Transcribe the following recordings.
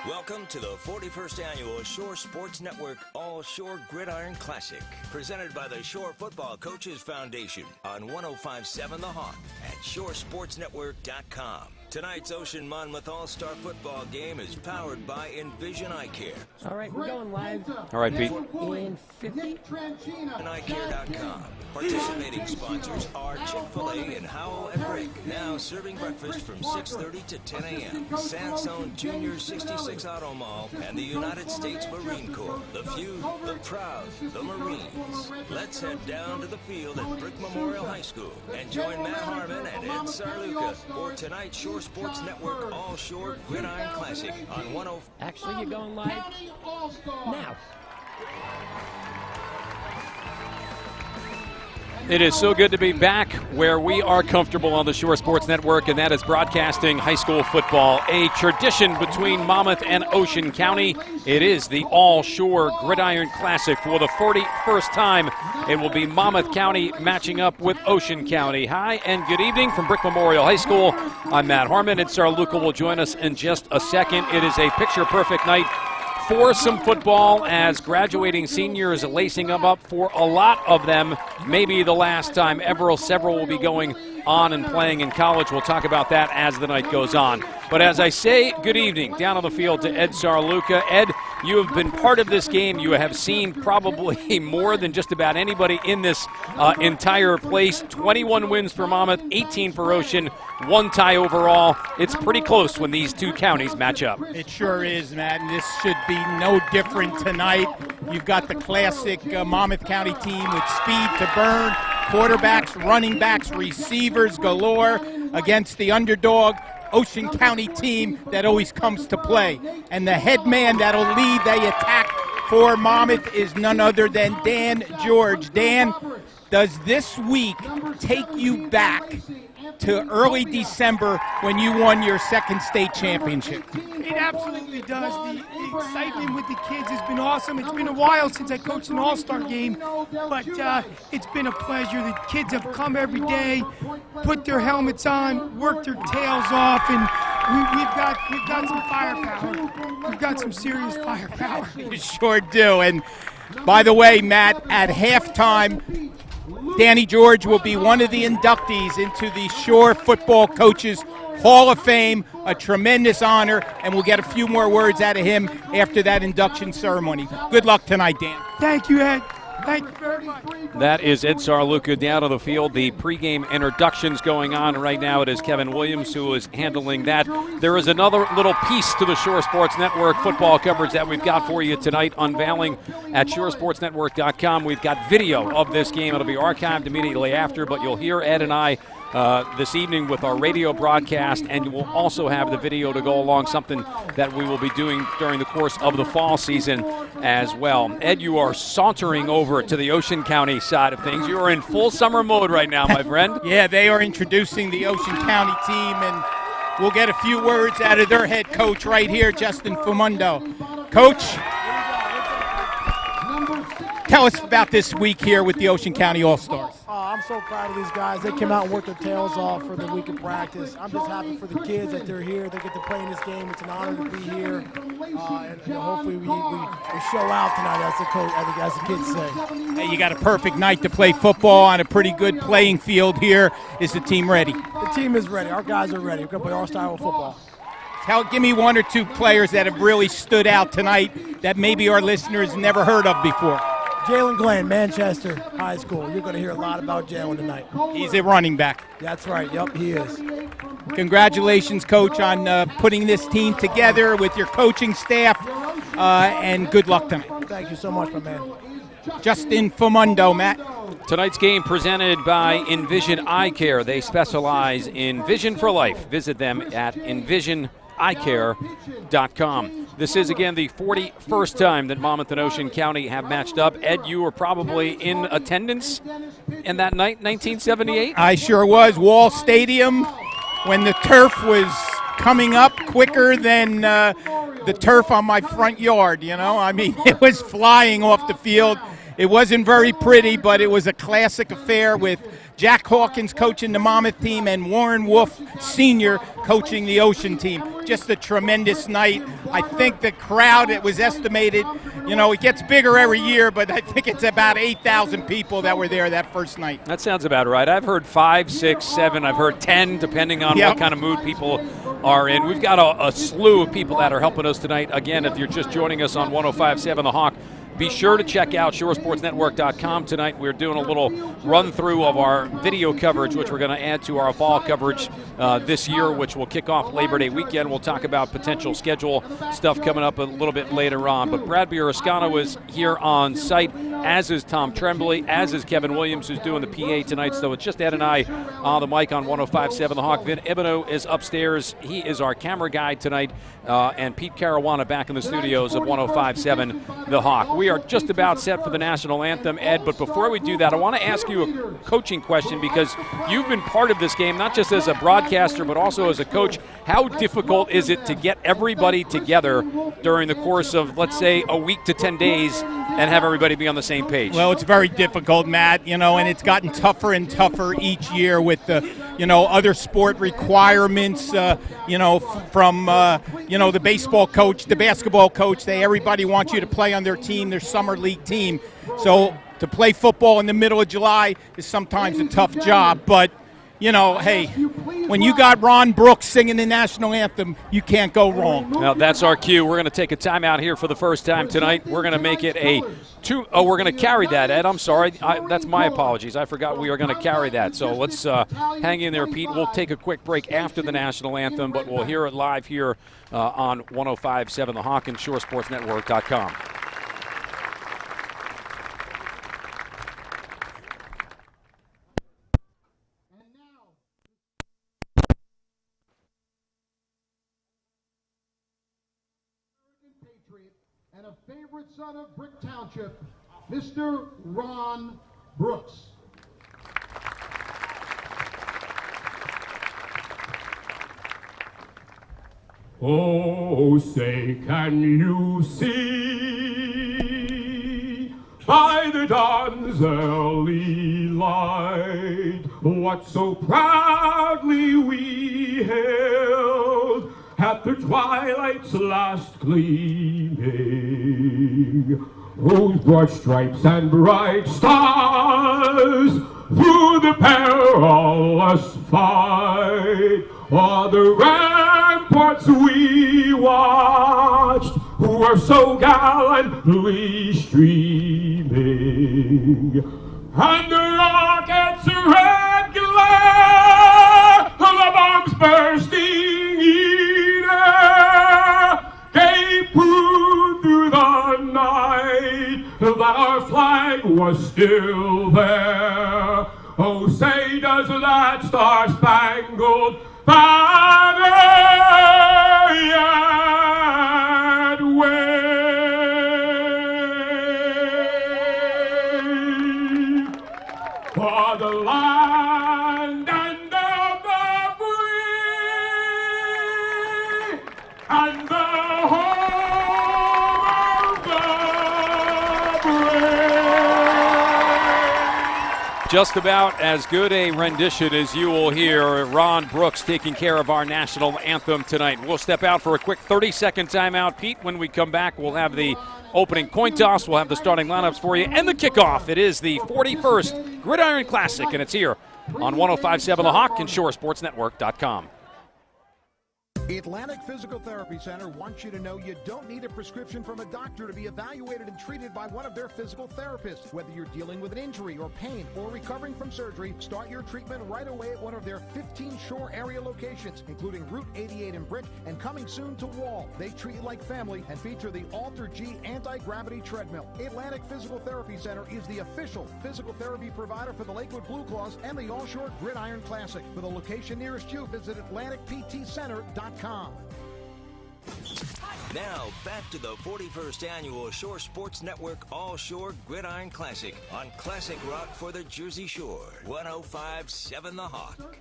Welcome to the 41st Annual Shore Sports Network All-Shore Gridiron Classic, presented by the Shore Football Coaches Foundation on 105.7 The Hawk at shoresportsnetwork.com. Tonight's Ocean Monmouth All-Star Football game is powered by Envision Eye Care. All right, we're going live. All right, Pete. In 50. EyeCare.com. Participating sponsors are Chick-fil-A and Howell and Brick, now serving breakfast from 6:30 to 10 a.m. Sansone Junior 66 Auto Mall and the United States Marine Corps. The few, the proud, the Marines. Let's head down to the field at Brick Memorial High School and join Matt Harmon and Ed Sarluca for tonight's Shore Sports Network All-Shore Gridiron Classic on 10. Actually, you're going live now. It is so good to be back where we are comfortable on the Shore Sports Network, and that is broadcasting high school football, a tradition between Monmouth and Ocean County. It is the All-Shore Gridiron Classic. For the 41st time, it will be Monmouth County matching up with Ocean County. Hi, and good evening from Brick Memorial High School. I'm Matt Harmon, and Sarluca will join us in just a second. It is a picture-perfect night for some football as graduating seniors lacing them up for a lot of them, maybe the last time ever. Several will be going on and playing in college. We'll talk about that as the night goes on. But as I say, good evening down on the field to Ed Sarluca. Ed, you have been part of this game. You have seen probably more than just about anybody in this entire place. 21 wins for Monmouth, 18 for Ocean, 1 tie overall. It's pretty close when these two counties match up. It sure is, Matt, and this should be no different tonight. You've got the classic Monmouth County team with speed to burn, quarterbacks, running backs, receivers galore against the underdog Ocean County team that always comes to play. And the head man that'll lead the attack for Monmouth is none other than Dan George. Dan, does this week take you back to early December when you won your second state championship? It absolutely does. The excitement with the kids has been awesome. It's been a while since I coached an all-star game, but it's been a pleasure. The kids have come every day, put their helmets on, worked their tails off, and we've got some firepower. We've got some serious firepower. You sure do. And by the way, Matt, at halftime, Danny George will be one of the inductees into the Shore Football Coaches Hall of Fame, a tremendous honor, and we'll get a few more words out of him after that induction ceremony. Good luck tonight, Dan. Thank you, Ed. Thank you very much. That is Ed Sarluca down on the field. The pregame introductions going on right now. It is Kevin Williams who is handling that. There is another little piece to the Shore Sports Network football coverage that we've got for you tonight, unveiling at shoresportsnetwork.com. We've got video of this game. It'll be archived immediately after, but you'll hear Ed and I this evening with our radio broadcast, and we'll also have the video to go along, something that we will be doing during the course of the fall season as well. Ed, you are sauntering over to the Ocean County side of things. You are in full summer mode right now, my friend. Yeah, they are introducing the Ocean County team, and we'll get a few words out of their head coach right here, Justin Famundo. Coach, tell us about this week here with the Ocean County All-Stars. I'm so proud of these guys. They came out and worked their tails off for the week of practice. I'm just happy for the kids that they're here. They get to play in this game. It's an honor to be here. And hopefully we show out tonight, as the kids say. Hey, you got a perfect night to play football on a pretty good playing field here. Is the team ready? The team is ready. Our guys are ready. We're going to play our style of football. Give me one or two players that have really stood out tonight that maybe our listeners never heard of before. Jalen Glenn, Manchester High School. You're going to hear a lot about Jalen tonight. He's a running back. That's right. Yep, he is. Congratulations, Coach, on putting this team together with your coaching staff, and good luck tonight. Thank you so much, my man. Justin Famundo, Matt. Tonight's game presented by Envision Eye Care. They specialize in vision for life. Visit them at envisioneyecare.com. This is, again, the 41st time that Monmouth and Ocean County have matched up. Ed, you were probably in attendance in that night, 1978? I sure was. Wall Stadium, when the turf was coming up quicker than the turf on my front yard, you know. I mean, it was flying off the field. It wasn't very pretty, but it was a classic affair with Jack Hawkins coaching the Monmouth team and Warren Wolf Sr. coaching the Ocean team. Just a tremendous night. I think the crowd, it was estimated, it gets bigger every year, but I think it's about 8,000 people that were there that first night. That sounds about right. I've heard 5, 6, 7. I've heard 10, depending on what kind of mood people are in. We've got a slew of people that are helping us tonight. Again, if you're just joining us on 105.7 The Hawk, be sure to check out SureSportsNetwork.com tonight. We're doing a little run-through of our video coverage, which we're going to add to our fall coverage this year, which will kick off Labor Day weekend. We'll talk about potential schedule stuff coming up a little bit later on. But Brad Biarascano is here on site, as is Tom Tremblay, as is Kevin Williams, who's doing the PA tonight. So it's just Ed and I on the mic on 105.7 The Hawk. Vin Ibano is upstairs. He is our camera guy tonight. And Pete Caruana back in the studios of 105.7 The Hawk. We are just about set for the national anthem, Ed, but before we do that, I want to ask you a coaching question, because you've been part of this game, not just as a broadcaster, but also as a coach. How difficult is it to get everybody together during the course of, let's say, a week to 10 days and have everybody be on the same page? Well, it's very difficult, Matt, and it's gotten tougher and tougher each year with the, other sport requirements, from, the baseball coach, the basketball coach. Everybody wants you to play on their team, their summer league team. So to play football in the middle of July is sometimes a tough job. But, hey, when you got Ron Brooks singing the national anthem, you can't go wrong. Well, that's our cue. We're going to take a timeout here for the first time tonight. We're going to make it we're going to carry that, Ed. I'm sorry. That's my apologies. I forgot we are going to carry that. So let's hang in there, Pete. We'll take a quick break after the national anthem, but we'll hear it live here on 105.7 The Hawk and SureSportsNetwork.com. And a favorite son of Brick Township, Mr. Ron Brooks. Oh, say, can you see by the dawn's early light what so proudly we hailed at the twilight's last gleaming, whose broad stripes and bright stars through the perilous fight o'er the ramparts we watched, who were so gallantly streaming, and the rocket's red glare, the bombs bursting in air, gave proof through the night that our flag was still there. Oh, say does that star-spangled banner yet wave for the land and of the free and the home of the brave. Just about as good a rendition as you will hear. Ron Brooks taking care of our national anthem tonight. We'll step out for a quick 30-second timeout. Pete, when we come back, we'll have the opening coin toss. We'll have the starting lineups for you and the kickoff. It is the 41st Gridiron Classic, and it's here on 105.7 The Hawk and SureSportsNetwork.com. Atlantic Physical Therapy Center wants you to know you don't need a prescription from a doctor to be evaluated and treated by one of their physical therapists. Whether you're dealing with an injury or pain or recovering from surgery, start your treatment right away at one of their 15 shore area locations, including Route 88 in Brick and coming soon to Wall. They treat you like family and feature the Alter G anti-gravity treadmill. Atlantic Physical Therapy Center is the official physical therapy provider for the Lakewood Blue Claws and the All-Shore Gridiron Classic. For the location nearest you, visit AtlanticPTCenter.com. Now, back to the 41st Annual Shore Sports Network All-Shore Gridiron Classic on Classic Rock for the Jersey Shore. 105.7 The Hawk.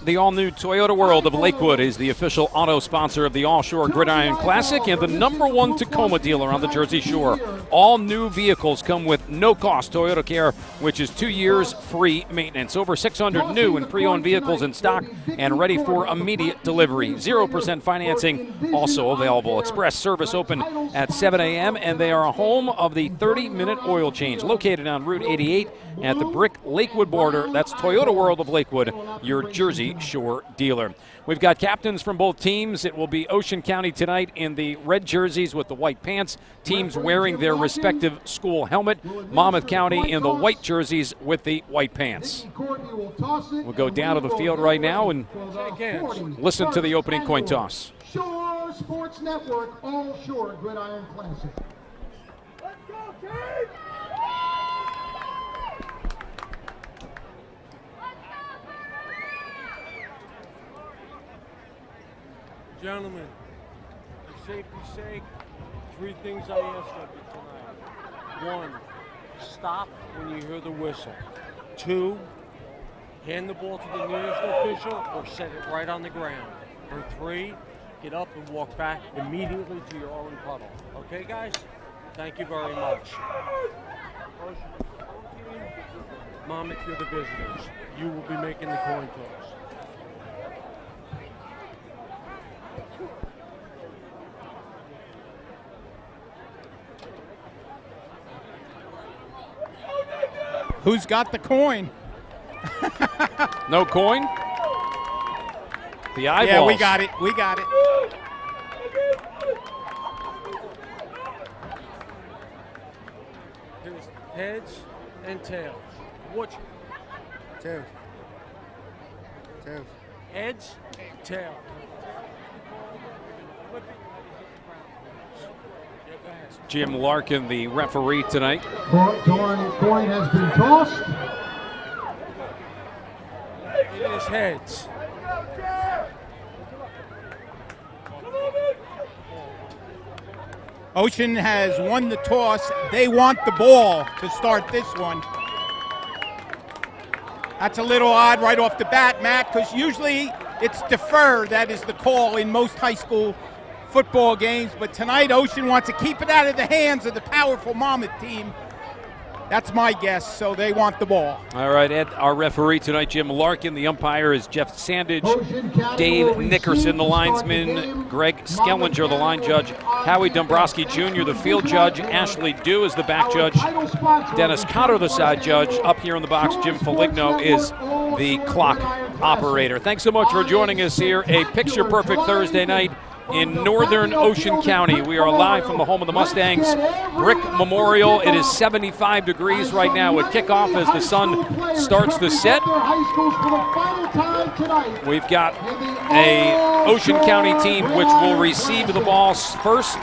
The all-new Toyota World of Lakewood is the official auto sponsor of the All-Shore Gridiron Classic and the #1 Tacoma dealer on the Jersey Shore. All new vehicles come with no-cost Toyota Care, which is 2 years free maintenance. Over 600 new and pre-owned vehicles in stock and ready for immediate delivery. 0% financing also available. Express service open at 7 a.m. and they are a home of the 30-minute oil change, located on Route 88 at the Brick Lakewood border. That's Toyota World of Lakewood, your Jersey Shore dealer. We've got captains from both teams. It will be Ocean County tonight in the red jerseys with the white pants, teams wearing their respective school helmet. Monmouth County in the white jerseys with the white pants. We'll go down to the field right now and listen to the opening coin toss. Shore Sports Network, All Shore Gridiron Classic. Let's go, team! Gentlemen, for safety's sake, 3 things I ask of you tonight. 1, stop when you hear the whistle. 2, hand the ball to the nearest official or set it right on the ground. Or 3, get up and walk back immediately to your own puddle. Okay, guys? Thank you very much. Monmouth, you're the visitors. You will be making the coin toss. Who's got the coin? No coin? The eyeballs. Yeah, we got it. We got it. Here's heads and tails. Which? Tails. Tails. Heads, tails. Jim Larkin, the referee tonight. Coin has been tossed. It is heads. Ocean has won the toss. They want the ball to start this one. That's a little odd right off the bat, Matt, because usually it's defer. That is the call in most high school football games. But tonight, Ocean wants to keep it out of the hands of the powerful Monmouth team. That's my guess, so they want the ball. All right, Ed, our referee tonight, Jim Larkin. The umpire is Jeff Sandage. Dave Nickerson, the linesman. Greg Skellinger, the line judge. Howie Dombrowski Jr., the field judge. Ashley Dew is the back judge. Dennis Cotter, the side judge. Up here in the box, Jim Foligno is the clock operator. Thanks so much for joining us here. A picture-perfect Thursday night in northern Ocean County. We are live from the home of the Mustangs, Brick Memorial. It is 75 degrees right now at kickoff as the sun starts the set. We've got a Ocean County team which will receive the ball first,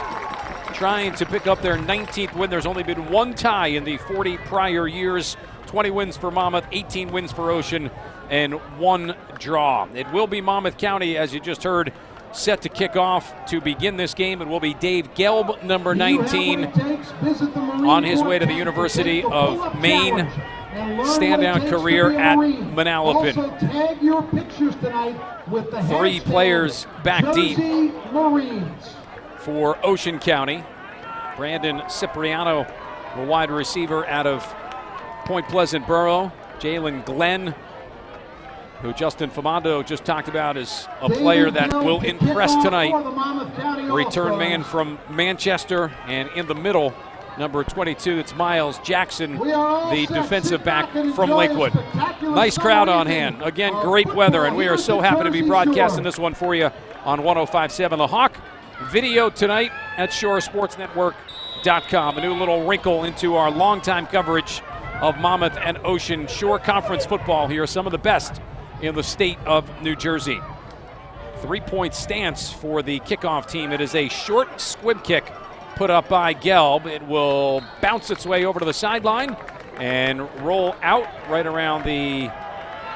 trying to pick up their 19th win. There's only been one tie in the 40 prior years. 20 wins for Monmouth, 18 wins for Ocean, and 1 draw. It will be Monmouth County, as you just heard, set to kick off to begin this game. It will be Dave Gelb, number 19, on his way to the University of Maine. Standout career at Manalapan. 3 players back deep for Ocean County. Brandon Cipriano, the wide receiver out of Point Pleasant Borough. Jalen Glenn, who Justin Famando just talked about, is a player that will impress tonight. Return man from Manchester, and in the middle, number 22, it's Miles Jackson, the defensive back from Lakewood. Nice crowd on hand. Again, great weather, and we are so happy to be broadcasting this one for you on 105.7 The Hawk. Video tonight at shoresportsnetwork.com. A new little wrinkle into our longtime coverage of Monmouth and Ocean Shore Conference football here. Some of the best in the state of New Jersey. 3-point stance for the kickoff team. It is a short squib kick put up by Gelb. It will bounce its way over to the sideline and roll out right around the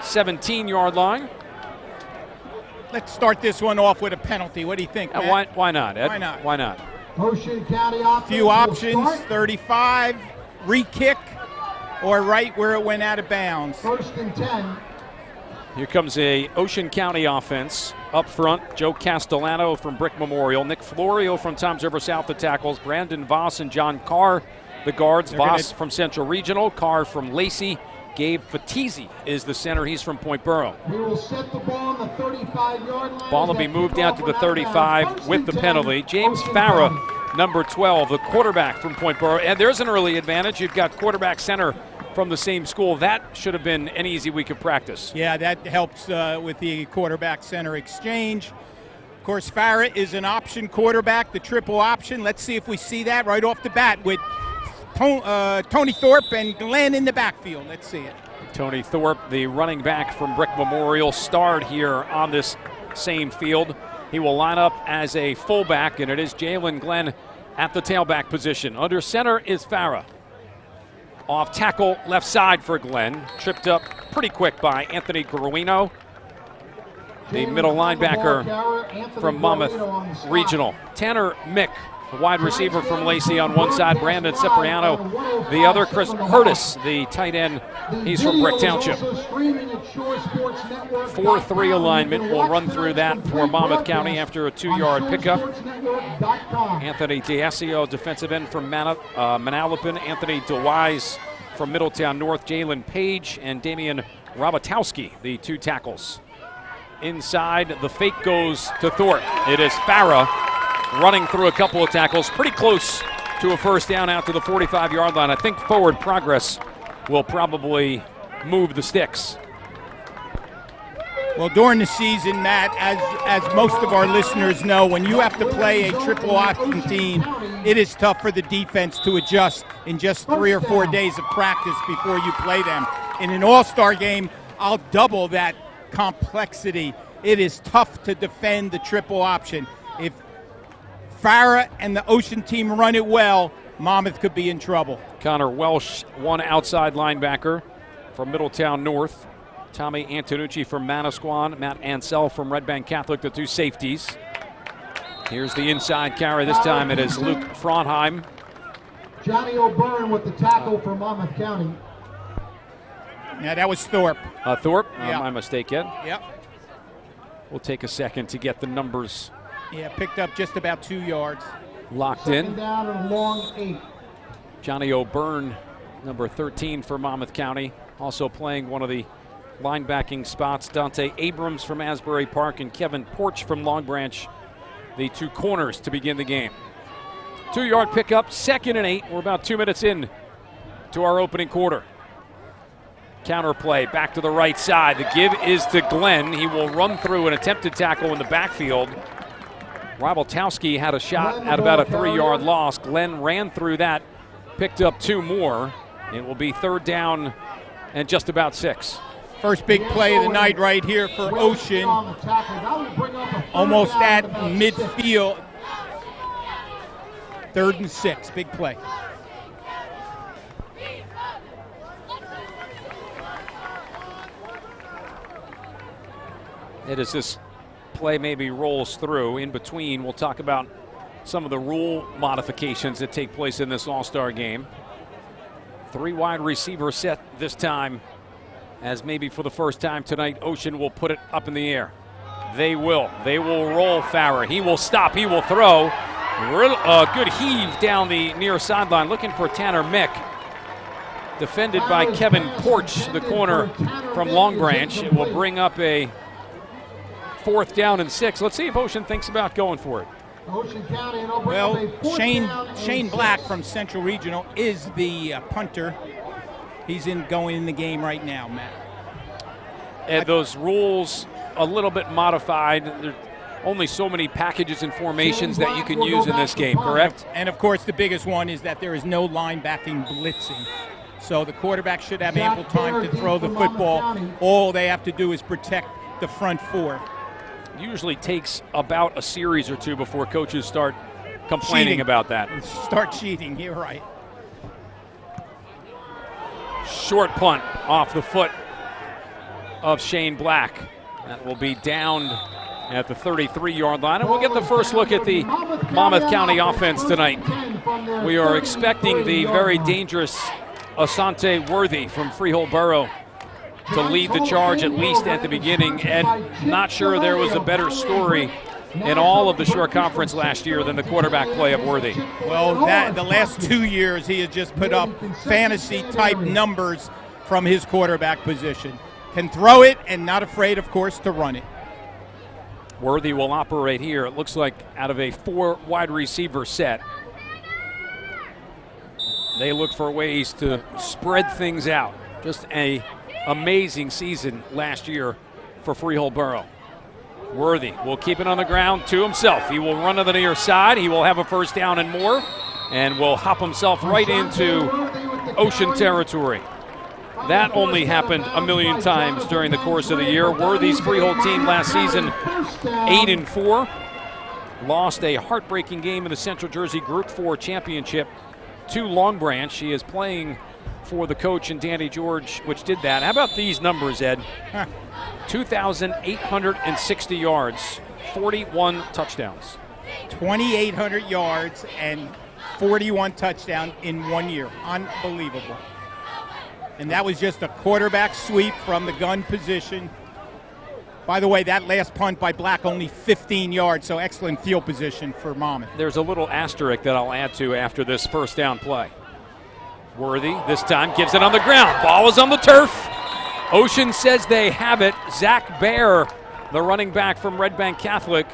17-yard line. Let's start this one off with a penalty. What do you think, Matt? Why not, Ed? Why not? Why not? Ocean County Few options, 35, re-kick, or right where it went out of bounds. 1st and 10. Here comes a Ocean County offense. Up front, Joe Castellano from Brick Memorial. Nick Florio from Toms River South, the tackles. Brandon Voss and John Carr the guards. Voss from Central Regional, Carr from Lacey, Gabe Fatizzi is the center. He's from Point Borough. We will set the ball on the 35-yard line. Ball will be moved down to the 35 with the penalty. James Farah, number 12, the quarterback from Point Borough. And there's an early advantage. You've got quarterback center from the same school. That should have been an easy week of practice. Yeah, that helps with the quarterback center exchange. Of course, Farah is an option quarterback, the triple option. Let's see if we see that right off the bat with Tony Thorpe and Glenn in the backfield. Let's see it. Tony Thorpe, the running back from Brick Memorial, starred here on this same field. He will line up as a fullback, and it is Jalen Glenn at the tailback position. Under center is Farah. Off tackle, left side for Glenn. Tripped up pretty quick by Anthony Guruino, the middle linebacker from Monmouth Regional. Tanner Mick, the wide receiver from Lacey on one side. Brandon Cipriano, the other. Chris Curtis, the tight end. He's from Brick Township. 4-3 alignment. We'll run through that for Monmouth County after a 2-yard pickup. Anthony D'Asio, defensive end from Manalapan. Anthony DeWise from Middletown North. Jalen Page and Damian Robatowski, the 2 tackles. Inside, the fake goes to Thorpe. It is Farah running through a couple of tackles, pretty close to a first down out to the 45-yard line. I think forward progress will probably move the sticks. Well, during the season, Matt, as most of our listeners know, when you have to play a triple option team, it is tough for the defense to adjust in just 3 or 4 days of practice before you play them. In an all-star game, I'll double that complexity. It is tough to defend the triple option. If Farah and the Ocean team run it well, Monmouth could be in trouble. Connor Welsh, one outside linebacker from Middletown North. Tommy Antonucci from Manasquan. Matt Ansell from Red Bank Catholic, the 2 safeties. Here's the inside carry. This time it is Luke Frauenheim. Johnny O'Byrne with the tackle for Monmouth County. Yeah, that was Thorpe. Thorpe? Yeah. My mistake yet. Yep. We'll take a second to get the numbers. Yeah, picked up just about 2 yards. Locked in. Second down and long 8. Johnny O'Byrne, number 13 for Monmouth County. Also playing one of the linebacking spots. Dante Abrams from Asbury Park and Kevin Porch from Long Branch, the 2 corners to begin the game. 2-yard pickup, 2nd and 8. We're about 2 minutes in to our opening quarter. Counter play back to the right side. The give is to Glenn. He will run through an attempted tackle in the backfield. Robaltowski had a shot at about a 3-yard loss. Glenn ran through that, picked up 2 more. It will be 3rd down and just about 6. First big play of the night right here for Ocean. Almost at midfield. 3rd and 6, big play. It is this play maybe rolls through. In between, we'll talk about some of the rule modifications that take place in this all-star game. 3 wide receiver set this time, as maybe for the first time tonight, Ocean will put it up in the air. They will. They will roll Farah. He will stop. He will throw. Good heave down the near sideline, looking for Tanner Mick. Defended by Kevin Porch, the corner from Long Branch. It will bring up a 4th down and 6. Let's see if Ocean thinks about going for it. Well, Shane Black from Central Regional is the punter. He's going in the game right now, Matt. And those rules a little bit modified. There's only so many packages and formations that you can use in this game, correct? And of course, the biggest one is that there is no linebacking blitzing. So the quarterback should have ample time to throw the football. All they have to do is protect the front 4. Usually takes about a series or 2 before coaches start complaining about that. Start cheating, you're right. Short punt off the foot of Shane Black. That will be downed at the 33-yard line. And we'll get the first look at the Monmouth County offense tonight. We are expecting the very dangerous Asante Worthy from Freehold Borough to lead the charge, at least at the beginning. And not sure there was a better story in all of the Shore Conference last year than the quarterback play of Worthy. Well, the last 2 years he has just put up fantasy-type numbers from his quarterback position. Can throw it and not afraid, of course, to run it. Worthy will operate here, it looks like, out of a 4 wide receiver set. They look for ways to spread things out. Just an amazing season last year for Freehold Borough. Worthy will keep it on the ground to himself. He will run to the near side. He will have a first down and more, and will hop himself right into Ocean territory. That only happened a million times during the course of the year. Worthy's Freehold team last season 8-4. Lost a heartbreaking game in the Central Jersey Group 4 Championship to Long Branch. He is playing for the coach and Danny George, which did that. How about these numbers, Ed? 2,860 yards, 41 touchdowns. 2,800 yards and 41 touchdowns in 1 year. Unbelievable. And that was just a quarterback sweep from the gun position. By the way, that last punt by Black, only 15 yards, so excellent field position for Monmouth. There's a little asterisk that I'll add to after this first down play. Worthy this time gives it on the ground. Ball is on the turf. Ocean says they have it. Zach Baer, the running back from Red Bank Catholic,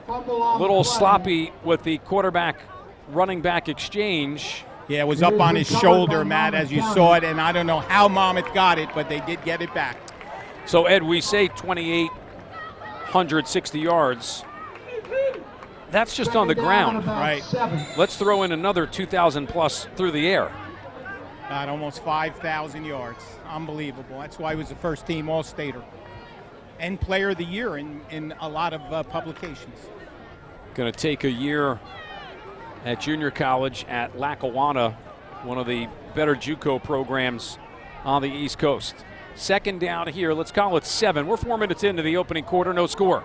a little sloppy with the quarterback running back exchange. Yeah, it was up on his shoulder, Matt, as you saw it, and I don't know how Monmouth got it, but they did get it back. So, Ed, we say 2,860 yards. That's just on the ground. Right. Let's throw in another 2,000 plus through the air. Got almost 5,000 yards. Unbelievable. That's why he was the first team All-Stater and Player of the Year in a lot of publications. Going to take a year at junior college at Lackawanna, one of the better JUCO programs on the East Coast. Second down here, let's call it 7. We're 4 minutes into the opening quarter, no score.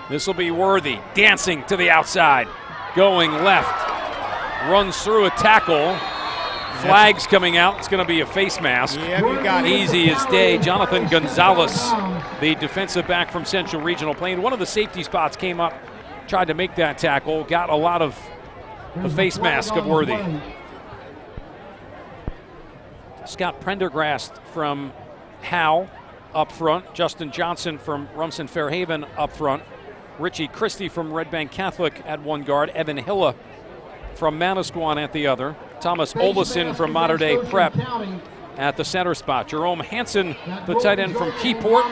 This will be Worthy, dancing to the outside, going left, runs through a tackle. Flags coming out. It's going to be a face mask. Yeah, you got it. Easy as day. Jonathan Gonzalez, the defensive back from Central Regional, playing one of the safety spots, came up, tried to make that tackle, got a lot of the face mask of Worthy. Scott Prendergast from Howe up front. Justin Johnson from Rumson Fairhaven up front. Richie Christie from Red Bank Catholic at one guard. Evan Hilla from Manasquan at the other. Thomas Olesen from Mater Dei Prep at the center spot. Jerome Hansen, the tight end from Keyport.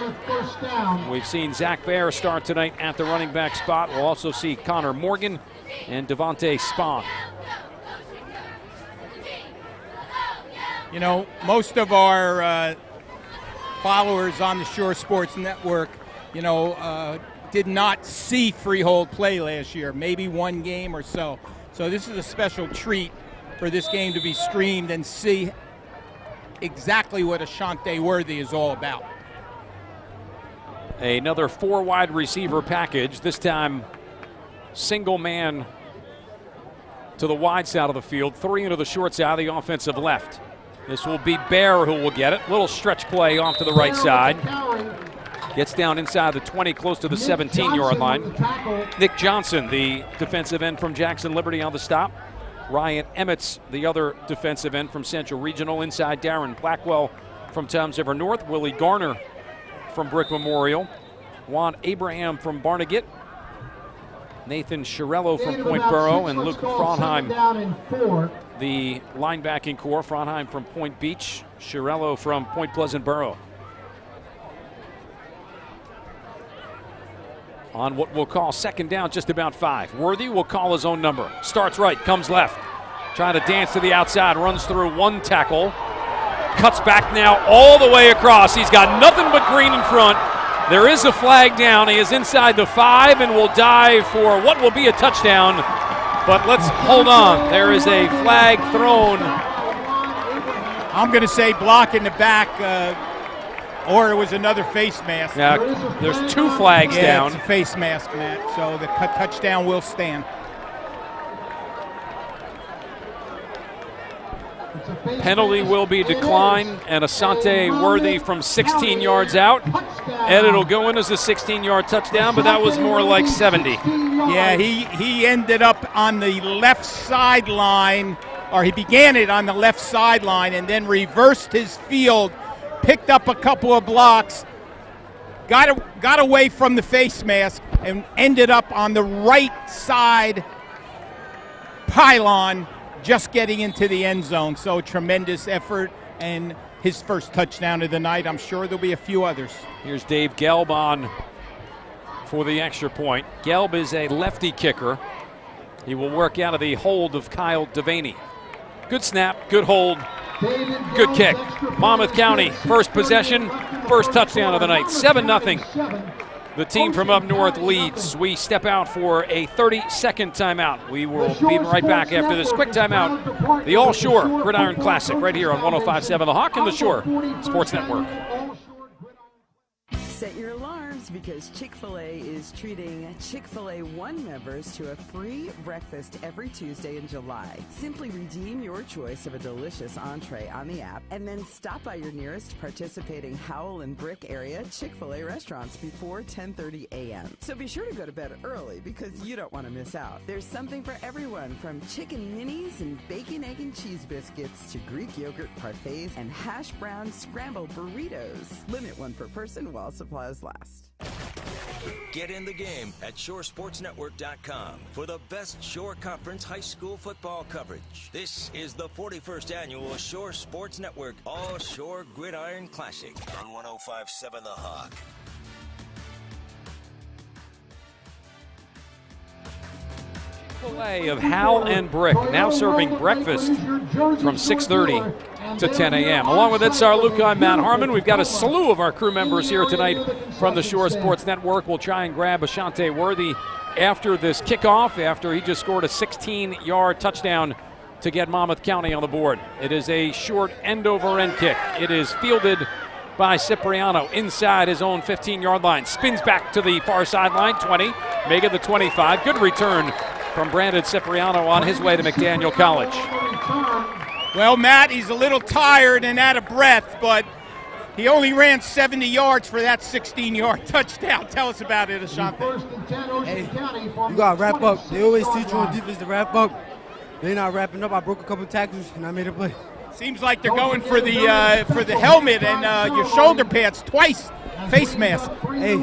We've seen Zach Baer start tonight at the running back spot. We'll also see Connor Morgan and Devontae Spahn. You know, most of our followers on the Shore Sports Network, did not see Freehold play last year, maybe one game or so. So this is a special treat for this game to be streamed and see exactly what Ashante Worthy is all about. Another 4 wide receiver package, this time single man to the wide side of the field, 3 into the short side, the offensive left. This will be Bear who will get it. Little stretch play off to the right side. Gets down inside the 20, close to the 17-yard line. Nick Johnson, the defensive end from Jackson Liberty, on the stop. Ryan Emmets, the other defensive end from Central Regional. Inside, Darren Blackwell from Toms River North. Willie Garner from Brick Memorial. Juan Abraham from Barnegat. Nathan Shirello from Point Borough. And Luke Fraunheim, the linebacking core. Fraunheim from Point Beach. Shirello from Point Pleasant Borough. On what we'll call second down, just about 5. Worthy will call his own number. Starts right, comes left. Trying to dance to the outside, runs through one tackle. Cuts back now all the way across. He's got nothing but green in front. There is a flag down. He is inside the 5 and will dive for what will be a touchdown. But let's hold on. There is a flag thrown. I'm going to say block in the back. Or it was another face mask. Yeah, there's 2 flags down. It's a face mask, Matt, so the touchdown will stand. Penalty will be declined, and Asante Worthy from 16 yards out. And it'll go in as a 16-yard touchdown, but that was more like 70. Yeah, he ended up on the left sideline, or he began it on the left sideline and then reversed his field, picked up a couple of blocks, got away from the face mask, and ended up on the right side pylon, just getting into the end zone. So tremendous effort and his first touchdown of the night. I'm sure there'll be a few others. Here's Dave Gelb on for the extra point. Gelb is a lefty kicker. He will work out of the hold of Kyle Devaney. Good snap, good hold, good kick. Monmouth County, first possession, first touchdown of the night, 7-0. The team from up north leads. We step out for a 30-second timeout. We will be right back after this quick timeout. The All Shore Gridiron Classic right here on 105.7 The Hawk and the Shore Sports Network. Set your alarms because Chick-fil-A is treating Chick-fil-A One members to a free breakfast every Tuesday in July. Simply redeem your choice of a delicious entree on the app and then stop by your nearest participating Howell and Brick area Chick-fil-A restaurants before 10:30 a.m. So be sure to go to bed early because you don't want to miss out. There's something for everyone, from chicken minis and bacon, egg, and cheese biscuits to Greek yogurt parfaits and hash brown scrambled burritos. Limit one per person while supplies last. Get in the game at shoresportsnetwork.com for the best Shore Conference high school football coverage. This is the 41st annual Shore Sports Network All Shore Gridiron Classic on 105.7 The Hawk. Chick-fil-A of Howell and Brick now serving breakfast from 6:30 to 10 a.m. Along with Itzar Luca, I'm Matt Harmon. We've got a slew of our crew members here tonight from the Shore Sports Network. We'll try and grab Asante Worthy after this kickoff, after he just scored a 16-yard touchdown to get Monmouth County on the board. It is a short end-over-end kick. It is fielded by Cipriano inside his own 15-yard line. Spins back to the far sideline, 20, make it the 25. Good return from Brandon Cipriano on his way to McDaniel College. Well, Matt, he's a little tired and out of breath, but he only ran 70 yards for that 16-yard touchdown. Tell us about it, Asante. Hey, you got to wrap up. They always teach you on defense to wrap up. They're not wrapping up. I broke a couple tackles, and I made a play. Seems like they're going for the helmet and your shoulder pads twice. Face mask. Hey,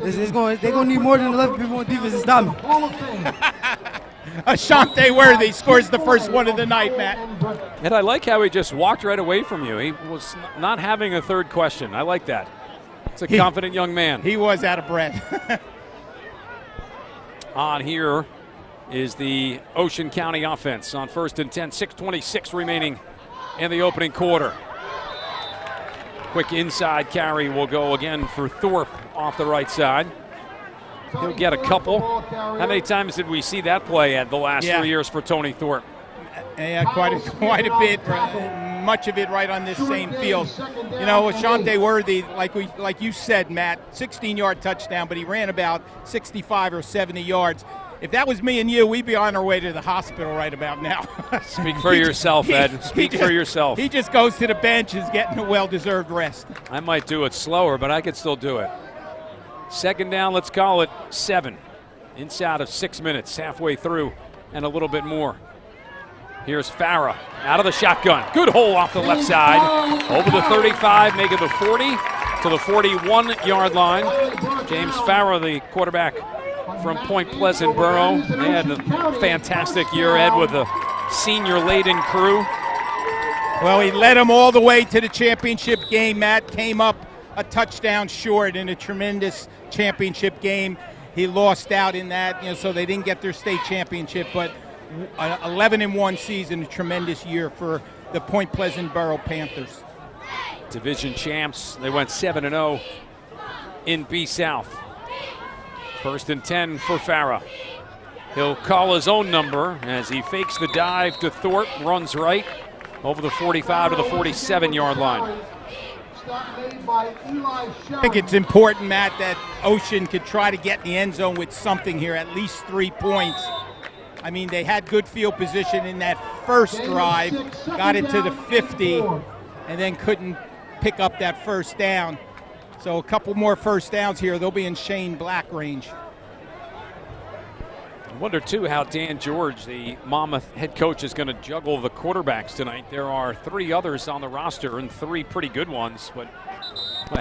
they're going to need more than 11 people on defense to stop me. Asante Worthy scores the first one of the night, Matt. And I like how he just walked right away from you. He was not having a third question. I like that. It's a confident young man. He was out of breath. On here is the Ocean County offense on 1st and 10, 6:26 remaining in the opening quarter. Quick inside carry will go again for Thorpe off the right side. He'll get a couple. How many times did we see that play at the last 3 years for Tony Thorpe? Yeah, quite a bit. Much of it right on this same field. You know, Asante Worthy, like you said, Matt, 16-yard touchdown, but he ran about 65 or 70 yards. If that was me and you, we'd be on our way to the hospital right about now. Speak for yourself, Ed. Speak for yourself. He just goes to the bench, is getting a well-deserved rest. I might do it slower, but I could still do it. Second down, let's call it 7. Inside of 6 minutes, halfway through, and a little bit more. Here's Farah out of the shotgun. Good hole off the left side. Over the 35, make it the 40 to the 41-yard line. James Farah, the quarterback from Point Pleasant Borough. They had a fantastic year, Ed, with a senior-laden crew. Well, he led them all the way to the championship game. Matt came up a touchdown short in a tremendous championship game. He lost out in that, so they didn't get their state championship, but 11-1 season, a tremendous year for the Point Pleasant Borough Panthers. Division champs, they went 7-0 in B-South. 1st and 10 for Farah. He'll call his own number as he fakes the dive to Thorpe, runs right over the 45 to the 47-yard line. I think it's important, Matt, that Ocean could try to get in the end zone with something here, at least 3 points. I mean, they had good field position in that first drive, got it to the 50, and then couldn't pick up that first down. So a couple more first downs here. They'll be in Shane Black range. I wonder, too, how Dan George, the Monmouth head coach, is going to juggle the quarterbacks tonight. There are 3 others on the roster and 3 pretty good ones. But,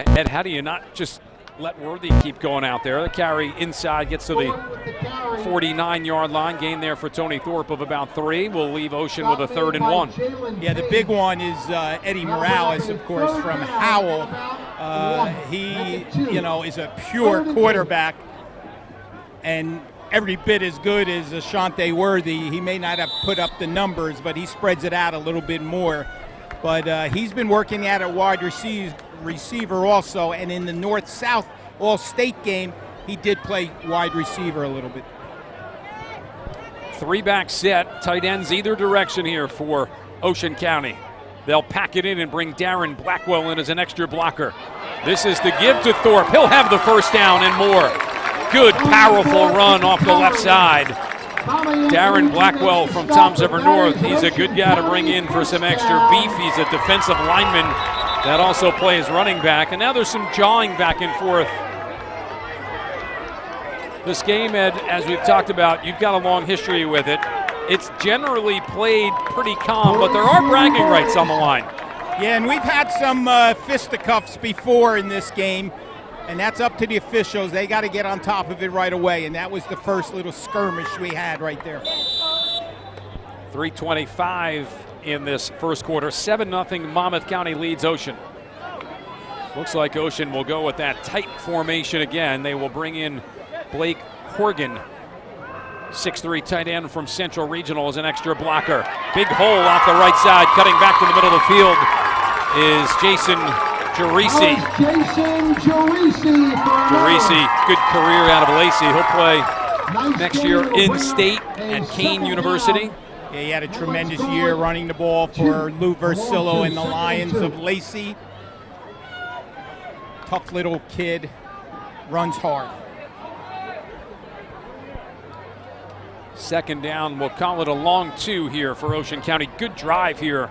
Ed, how do you not just let Worthy keep going out there? The carry inside gets to the 49-yard line. Gain there for Tony Thorpe of about 3. We'll leave Ocean with a 3rd and 1. Yeah, the big one is Eddie Morales, of course, from Howell. He, is a pure quarterback and every bit as good as Ashante Worthy. He may not have put up the numbers, but he spreads it out a little bit more. But he's been working at a wide receiver also, and in the North-South All-State game, he did play wide receiver a little bit. 3-back set, tight ends either direction here for Ocean County. They'll pack it in and bring Darren Blackwell in as an extra blocker. This is the give to Thorpe. He'll have the first down and more. Good, powerful run off the left side. Darren Blackwell from Toms River North. He's a good guy to bring in for some extra beef. He's a defensive lineman that also plays running back. And now there's some jawing back and forth. This game, Ed, as we've talked about, you've got a long history with it. It's generally played pretty calm, but there are bragging rights on the line. Yeah, and we've had some fisticuffs before in this game. And that's up to the officials. They got to get on top of it right away. And that was the first little skirmish we had right there. 3:25 in this first quarter. 7-0 Monmouth County leads Ocean. Looks like Ocean will go with that tight formation again. They will bring in Blake Horgan, 6'3" tight end from Central Regional, as an extra blocker. Big hole off the right side. Cutting back to the middle of the field is Jason Gerisi. Gerisi, good career out of Lacey. He'll play next year in state at Kane University. Yeah, he had a tremendous year running the ball for Lou Versillo and the Lions of Lacey. Tough little kid, runs hard. Second down, we'll call it a long 2 here for Ocean County. Good drive here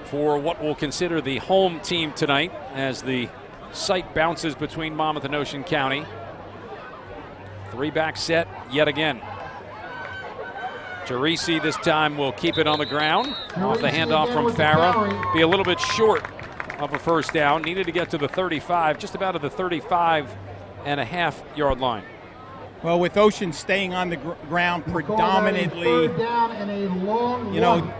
for what we'll consider the home team tonight as the site bounces between Monmouth and Ocean County. 3-back set yet again. Gerisi this time will keep it on the ground. Off the handoff from Farah. Be a little bit short of a first down. Needed to get to the 35, just about at the 35.5-yard line. Well, with Ocean staying on the ground predominantly,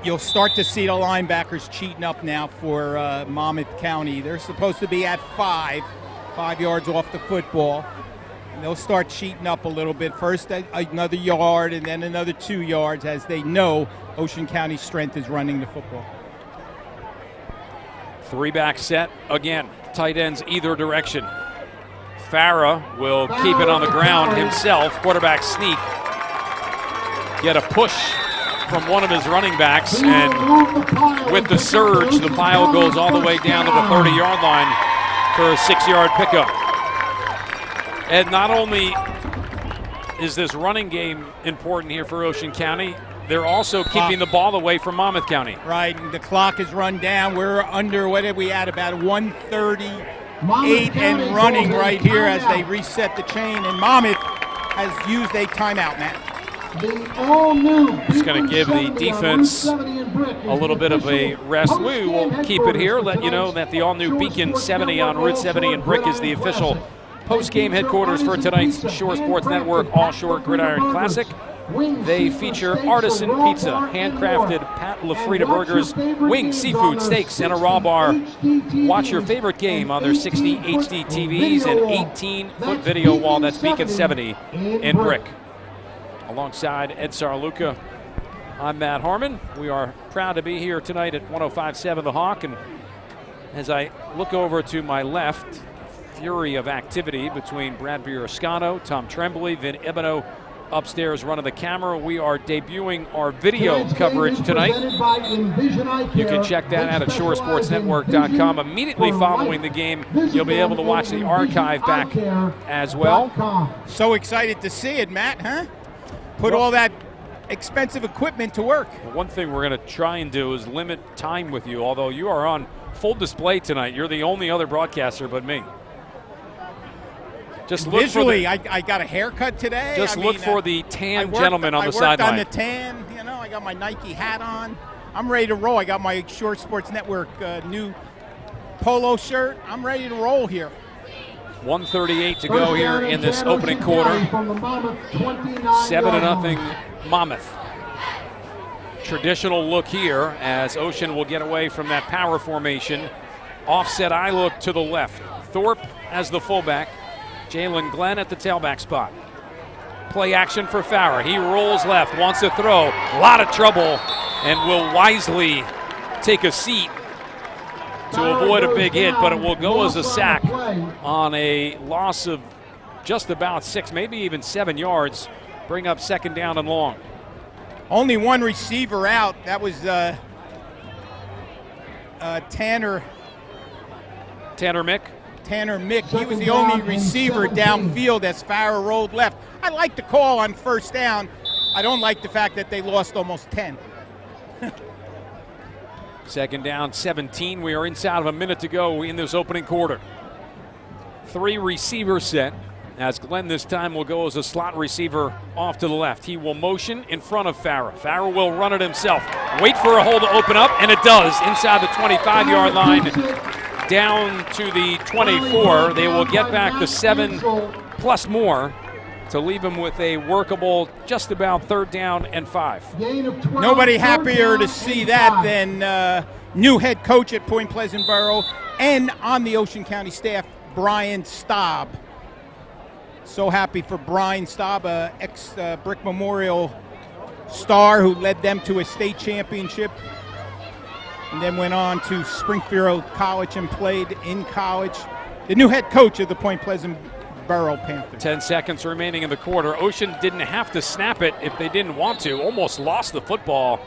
you'll start to see the linebackers cheating up now for Monmouth County. They're supposed to be at 5 yards off the football. And they'll start cheating up a little bit. First another yard and then another 2 yards, as they know Ocean County's strength is running the football. 3-back set again. Tight ends either direction. Farah will keep it on the ground himself. Quarterback sneak. Get a push from one of his running backs, and with the surge, the pile goes all the way down to the 30-yard line for a 6-yard pickup. And not only is this running game important here for Ocean County, they're also keeping the ball away from Monmouth County. Right, and the clock is run down. We're under, what did we add, about 1:38 and running right here as they reset the chain, and Monmouth has used a timeout, Matt. It's going to give the defense a little bit of a rest. We will keep it here, let you know that the all-new Beacon 70 on Route 70 in Brick is the official post-game headquarters for tonight's Shore Sports Network All-Shore Gridiron Classic. They feature artisan pizza, handcrafted Pat LaFrida burgers, wings, seafood, steaks, and a raw bar. Watch your favorite game on their 60 HD TVs and 18-foot video wall. That's Beacon 70 in Brick. Alongside Ed Sarluca, I'm Matt Harmon. We are proud to be here tonight at 105.7 The Hawk. And as I look over to my left, fury of activity between Brad Biascano, Tom Tremblay, Vin Ebano upstairs running the camera. We are debuting our video coverage tonight. You can check that out at shoresportsnetwork.com. Immediately following the game, you'll be able to watch the archive back as well. So excited to see it, Matt, huh? put all that expensive equipment to work. Well, one thing we're going to try and do is limit time with you, although you are on full display tonight. You're the only other broadcaster but me. Just look visually, I got a haircut today. Just look for the tan gentleman on the sideline. I worked on the tan. You know, I got my Nike hat on. I'm ready to roll. I got my Shore Sports Network new polo shirt. I'm ready to roll here. 1:38 to go here in this opening quarter. 7-0 Monmouth. Traditional look here as Ocean will get away from that power formation. Offset eye look to the left. Thorpe as the fullback. Jalen Glenn at the tailback spot. Play action for Farrer. He rolls left, wants to throw. A lot of trouble and will wisely take a seat to avoid a big hit, but it will go as a sack on a loss of just about 6, maybe even 7 yards. Bring up 2nd down and long. Only one receiver out. That was Tanner Mick. Tanner Mick. He was the only receiver downfield as Farrer rolled left. I like the call on 1st down. I don't like the fact that they lost almost 10. 2nd down, 17. We are inside of a minute to go in this opening quarter. 3 receivers set as Glenn this time will go as a slot receiver off to the left. He will motion in front of Farrer. Farrer will run it himself. Wait for a hole to open up, and it does inside the 25-yard line. Down to the 24. They will get back the 7 plus more to leave him with a workable just about 3rd down and 5. Nobody happier to see that than new head coach at Point Pleasant Borough and on the Ocean County staff, Brian Staub. So happy for Brian Staub, ex-Brick Memorial star who led them to a state championship and then went on to Springfield College and played in college. The new head coach of the Point Pleasant Borough Panthers. 10 seconds remaining in the quarter. Ocean didn't have to snap it if they didn't want to. Almost lost the football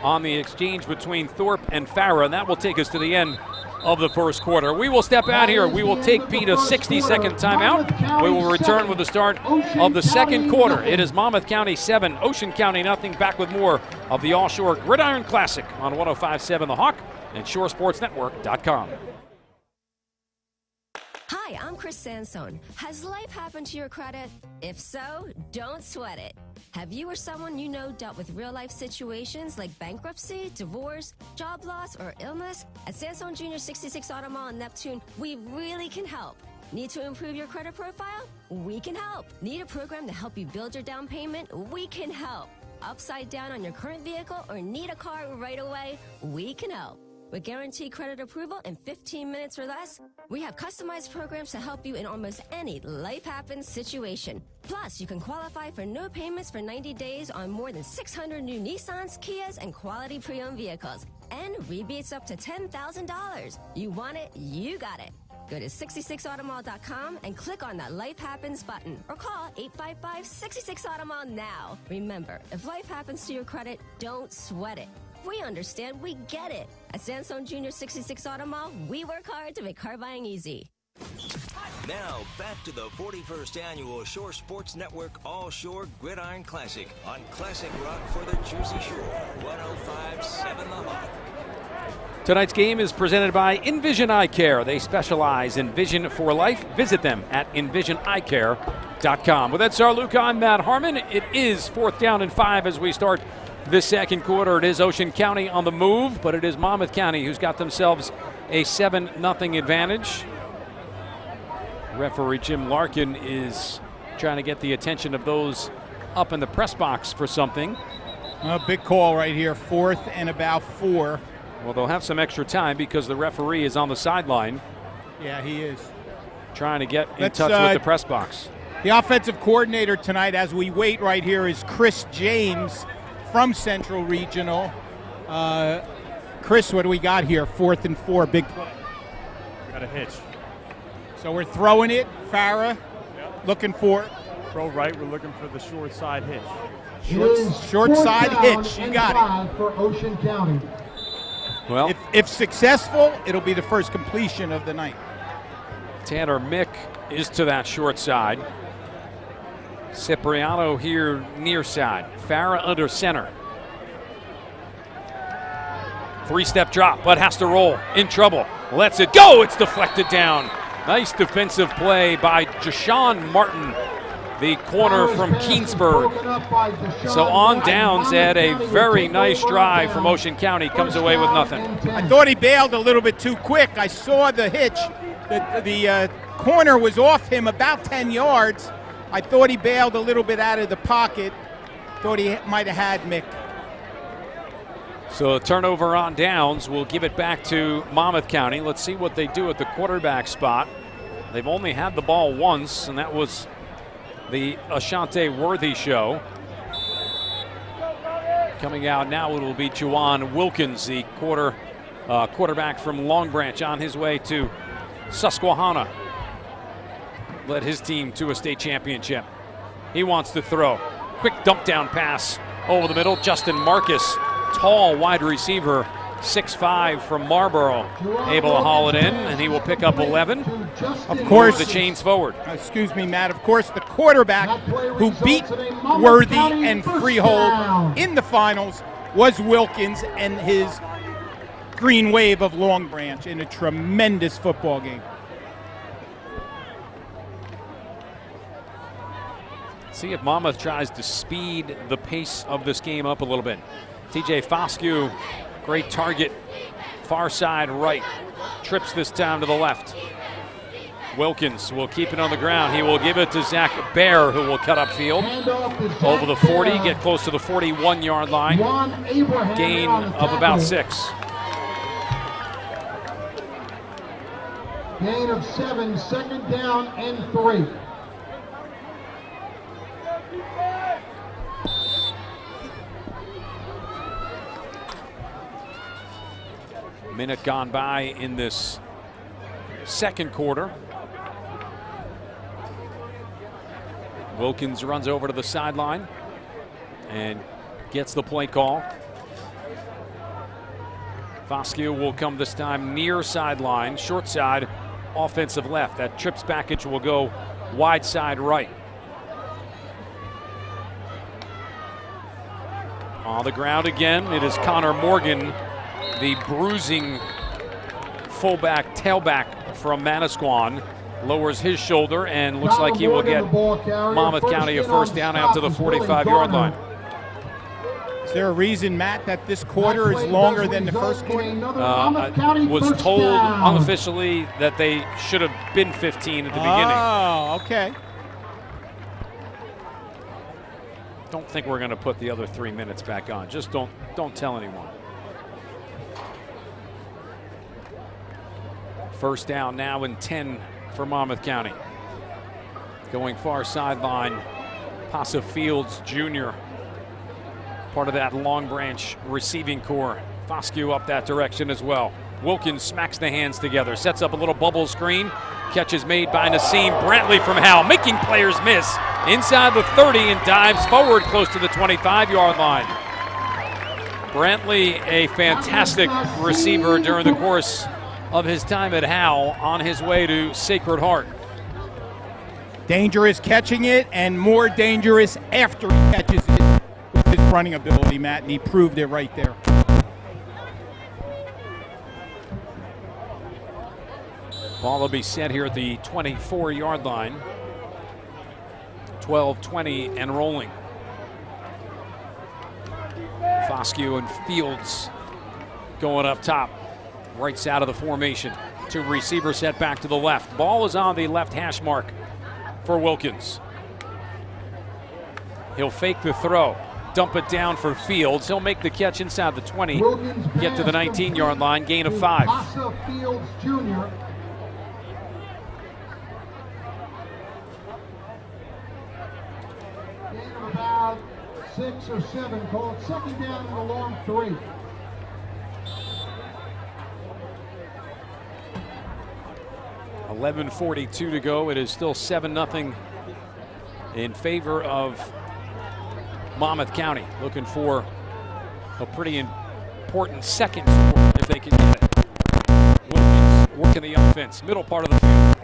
on the exchange between Thorpe and Farrer, and that will take us to the end of the 1st quarter. We will step out here. We will take Pete a 60-second timeout. We will return with the start of the 2nd quarter. It is Monmouth County 7, Ocean County nothing. Back with more of the All-Shore Gridiron Classic on 105.7 The Hawk and ShoreSportsNetwork.com. Hi, I'm Chris Sansone. Has life happened to your credit? If so, don't sweat it. Have you or someone you know dealt with real-life situations like bankruptcy, divorce, job loss, or illness? At Sansone Junior 66 Auto Mall in Neptune, we really can help. Need to improve your credit profile? We can help. Need a program to help you build your down payment? We can help. Upside down on your current vehicle or need a car right away? We can help. With guaranteed credit approval in 15 minutes or less, we have customized programs to help you in almost any life happens situation. Plus, you can qualify for no payments for 90 days on more than 600 new Nissans, Kias, and quality pre-owned vehicles. And rebates up to $10,000. You want it, you got it. Go to 66automall.com and click on that Life Happens button or call 855-66-AUTOMALL now. Remember, if life happens to your credit, don't sweat it. We understand, we get it. At Sansone Junior 66 Auto Mall, we work hard to make car buying easy. Now, back to the 41st Annual Shore Sports Network All-Shore Gridiron Classic on Classic Rock for the Jersey Shore, 105.7 The Hawk. Tonight's game is presented by Envision Eye Care. They specialize in vision for life. Visit them at envisioneyecare.com. With Ed Sarluca, I'm Matt Harmon. It is 4th down and 5 as we start this 2nd quarter. It is Ocean County on the move, but it is Monmouth County who's got themselves a 7-0 advantage. Referee Jim Larkin is trying to get the attention of those up in the press box for something. A big call right here, 4th and about 4. Well, they'll have some extra time because the referee is on the sideline. Yeah, he is. Trying to get in touch with the press box. The offensive coordinator tonight, as we wait right here, is Chris James from Central Regional. Chris, what do we got here? 4th and 4, big play. Got a hitch. So we're throwing it. Farrer looking for it. Throw right, we're looking for the short side hitch. Short side hitch, you got it. For Ocean County. Well, if successful, it'll be the first completion of the night. Tanner Mick is to that short side. Cipriano here near side. Farah under center. Three-step drop, but has to roll. In trouble. Lets it go. It's deflected down. Nice defensive play by Jashawn Martin, the corner from Keensburg. So on downs, Ed, a very nice drive from Ocean County comes away with nothing. I thought he bailed a little bit too quick. I saw the hitch. The corner was off him about 10 yards. I thought he bailed a little bit out of the pocket. Thought he might have had Mick. So a turnover on downs will give it back to Monmouth County. Let's see what they do at the quarterback spot. They've only had the ball once, and that was the Ashante Worthy show. Coming out now, it will be Juwan Wilkins, the quarterback from Long Branch, on his way to Susquehanna. Led his team to a state championship. He wants to throw. Quick dump down pass over the middle. Justin Marcus, tall wide receiver, 6'5" from Marlboro, able to haul it in, and he will pick up 11. Of course, the chains forward. Excuse me, Matt. Of course, the quarterback who beat Worthy and Freehold in the finals was Wilkins and his Green Wave of Long Branch in a tremendous football game. See if Monmouth tries to speed the pace of this game up a little bit. TJ Foscue, great target, far side right. Trips this time to the left. Wilkins will keep it on the ground. He will give it to Zach Baer, who will cut upfield. Over the 40, get close to the 41-yard line. Gain of about 6. Gain of 7, second down and 3. Minute gone by in this second quarter. Wilkins runs over to the sideline and gets the play call. Foscue will come this time near sideline, short side, offensive left. That trips package will go wide side right. On the ground again, it is Connor Morgan, the bruising fullback, tailback from Manasquan. Lowers his shoulder and looks like he will get Monmouth County a first down out to the 45-yard line. Is there a reason, Matt, that this quarter is longer than the first quarter? I was told unofficially that they should have been 15 at the beginning. Oh, okay. Don't think we're going to put the other 3 minutes back on. Just don't tell anyone. First down now and 10 for Monmouth County. Going far sideline, Pasa Fields Jr., part of that Long Branch receiving core. Foscue up that direction as well. Wilkins smacks the hands together, sets up a little bubble screen. Catch is made by Nassim Brantley from Howell, making players miss. Inside the 30 and dives forward close to the 25-yard line. Brantley, a fantastic receiver during the course of his time at Howell, on his way to Sacred Heart. Dangerous catching it and more dangerous after he catches it with his running ability, Matt, and he proved it right there. Ball will be set here at the 24-yard line. 12-20 and rolling. Foscue and Fields going up top. Right side of the formation. Two receivers set back to the left. Ball is on the left hash mark for Wilkins. He'll fake the throw. Dump it down for Fields. He'll make the catch inside the 20. Get to the 19-yard line. Gain of 5. Pasa Fields Jr. Gain of about 6 or 7. Call it second down and a long 3. .11:42 to go. It is still 7-0 in favor of Monmouth County. Looking for a pretty important second score if they can get it. Wilkins working the offense. Middle part of the field.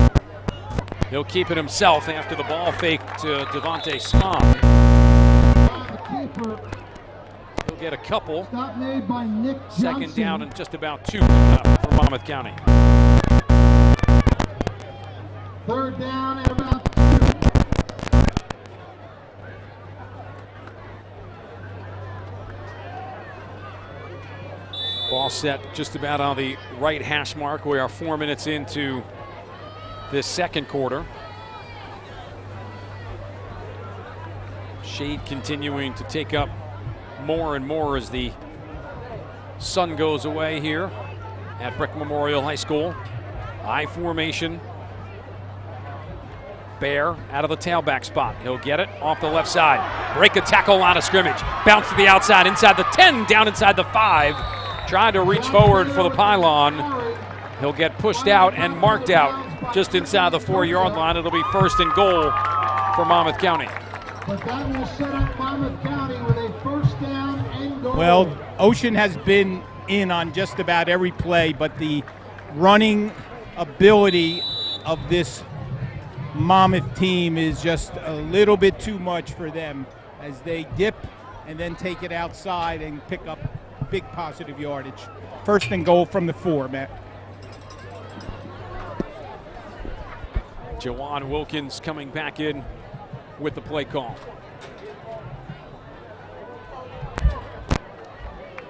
He'll keep it himself after the ball fake to Devontae Smom. He'll get a couple. Second down and just about 2 for Monmouth County. Third down and about 2. Ball set just about on the right hash mark. We are 4 minutes into this second quarter. Shade continuing to take up more and more as the sun goes away here at Brick Memorial High School. I formation. Bear out of the tailback spot. He'll get it off the left side. Break a tackle, line of scrimmage. Bounce to the outside, inside the 10, down inside the 5. Trying to reach forward for the pylon. He'll get pushed out and marked out just inside the 4-yard line. It'll be first and goal for Monmouth County. But that will set up Monmouth County with a first down and goal. Well, Ocean has been in on just about every play, but the running ability of this Monmouth team is just a little bit too much for them as they dip and then take it outside and pick up big positive yardage. First and goal from the 4, Matt. Jawan Wilkins coming back in with the play call.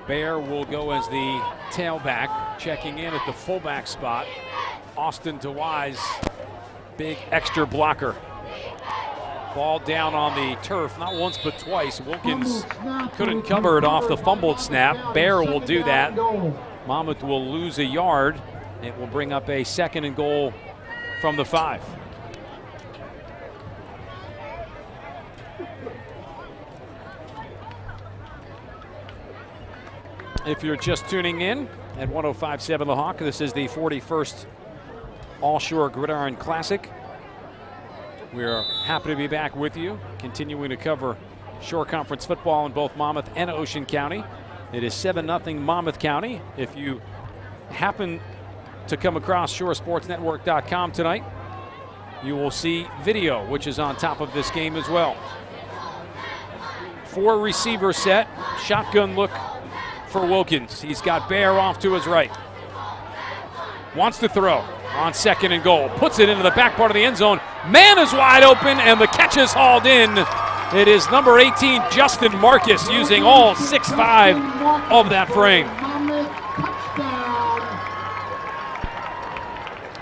Bear will go as the tailback, checking in at the fullback spot. Austin DeWise, big extra blocker. Ball down on the turf, not once but twice. Wilkins couldn't cover it off the fumbled snap. Bear will do that. Monmouth will lose a yard. It will bring up a second and goal from the 5. If you're just tuning in at 105.7 The Hawk, this is the 41st All-Shore Gridiron Classic. We're happy to be back with you, continuing to cover Shore Conference football in both Monmouth and Ocean County. It is 7-0 Monmouth County. If you happen to come across shoresportsnetwork.com tonight, you will see video, which is on top of this game as well. 4 receiver set, shotgun look for Wilkins. He's got Bear off to his right. Wants to throw on second and goal. Puts it into the back part of the end zone. Man is wide open, and the catch is hauled in. It is number 18, Justin Marcus, using all 6'5" of that frame.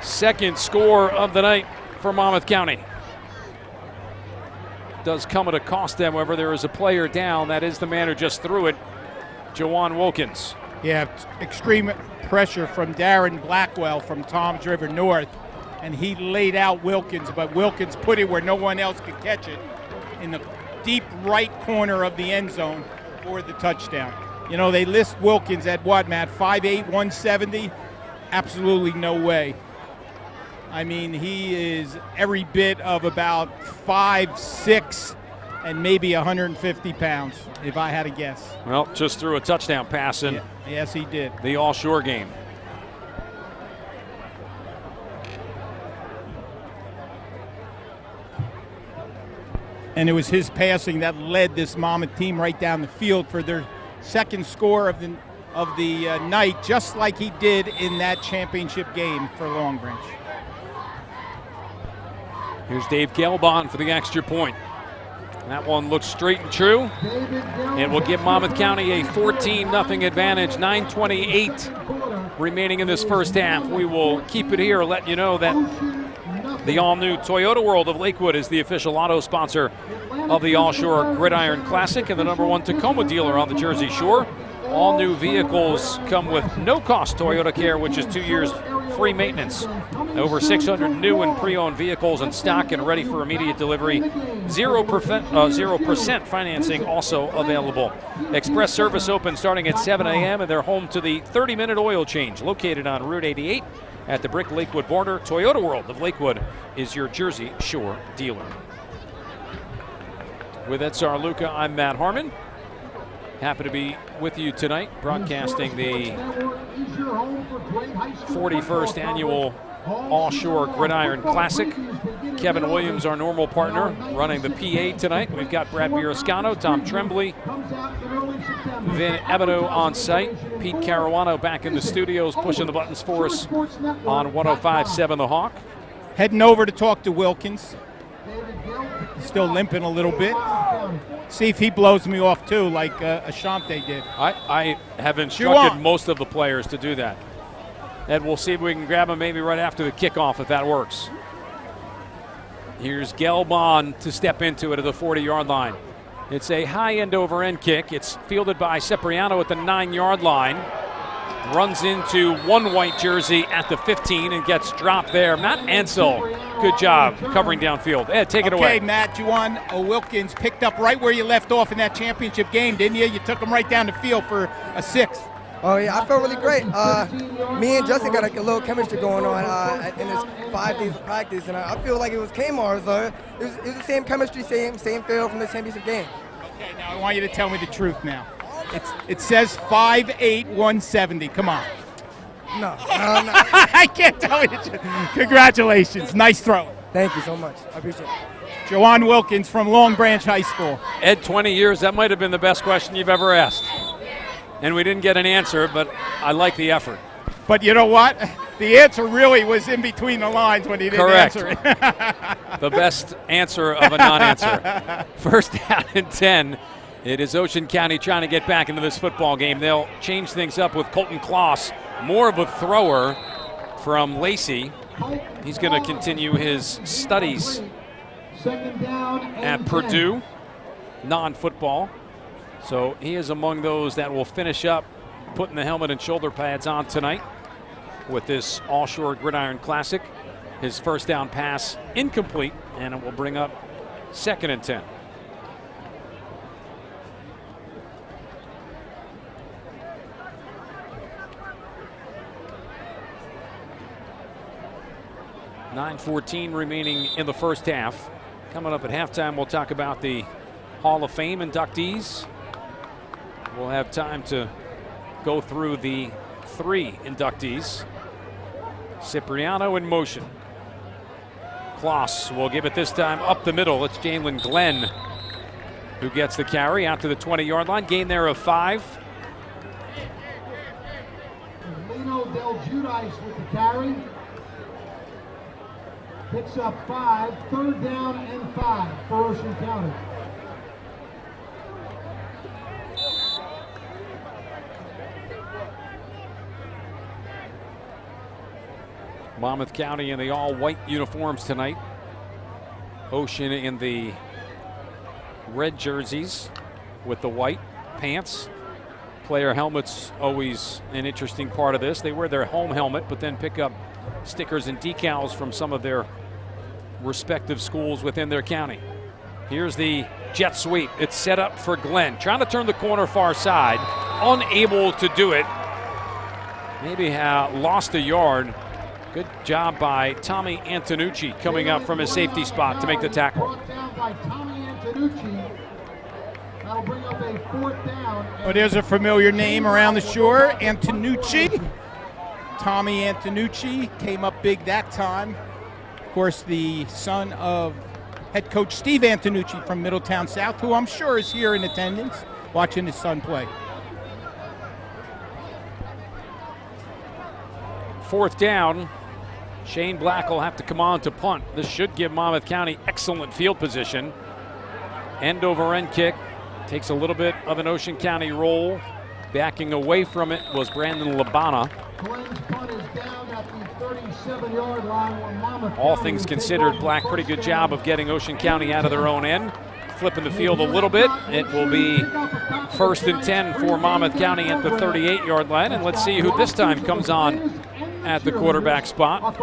Second score of the night for Monmouth County. Does come at a cost, however. There is a player down. That is the man who just threw it, Jawan Wilkins. Yeah, extreme pressure from Darren Blackwell from Toms River North, and he laid out Wilkins, but Wilkins put it where no one else could catch it in the deep right corner of the end zone for the touchdown. You know, they list Wilkins at what, Matt, 5'8", 170? Absolutely no way. I mean, he is every bit of about 5'6", and maybe 150 pounds, if I had to guess. Well, just threw a touchdown pass in. Yeah, yes, he did. The All-Shore game. And it was his passing that led this Monmouth team right down the field for their second score of the night, just like he did in that championship game for Long Branch. Here's Dave Gelbon for the extra point. That one looks straight and true. It will give Monmouth County a 14-0 advantage, 9:28 remaining in this first half. We will keep it here, letting you know that the all-new Toyota World of Lakewood is the official auto sponsor of the All-Shore Gridiron Classic and the #1 Tacoma dealer on the Jersey Shore. All new vehicles come with no-cost Toyota Care, which is 2 years free maintenance. Over 600 new and pre-owned vehicles in stock and ready for immediate delivery. 0% financing also available. Express service open starting at 7 a.m. and they're home to the 30-minute oil change located on Route 88 at the Brick Lakewood border. Toyota World of Lakewood is your Jersey Shore dealer. With Edzar Luca, I'm Matt Harmon. Happy to be with you tonight, broadcasting the 41st annual All-Shore Gridiron Classic. Kevin Williams, our normal partner, running the PA tonight. We've got Brad Birascano, Tom Tremblay, Vin Ebido on site. Pete Caruano back in the studios pushing the buttons for us on 105.7 The Hawk. Heading over to talk to Wilkins. Still limping a little bit. See if he blows me off too, like Ashante did. I have instructed most of the players to do that. And we'll see if we can grab him maybe right after the kickoff if that works. Here's Gelbon to step into it at the 40-yard line. It's a high end over end kick. It's fielded by Cipriano at the 9-yard line. Runs into one white jersey at the 15 and gets dropped there. Matt Ansel, good job covering downfield. Ed, take it away. Okay, Matt, Juwan Wilkins picked up right where you left off in that championship game, didn't you? You took him right down the field for a 6. Oh, yeah, I felt really great. Me and Justin got a little chemistry going on in this 5 days of practice, and I feel like it was Kmar's. It was the same chemistry, same feel from the championship game. Okay, now I want you to tell me the truth now. It says 5'8", 170. Come on. No. I can't tell you the truth. Congratulations. Nice throw. Thank you so much. I appreciate it. Juwan Wilkins from Long Branch High School. Ed, 20 years, that might have been the best question you've ever asked. And we didn't get an answer, but I like the effort. But you know what? The answer really was in between the lines when he didn't answer it. The best answer of a non-answer. First down and 10. It is Ocean County trying to get back into this football game. They'll change things up with Colton Kloss, more of a thrower from Lacey. He's going to continue his studies at Purdue, non-football. So he is among those that will finish up putting the helmet and shoulder pads on tonight with this All-Shore Gridiron Classic. His first down pass incomplete, and it will bring up 2nd and 10. .9:14 remaining in the first half. Coming up at halftime, we'll talk about the Hall of Fame inductees. We'll have time to go through the 3 inductees. Cipriano in motion. Kloss will give it this time up the middle. It's Jalen Glenn who gets the carry out to the 20-yard line. Gain there of 5. Lino Del Giudice with the carry. Picks up 5. 3rd down and 5 for Ocean County. Monmouth County in the all-white uniforms tonight. Ocean in the red jerseys with the white pants. Player helmets, always an interesting part of this. They wear their home helmet, but then pick up stickers and decals from some of their respective schools within their county. Here's the jet sweep. It's set up for Glenn. Trying to turn the corner far side. Unable to do it. Maybe lost a yard. Good job by Tommy Antonucci coming up from his safety spot to make the tackle. Brought down by Tommy Antonucci. That'll bring up a 4th down. Oh, there's a familiar name around the shore, Antonucci. Tommy Antonucci came up big that time. Of course, the son of head coach Steve Antonucci from Middletown South, who I'm sure is here in attendance watching his son play. 4th down. Shane Black will have to come on to punt. This should give Monmouth County excellent field position. End over end kick. Takes a little bit of an Ocean County roll. Backing away from it was Brandon Labana. Glenn's punt is down at the 37-yard line where Monmouth All County things will take considered, over Black pretty good 1st job of getting Ocean County out of their own end. Flipping the field a little bit. It will be 1st and 10 for Monmouth County at the 38-yard line. And let's see who this time comes on at the quarterback spot.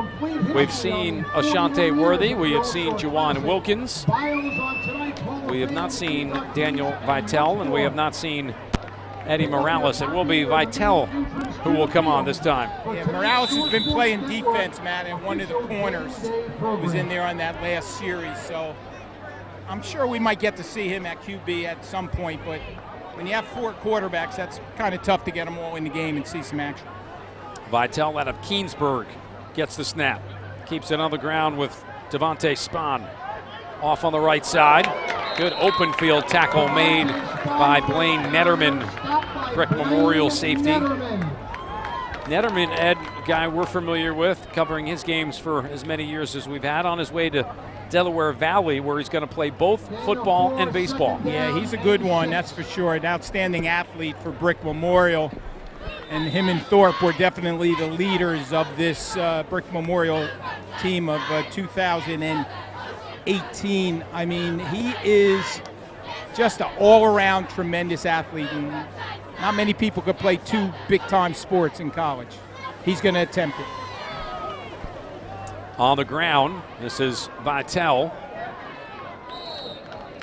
We've seen Ashante Worthy. We have seen Juwan Wilkins. We have not seen Daniel Vitale, and we have not seen Eddie Morales. It will be Vitale who will come on this time. Yeah, Morales has been playing defense, Matt, and one of the corners was in there on that last series. So I'm sure we might get to see him at QB at some point, but when you have 4 quarterbacks, that's kind of tough to get them all in the game and see some action. Vitale out of Keensburg gets the snap. Keeps it on the ground with Devontae Spahn. Off on the right side. Good open field tackle made by Blaine Netterman, Brick Memorial safety. Netterman, Ed, a guy we're familiar with, covering his games for as many years as we've had, on his way to Delaware Valley, where he's going to play both football and baseball. Yeah, he's a good one, that's for sure. An outstanding athlete for Brick Memorial. And him and Thorpe were definitely the leaders of this Brick Memorial team of 2018. I mean, he is just an all-around tremendous athlete. And not many people could play two big-time sports in college. He's going to attempt it. On the ground, this is Vitale.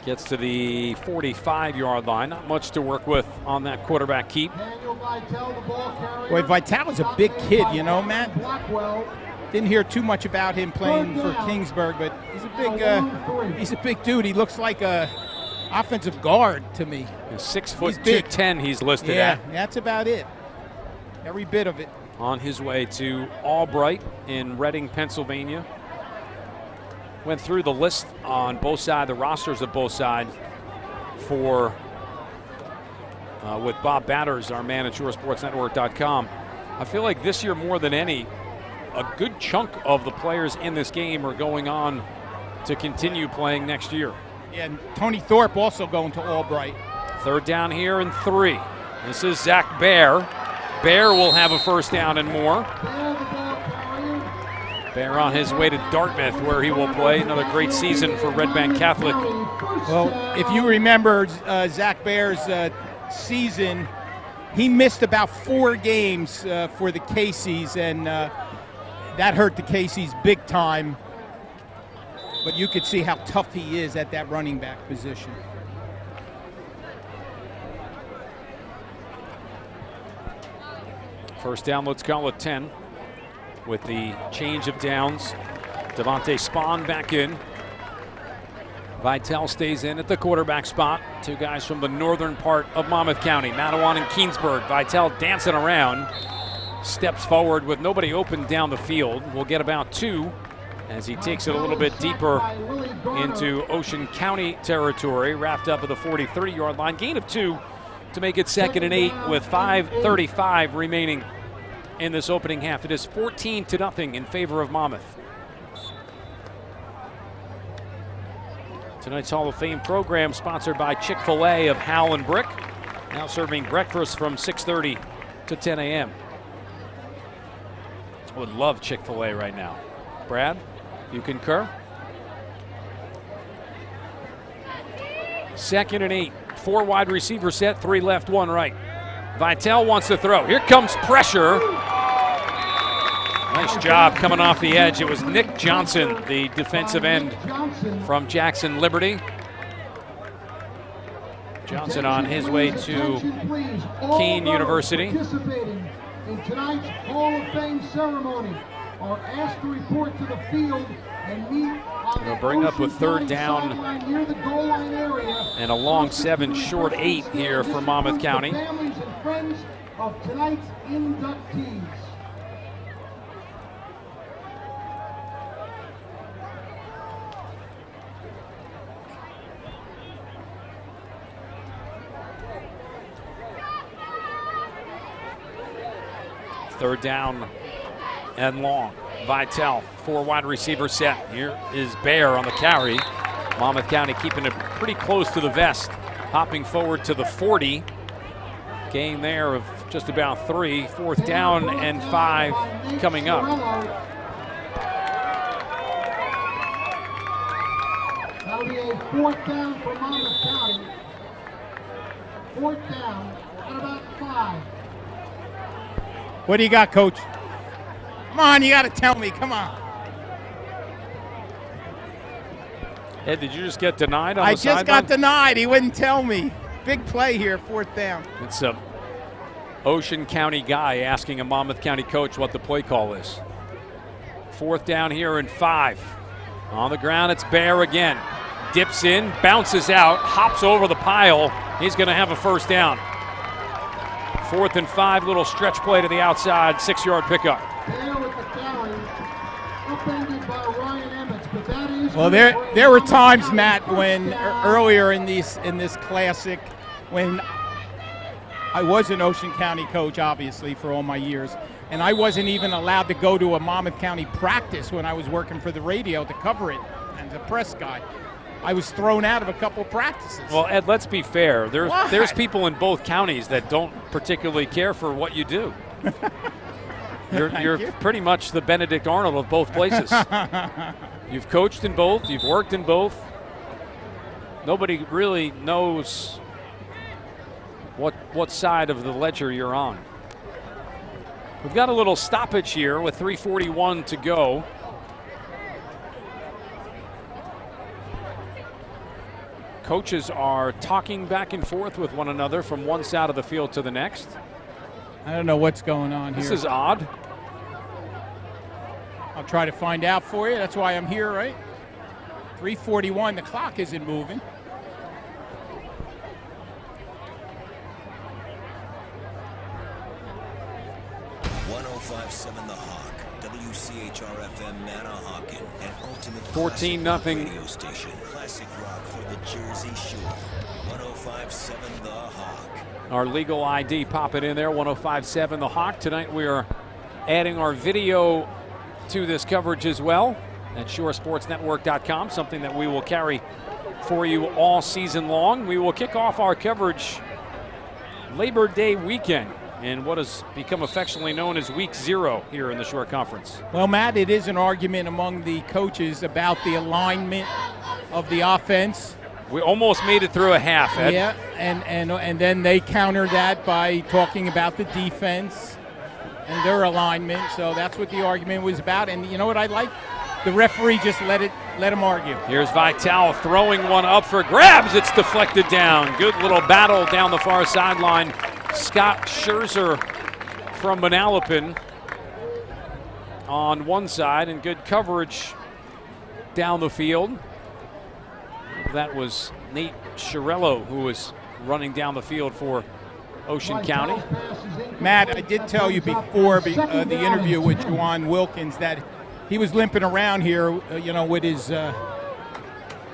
Gets to the 45-yard line. Not much to work with on that quarterback keep. Boy, Vitale is a big kid, you know, Matt. Didn't hear too much about him playing for Kingsburg, but he's a big dude. He looks like a offensive guard to me. 6 foot 210 he's listed at. Yeah, that's about it. Every bit of it. On his way to Albright in Reading, Pennsylvania. Went through the list on both sides, the rosters of both sides, for with Bob Batters, our man at SureSportsNetwork.com. I feel like this year more than any, a good chunk of the players in this game are going on to continue playing next year. Yeah, and Tony Thorpe also going to Albright. Third down here and 3. This is Zach Bear. Bear will have a first down and more. Bear on his way to Dartmouth, where he will play another great season for Red Bank Catholic. Well, if you remember Zach Bear's season, he missed about 4 games for the Caseys, and that hurt the Caseys big time. But you could see how tough he is at that running back position. First down, let's call it 10. With the change of downs, Devontae Spahn back in. Vitale stays in at the quarterback spot. 2 guys from the northern part of Monmouth County, Mattawan and Keensburg. Vitale dancing around, steps forward with nobody open down the field. We'll get about 2 as he takes it a little bit deeper into Ocean County territory, wrapped up at the 30-yard line. Gain of 2 to make it 2nd and 8 with 5:35 remaining in this opening half. It is 14-0 in favor of Monmouth. Tonight's Hall of Fame program sponsored by Chick-fil-A of Howell and Brick, now serving breakfast from 6:30 to 10 a.m. I would love Chick-fil-A right now. Brad, you concur? 2nd and 8. 4 wide receiver set, 3 left, 1 right. Vitale wants to throw. Here comes pressure. Nice job coming off the edge. It was Nick Johnson, the defensive end from Jackson Liberty. Johnson on his way to Keene University. Participating in tonight's Hall of Fame ceremony are asked to report to the field and meet on They'll bring up with 3rd down near the goal line area. and a long 7, short 8 here for Monmouth County. Families and friends of tonight's inductees. Third down and long. Vitale, 4 wide receiver set. Here is Bear on the carry. Monmouth County keeping it pretty close to the vest. Hopping forward to the 40. Gain there of just about 3. 4th down and 5 coming up. That'll be a 4th down for Monmouth County. 4th down at about 5. What do you got, Coach? Come on, you got to tell me. Come on. Ed, did you just get denied on the I just sideline? got denied. He wouldn't tell me. Big play here, 4th down. It's a Ocean County guy asking a Monmouth County coach what the play call is. 4th down here and 5. On the ground, it's Bear again. Dips in, bounces out, hops over the pile. He's going to have a first down. 4th and 5, little stretch play to the outside, 6-yard pickup. Bear with the carry Well, there were times, Matt, when earlier in this classic, when I was an Ocean County coach, obviously, for all my years, and I wasn't even allowed to go to a Monmouth County practice when I was working for the radio to cover it as a press guy. I was thrown out of a couple of practices. Well, Ed, let's be fair. There's people in both counties that don't particularly care for what you do. You're pretty much the Benedict Arnold of both places. You've coached in both. You've worked in both. Nobody really knows what side of the ledger you're on. We've got a little stoppage here with 3:41 to go. Coaches are talking back and forth with one another from one side of the field to the next. I don't know what's going on here. This is odd. I'll try to find out for you. That's why I'm here, right? 3:41, the clock isn't moving. .057 The Hawk, WCHR-FM Manahawkin, and Ultimate 14-0. Radio station. Classic rock for the Jersey Shore. 105.7 The Hawk. Our legal ID, pop it in there, 105.7 The Hawk. Tonight we are adding our video to this coverage as well at shoresportsnetwork.com, something that we will carry for you all season long. We will kick off our coverage Labor Day weekend in what has become affectionately known as Week 0 here in the Shore Conference. Well, Matt, it is an argument among the coaches about the alignment of the offense. We almost made it through a half, Ed. Yeah, and then they countered that by talking about the defense and their alignment. So that's what the argument was about. And you know what I like? The referee just let him argue. Here's Vitale throwing one up for grabs. It's deflected down. Good little battle down the far sideline. Scott Scherzer from Manalapan on one side, and good coverage down the field. That was Nate Chiarello who was running down the field for Ocean County. Matt, I did tell you before the interview with Juwan Wilkins that he was limping around here, with his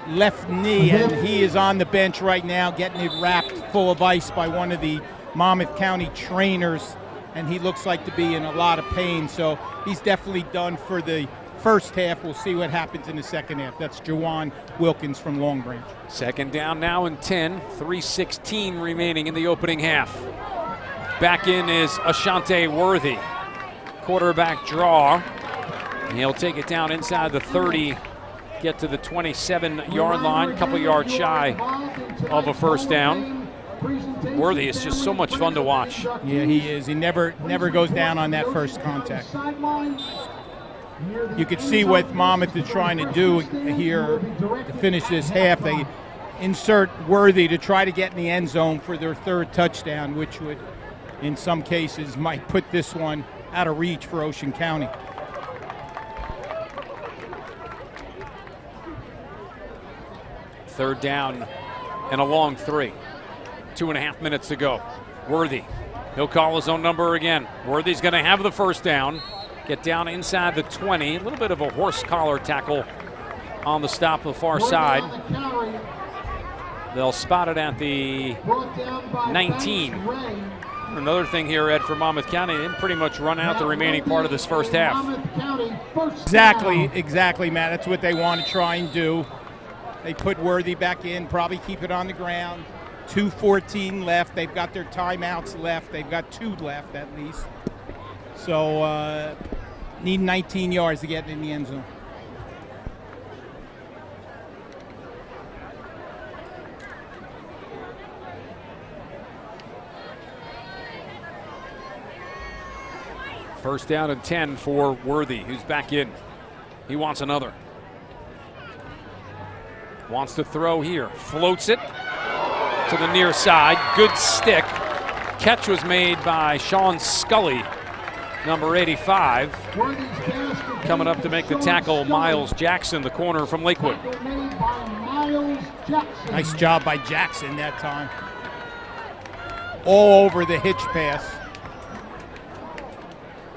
left knee, and he is on the bench right now getting it wrapped full of ice by one of the Monmouth County trainers, and he looks like to be in a lot of pain. So he's definitely done for the first half. We'll see what happens in the second half. That's Juwan Wilkins from Long Branch. Second down now and 10, 3:16 remaining in the opening half. Back in is Ashante Worthy. Quarterback draw. He'll take it down inside the 30, get to the 27-yard line, couple yards shy of a first down. Worthy is just so much fun to watch. Yeah, he is. He never goes down on that first contact. You could see what Monmouth is trying to do here to finish this half. They insert Worthy to try to get in the end zone for their third touchdown, which would, in some cases, might put this one out of reach for Ocean County. Third down and a long 3. 2.5 minutes to go. Worthy, he'll call his own number again. Worthy's going to have the first down. Get down inside the 20. A little bit of a horse collar tackle on the stop on the far side. They'll spot it at the 19. Another thing here, Ed, for Monmouth County, they pretty much run out the remaining part of this first half. Exactly, Matt. That's what they want to try and do. They put Worthy back in, probably keep it on the ground. 2:14 left. They've got their timeouts left. They've got 2 left at least. So need 19 yards to get in the end zone. First down and 10 for Worthy, who's back in. He wants another. Wants to throw here. Floats it to the near side. Good stick. Catch was made by Sean Scully, number 85. Coming up to make the tackle, Miles Jackson, the corner from Lakewood. Nice job by Jackson that time. All over the hitch pass.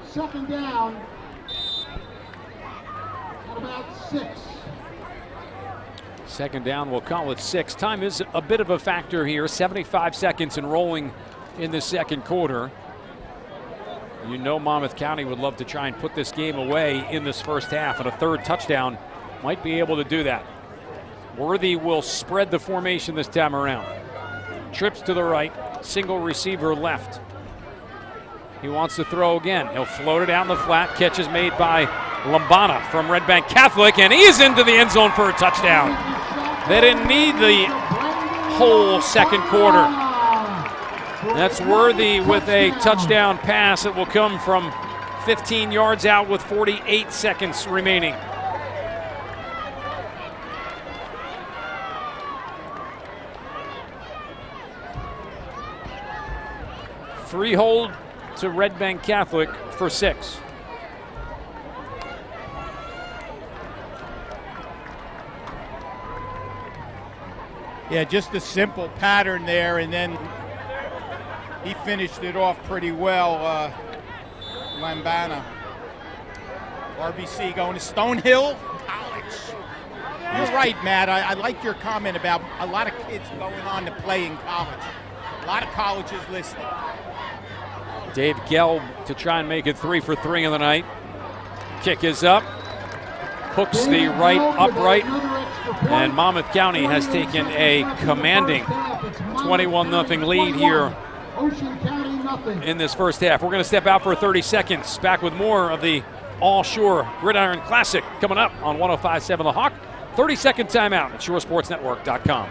Second down at about 6. Second down, we'll call it 6. Time is a bit of a factor here. 75 seconds and rolling in the second quarter. You know Monmouth County would love to try and put this game away in this first half, and a third touchdown might be able to do that. Worthy will spread the formation this time around. Trips to the right, single receiver left. He wants to throw again. He'll float it out in the flat. Catch is made by Lombana from Red Bank Catholic, and he's into the end zone for a touchdown. They didn't need the whole second quarter. That's Worthy with a touchdown pass. It will come from 15 yards out with 48 seconds remaining. Freehold to Red Bank Catholic for 6. Yeah, just a simple pattern there, and then he finished it off pretty well. Lambana. RBC going to Stonehill College. You're right, Matt. I like your comment about a lot of kids going on to play in college. A lot of colleges listed. Dave Gelb to try and make it 3 for 3 in the night. Kick is up. Hooks the right upright. And Monmouth County has taken a commanding 21-0 lead here in this first half. We're going to step out for 30 seconds. Back with more of the All-Shore Gridiron Classic coming up on 105.7 The Hawk. 30-second timeout at ShoreSportsNetwork.com.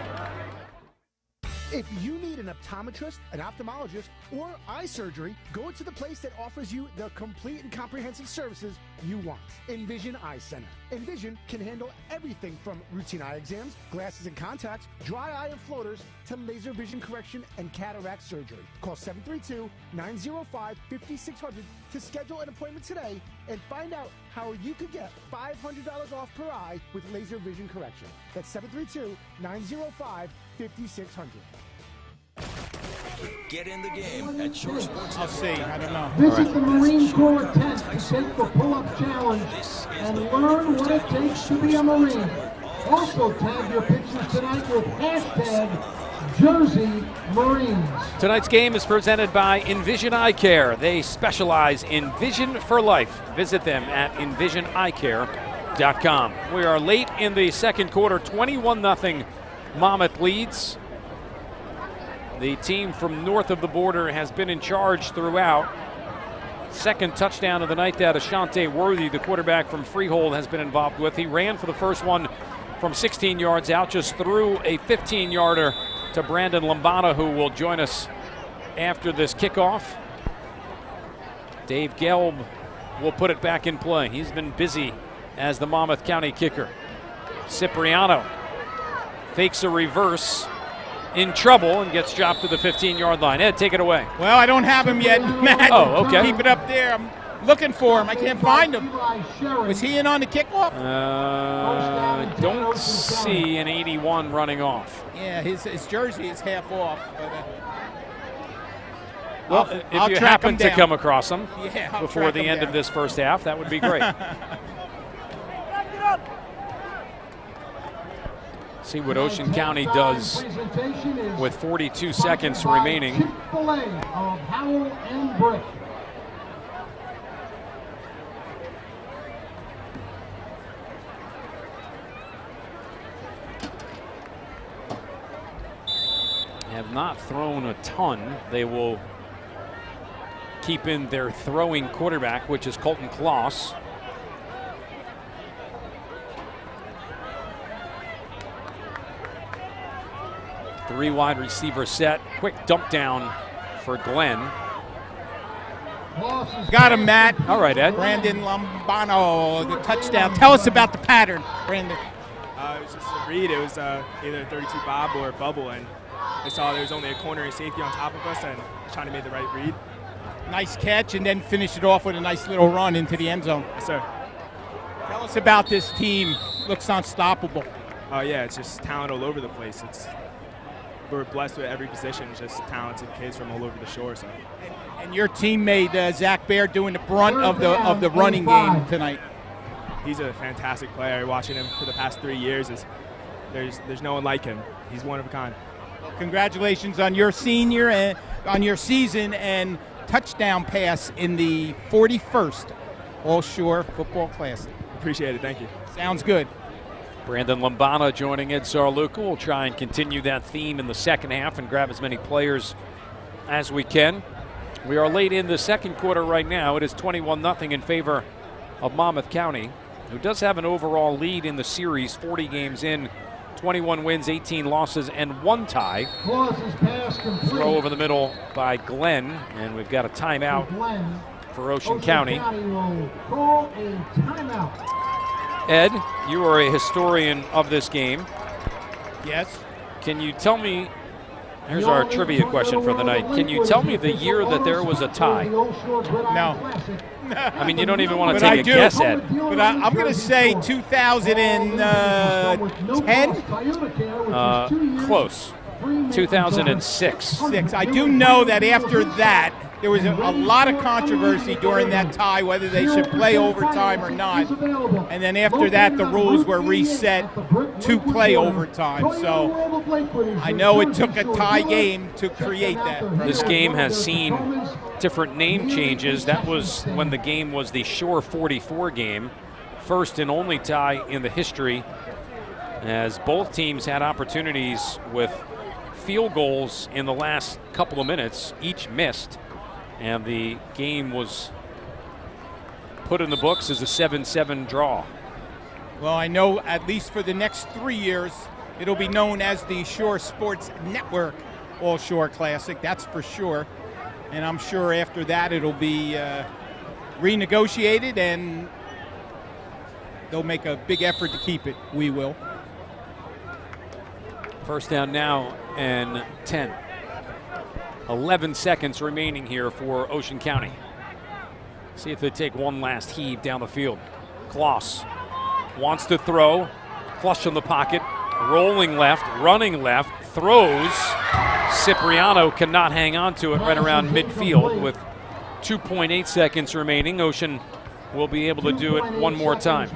If you need an optometrist, an ophthalmologist, or eye surgery, go to the place that offers you the complete and comprehensive services you want. Envision Eye Center. Envision can handle everything from routine eye exams, glasses and contacts, dry eye and floaters, to laser vision correction and cataract surgery. Call 732-905-5600 to schedule an appointment today and find out how you could get $500 off per eye with laser vision correction. That's 732-905-5600. Get in the game at Shore Sports. I'll see. I don't know. This is the Marine Corps tent to take the pull-up challenge and learn what it takes to be a Marine. Also tag your pictures tonight with hashtag Jersey Marines. Tonight's game is presented by Envision Eye Care. They specialize in vision for life. Visit them at envisioneyecare.com. We are late in the second quarter. 21-0 Monmouth leads. The team from north of the border has been in charge throughout. Second touchdown of the night that Ashante Worthy, the quarterback from Freehold, has been involved with. He ran for the first one from 16 yards out, just threw a 15-yarder to Brandon Lombana, who will join us after this kickoff. Dave Gelb will put it back in play. He's been busy as the Monmouth County kicker. Cipriano fakes a reverse, in trouble, and gets dropped to the 15-yard line. Ed, take it away. Well, I don't have him yet, Matt. Oh, okay. Keep it up there. I'm looking for him. I can't find him. Was he in on the kickoff? Don't see an 81 running off. Yeah, his jersey is half off. Well, if you happen to come across him Yeah, before the end of this first half, that would be great. See what Ocean County does with 42 seconds remaining. Chick-fil-A of Howell and Brick. Have not thrown a ton. They will keep in their throwing quarterback, which is Colton Kloss. Three wide receiver set. Quick dump down for Glenn. Got him, Matt. All right, Ed. Brandon Lombano, the touchdown. Tell us about the pattern, Brandon. It was just a read. It was either 32 Bob or Bubble, and I saw there was only a corner and safety on top of us, and trying to make the right read. Nice catch, and then finish it off with a nice little run into the end zone. Yes, sir. Tell us about this team. Looks unstoppable. Oh, yeah, it's just talent all over the place. We're blessed with every position, just talented kids from all over the shore. So. And your teammate, Zach Bair, doing the brunt of the running game tonight. He's a fantastic player. Watching him for the past 3 years is there's no one like him. He's one of a kind. Congratulations on your senior and on your season and touchdown pass in the 41st All-Shore Football Classic. Appreciate it. Thank you. Sounds good. Brandon Lombana joining Ed Sarluca. We'll try and continue that theme in the second half and grab as many players as we can. We are late in the second quarter right now. It is 21-0 in favor of Monmouth County, who does have an overall lead in the series, 40 games in, 21 wins, 18 losses, and 1 tie. Throw over the middle by Glenn, and we've got a timeout for Ocean County. Ed, you are a historian of this game. Yes. Can you tell me, here's our trivia question for the night. Can you tell me the year that there was a tie? No. I mean, you don't even want to take a guess, Ed. But I'm going to say 2010? Close. 2006. I do know that after that, there was a lot of controversy during that tie, whether they should play overtime or not. And then after that, the rules were reset to play overtime. So I know it took a tie game to create that. This game has seen different name changes. That was when the game was the Shore 44 game, first and only tie in the history, as both teams had opportunities with field goals in the last couple of minutes, each missed, and the game was put in the books as a 7-7 draw. Well, I know at least for the next 3 years, it'll be known as the Shore Sports Network All-Shore Classic, that's for sure. And I'm sure after that it'll be renegotiated, and they'll make a big effort to keep it. We will. First down now and 10. 11 seconds remaining here for Ocean County. See if they take one last heave down the field. Kloss wants to throw, flush in the pocket, rolling left, running left, throws. Cipriano cannot hang on to it right around midfield with 2.8 seconds remaining. Ocean will be able to do it one more time.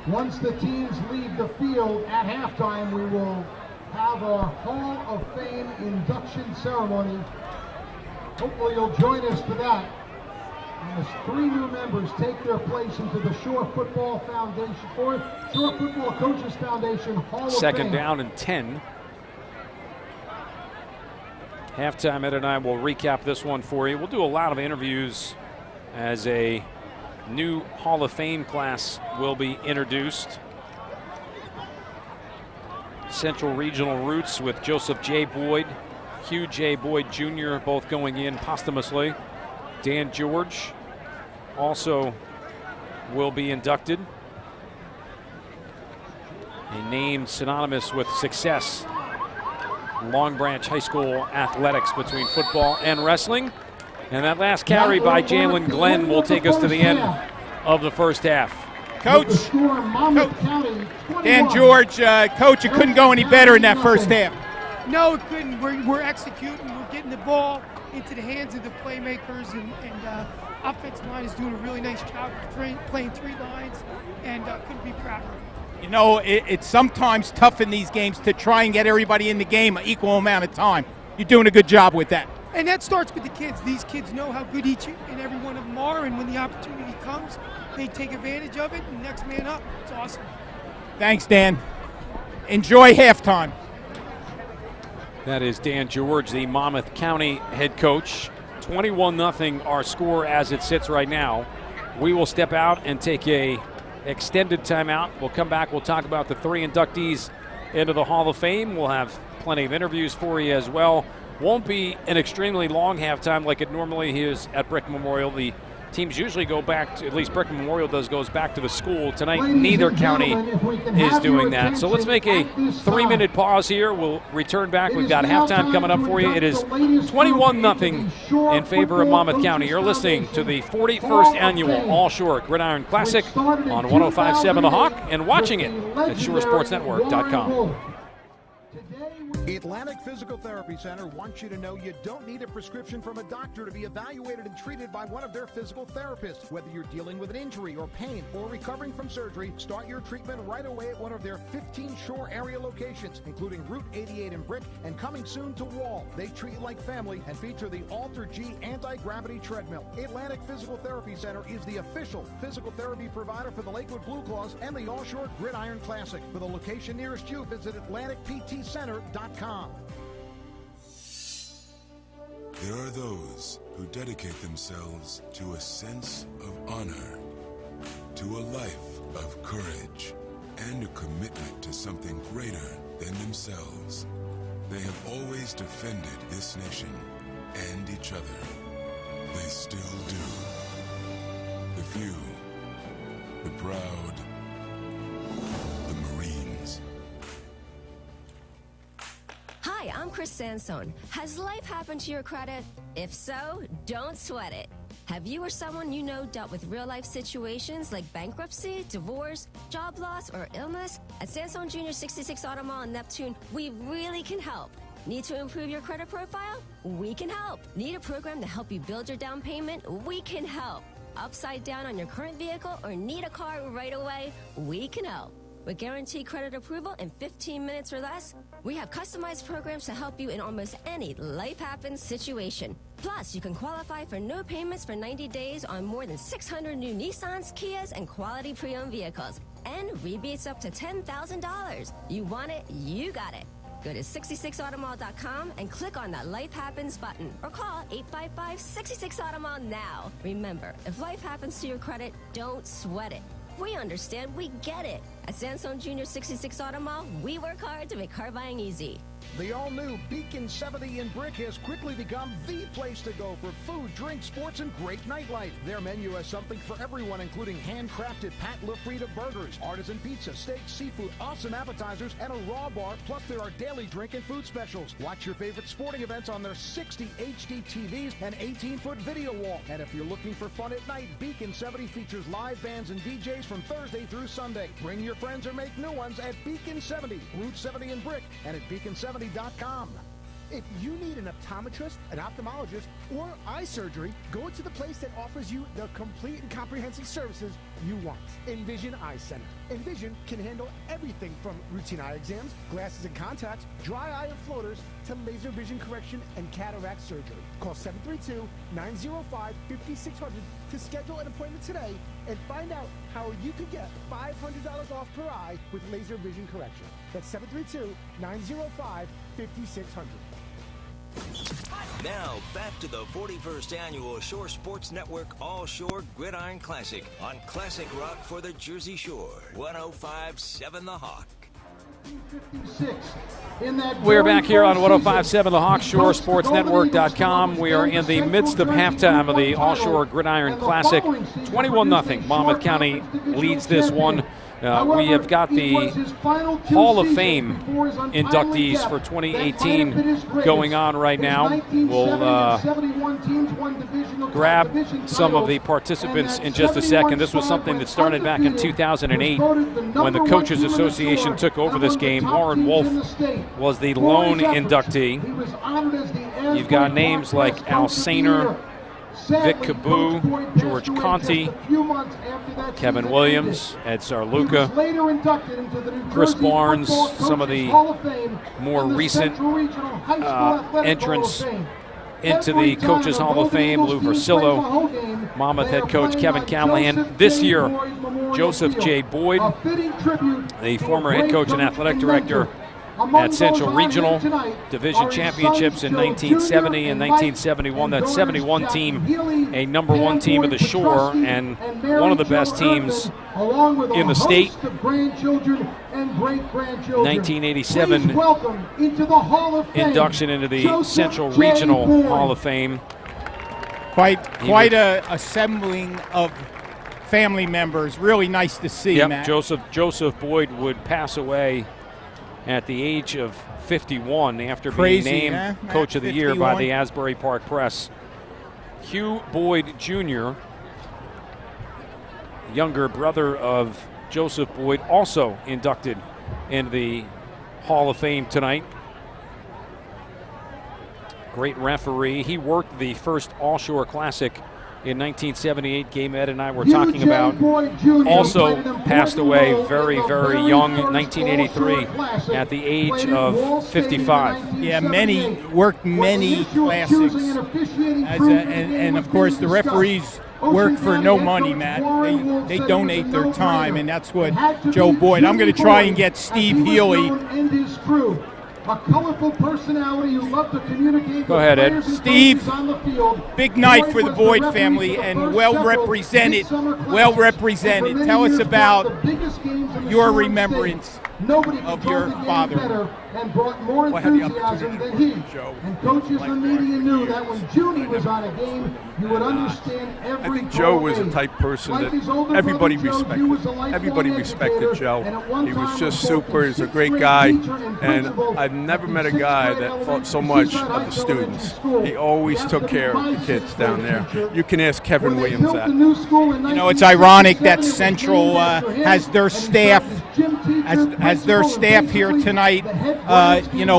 Once the teams leave the field at halftime, we will have our Hall of Fame induction ceremony. Hopefully you'll join us for that, as 3 new members take their place into the Shore Football Foundation, or Shore Football Coaches Foundation Hall of Fame. Second down and 10. Halftime, Ed and I will recap this one for you. We'll do a lot of interviews as a new Hall of Fame class will be introduced. Central Regional roots with Joseph J. Boyd, Hugh J. Boyd Jr. both going in posthumously. Dan George also will be inducted. A name synonymous with success. Long Branch High School athletics between football and wrestling. And that last carry by Jalen Glenn will take us to the end of the first half. Coach, Dan George, Coach, it couldn't go any better in that first half. No, it couldn't. We're executing. We're getting the ball into the hands of the playmakers, and offensive line is doing a really nice job playing 3 lines, and couldn't be prouder of them. You know, it's sometimes tough in these games to try and get everybody in the game an equal amount of time. You're doing a good job with that. And that starts with the kids. These kids know how good each and every one of them are, and when the opportunity comes, they take advantage of it, and next man up. It's awesome. Thanks, Dan. Enjoy halftime. That is Dan George, the Monmouth County head coach. 21-0 our score as it sits right now. We will step out and take a extended timeout. We'll come back. We'll talk about the 3 inductees into the Hall of Fame. We'll have plenty of interviews for you as well. Won't be an extremely long halftime like it normally is at Brick Memorial. The teams usually go back to, at least Brick Memorial goes back to the school. Tonight, neither county is doing that. So let's make a 3-minute pause here. We'll return back. We've got halftime coming up for you. It is 21-0 in favor of Monmouth County. You're listening to the 41st annual All-Shore Gridiron Classic on 105.7 The Hawk and watching it at ShoreSportsNetwork.com. Atlantic Physical Therapy Center wants you to know you don't need a prescription from a doctor to be evaluated and treated by one of their physical therapists. Whether you're dealing with an injury or pain or recovering from surgery, start your treatment right away at one of their 15 shore area locations, including Route 88 in Brick and coming soon to Wall. They treat you like family and feature the Alter G anti-gravity treadmill. Atlantic Physical Therapy Center is the official physical therapy provider for the Lakewood Blue Claws and the All Shore Gridiron Classic. For the location nearest you, visit AtlanticPTCenter.com. There are those who dedicate themselves to a sense of honor, to a life of courage, and a commitment to something greater than themselves. They have always defended this nation and each other. They still do. The few, the proud, the Marines. Hi, I'm Chris Sansone. Has life happened to your credit? If so, don't sweat it. Have you or someone you know dealt with real-life situations like bankruptcy, divorce, job loss, or illness? At Sansone Junior 66 Auto Mall in Neptune, we really can help. Need to improve your credit profile? We can help. Need a program to help you build your down payment? We can help. Upside down on your current vehicle or need a car right away? We can help. With guaranteed credit approval in 15 minutes or less, we have customized programs to help you in almost any life happens situation. Plus, you can qualify for no payments for 90 days on more than 600 new Nissans, Kias, and quality pre-owned vehicles. And rebates up to $10,000. You want it, you got it. Go to 66automall.com and click on that Life Happens button or call 855-66-AUTOMALL now. Remember, if life happens to your credit, don't sweat it. We understand, we get it. At Sansone Junior 66 Auto Mall, we work hard to make car buying easy. The all-new Beacon 70 in Brick has quickly become the place to go for food, drink, sports, and great nightlife. Their menu has something for everyone, including handcrafted Pat LaFrida burgers, artisan pizza, steak, seafood, awesome appetizers, and a raw bar, plus there are daily drink and food specials. Watch your favorite sporting events on their 60 HD TVs and 18-foot video wall. And if you're looking for fun at night, Beacon 70 features live bands and DJs from Thursday through Sunday. Bring your friends or make new ones at Beacon 70, Route 70 in Brick, and at Beacon70.com. If you need an optometrist, an ophthalmologist, or eye surgery, go to the place that offers you the complete and comprehensive services you want. Envision Eye Center. Envision can handle everything from routine eye exams, glasses and contacts, dry eye and floaters, to laser vision correction and cataract surgery. Call 732-905-5600 to schedule an appointment today and find out how you could get $500 off per eye with laser vision correction. That's 732-905-5600. Now, back to the 41st Annual Shore Sports Network All-Shore Gridiron Classic on Classic Rock for the Jersey Shore. 105.7 The Hawk. We're back here on 105.7 The Hawk, ShoreSportsNetwork.com. We are in the midst of halftime of the All-Shore Gridiron Classic. 21-0. Monmouth County leads this one. We have got the Hall of Fame inductees for 2018 going on right now. We'll grab some of the participants in just a second. This was something that started back in 2008 when the Coaches Association took over this game. Warren Wolf was the lone inductee. You've got names like Al Sainer, Vic Caboo, George Conti, Kevin Williams, Ed Sarluca, Chris Barnes, some of the more recent entrants into the Coaches Hall of Fame, Lou Versillo, Monmouth head coach Kevin Callahan. This year, Joseph J. Boyd, the former head coach and athletic director at Central Regional Division Championships in 1970 and 1971. That 71 team, a #1 team of the Shore and one of the best teams in the state. 1987 induction into the Central Regional Hall of Fame. Quite a assembling of family members. Really nice to see, Yep, Matt. Joseph Boyd would pass away at the age of 51 after Crazy, being named huh? Coach of the Year by 51. the Asbury Park Press. Hugh Boyd Jr., younger brother of Joseph Boyd, also inducted into the Hall of Fame tonight. great referee. He worked the first All-Shore Classic in 1978. Game Ed and I were talking about. Also passed away very, very young, 1983, at the age of 55. Yeah, worked many classics. And of course, the referees work for no money, Matt. They donate their time, and that's what Joe Boyd. I'm going to try and get Steve Healy. A colorful personality who loved to communicate. Go ahead, Ed. Steve, big night for the Boyd family and well represented. Well represented. Tell us about your remembrance of your father. And brought more enthusiasm than he. And coaches in the media knew that when Junie was on a game, you would understand every. I think Joe was a type person that everybody respected. Everybody respected Joe. He was just super. He's a great guy, and I've never met a guy that thought so much of the students. He always took care of the kids down there. You can ask Kevin Williams that. You know, it's ironic that Central has their staff here tonight.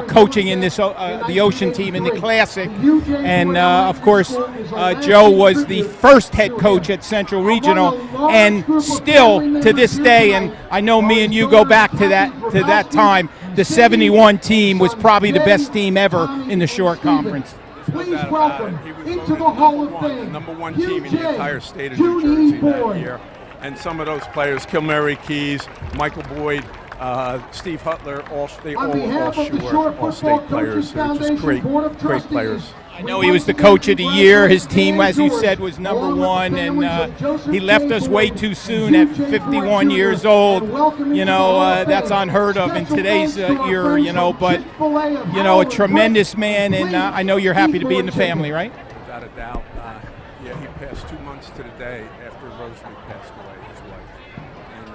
Coaching in this the Ocean team in the Classic, and of course, Joe was the first head coach at Central Regional, and still to this day. And I know me and you go back to that time. The '71 team was probably the best team ever in the Short Conference. Please welcome into the Hall of Fame, the #1 team in the entire state of New Jersey that year, and some of those players: Kilmary Keys, Michael Boyd. Steve Hutler, they all all-state players. They're just great players. I know he was the coach of the year. His team, as you said, was #1, and he left us way too soon at 51 years old. That's unheard of in today's era, but, a tremendous man, and I know you're happy to be in the family, right? Without a doubt. He passed 2 months to the day after Rosalie passed away, his wife. And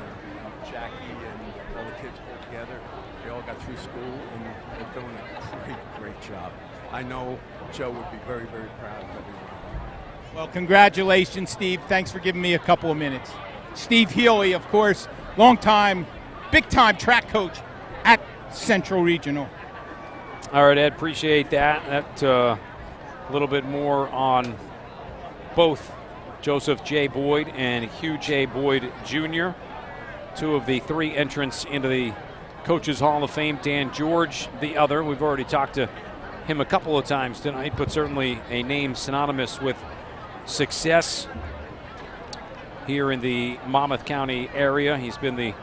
Jackie and all the kids pulled together. They all got through school, and they're doing a great job. I know Joe would be very, very proud of everyone. Well, congratulations, Steve. Thanks for giving me a couple of minutes. Steve Healy, of course, long-time, big-time track coach at Central Regional. All right, Ed, appreciate that. That a little bit more on both Joseph J. Boyd and Hugh J. Boyd Jr., two of the three entrants into the Coaches Hall of Fame. Dan George, the other. We've already talked to him a couple of times tonight, but certainly a name synonymous with success here in the Monmouth County area. He's been the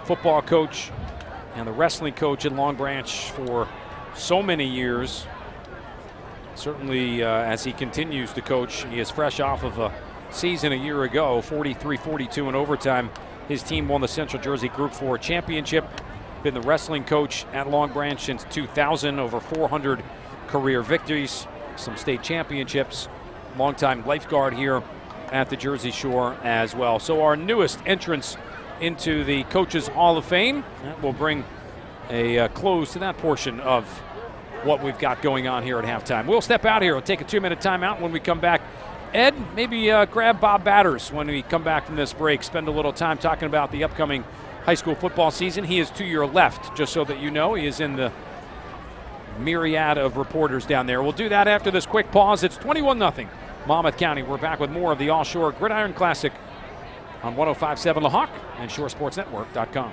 football coach and the wrestling coach in Long Branch for so many years. Certainly as he continues to coach, he is fresh off of a season a year ago, 43-42 in overtime. His team won the Central Jersey Group 4 championship. Been the wrestling coach at Long Branch since 2000, over 400 career victories, some state championships, longtime lifeguard here at the Jersey Shore as well. So our newest entrance into the Coaches Hall of Fame. That will bring a close to that portion of what we've got going on here at halftime. We'll step out here. We'll take a 2-minute timeout. When we come back, Ed, maybe grab Bob Batters when we come back from this break. Spend a little time talking about the upcoming high school football season. He is to your left, just so that you know. He is in the myriad of reporters down there. We'll do that after this quick pause. It's 21-0 Monmouth County. We're back with more of the All-Shore Gridiron Classic on 105.7 La Hawk and ShoreSportsNetwork.com.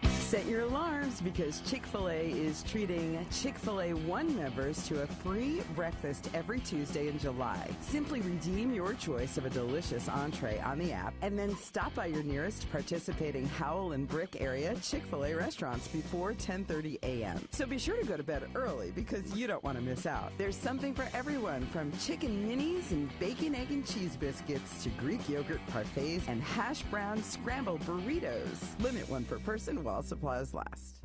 Set your alarms because Chick-fil-A is treating Chick-fil-A One members to a free breakfast every Tuesday in July. Simply redeem your choice of a delicious entree on the app and then stop by your nearest participating Howell and Brick area Chick-fil-A restaurants before 10:30 a.m. So be sure to go to bed early because you don't want to miss out. There's something for everyone, from chicken minis and bacon, egg, and cheese biscuits to Greek yogurt parfaits and hash brown scrambled burritos. Limit one per person while supplies last.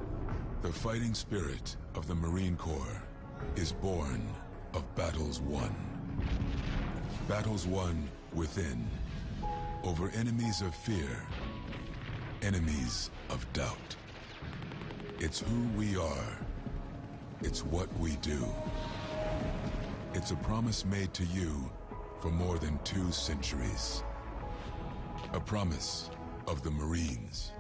The fighting spirit of the Marine Corps is born of battles won. Battles won within, over enemies of fear, enemies of doubt. It's who we are. It's what we do. It's a promise made to you for more than 2 centuries. A promise of the Marines.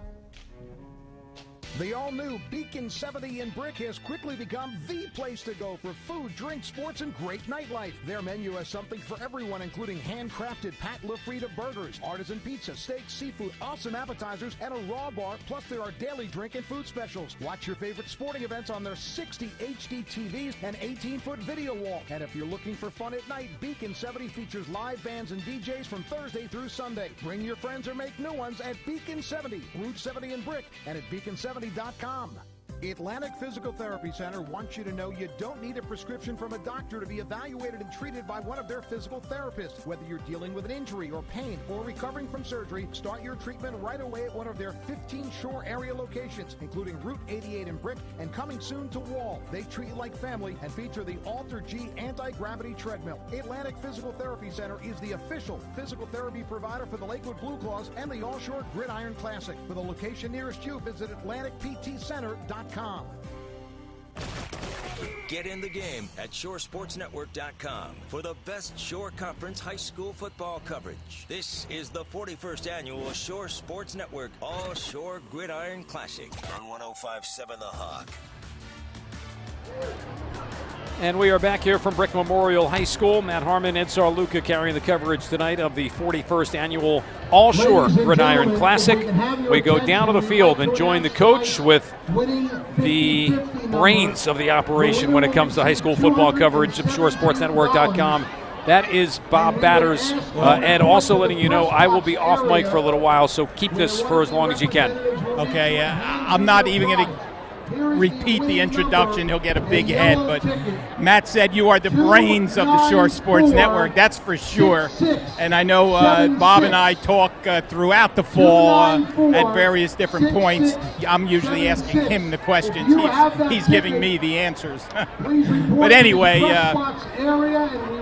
The all-new Beacon 70 in Brick has quickly become the place to go for food, drink, sports, and great nightlife. Their menu has something for everyone, including handcrafted Pat LaFrida burgers, artisan pizza, steak, seafood, awesome appetizers, and a raw bar. Plus, there are daily drink and food specials. Watch your favorite sporting events on their 60 HD TVs and 18-foot video wall. And if you're looking for fun at night, Beacon 70 features live bands and DJs from Thursday through Sunday. Bring your friends or make new ones at Beacon 70, Route 70 in Brick, and at beacon70.com. Atlantic Physical Therapy Center wants you to know you don't need a prescription from a doctor to be evaluated and treated by one of their physical therapists. Whether you're dealing with an injury or pain or recovering from surgery, start your treatment right away at one of their 15 Shore area locations, including Route 88 in Brick and coming soon to Wall. They treat you like family and feature the Alter G anti-gravity treadmill. Atlantic Physical Therapy Center is the official physical therapy provider for the Lakewood Blue Claws and the All Shore Gridiron Classic. For the location nearest you, visit AtlanticPTCenter.com. Get in the game at ShoreSportsNetwork.com for the best Shore Conference high school football coverage. This is the 41st annual Shore Sports Network All Shore Gridiron Classic on 105.7 The Hawk. And we are back here from Brick Memorial High School. Matt Harmon, Ed Sarluca carrying the coverage tonight of the 41st annual All Shore Gridiron Classic. We go down to the field and join the coach with the brains of the operation when it comes to high school football coverage of ShoreSportsNetwork.com. That is Bob Batters. Ed, also letting you know I will be off mic for a little while, so keep this for as long as you can. Okay, I'm not even going to repeat the introduction. He'll get a big head, but Matt said you are the brains of the Shore Sports Network. That's for sure. And I know Bob and I talk throughout the fall at various different points. I'm usually asking him the questions. He's giving me the answers. But anyway,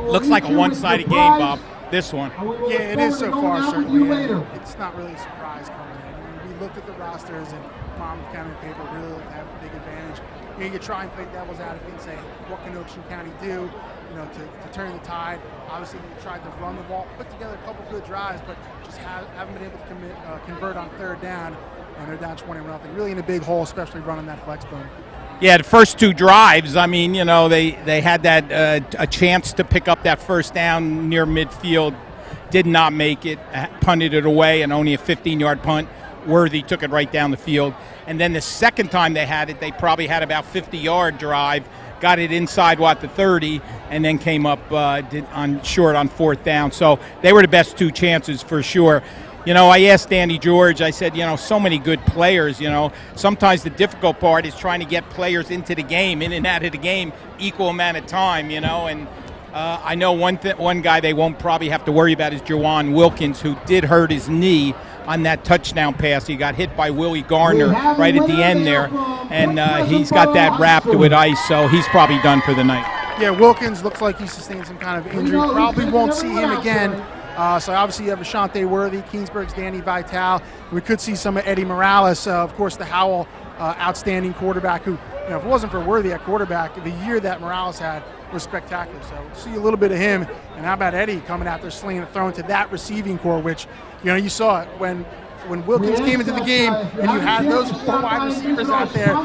looks like a one-sided game, Bob. This one. Yeah, it is so far, certainly. It's not really a surprise coming in. We looked at the rosters, and Monmouth County paper really have a big advantage. You can try and play devil's advocate and say, what can Ocean County do, to turn the tide? Obviously, they tried to run the ball, put together a couple good drives, but just haven't been able to convert on third down, and they're down 20-0. Really in a big hole, especially running that flex bone. Yeah, the first two drives, I mean, they had that a chance to pick up that first down near midfield, did not make it, punted it away, and only a 15-yard punt. Worthy took it right down the field. And then the second time they had it, they probably had about 50-yard drive, got it inside, the 30, and then came up short on fourth down. So they were the best two chances for sure. I asked Danny George, I said, so many good players, Sometimes the difficult part is trying to get players into the game, in and out of the game, equal amount of time, and I know one guy they won't probably have to worry about is Juwan Wilkins, who did hurt his knee on that touchdown pass. He got hit by Willie Garner right at the end there, and he's got that wrapped with ice, so he's probably done for the night. Yeah, Wilkins looks like he sustained some kind of injury. Probably won't see him again. So obviously you have Ashante Worthy, Keensburg's Danny Vitale. We could see some of Eddie Morales, of course, the Howell outstanding quarterback who, if it wasn't for Worthy at quarterback, the year that Morales had was spectacular. So see a little bit of him. And how about Eddie coming out there slinging and throwing to that receiving core, which, you saw it when Wilkins came into the game and you had those four wide receivers out there,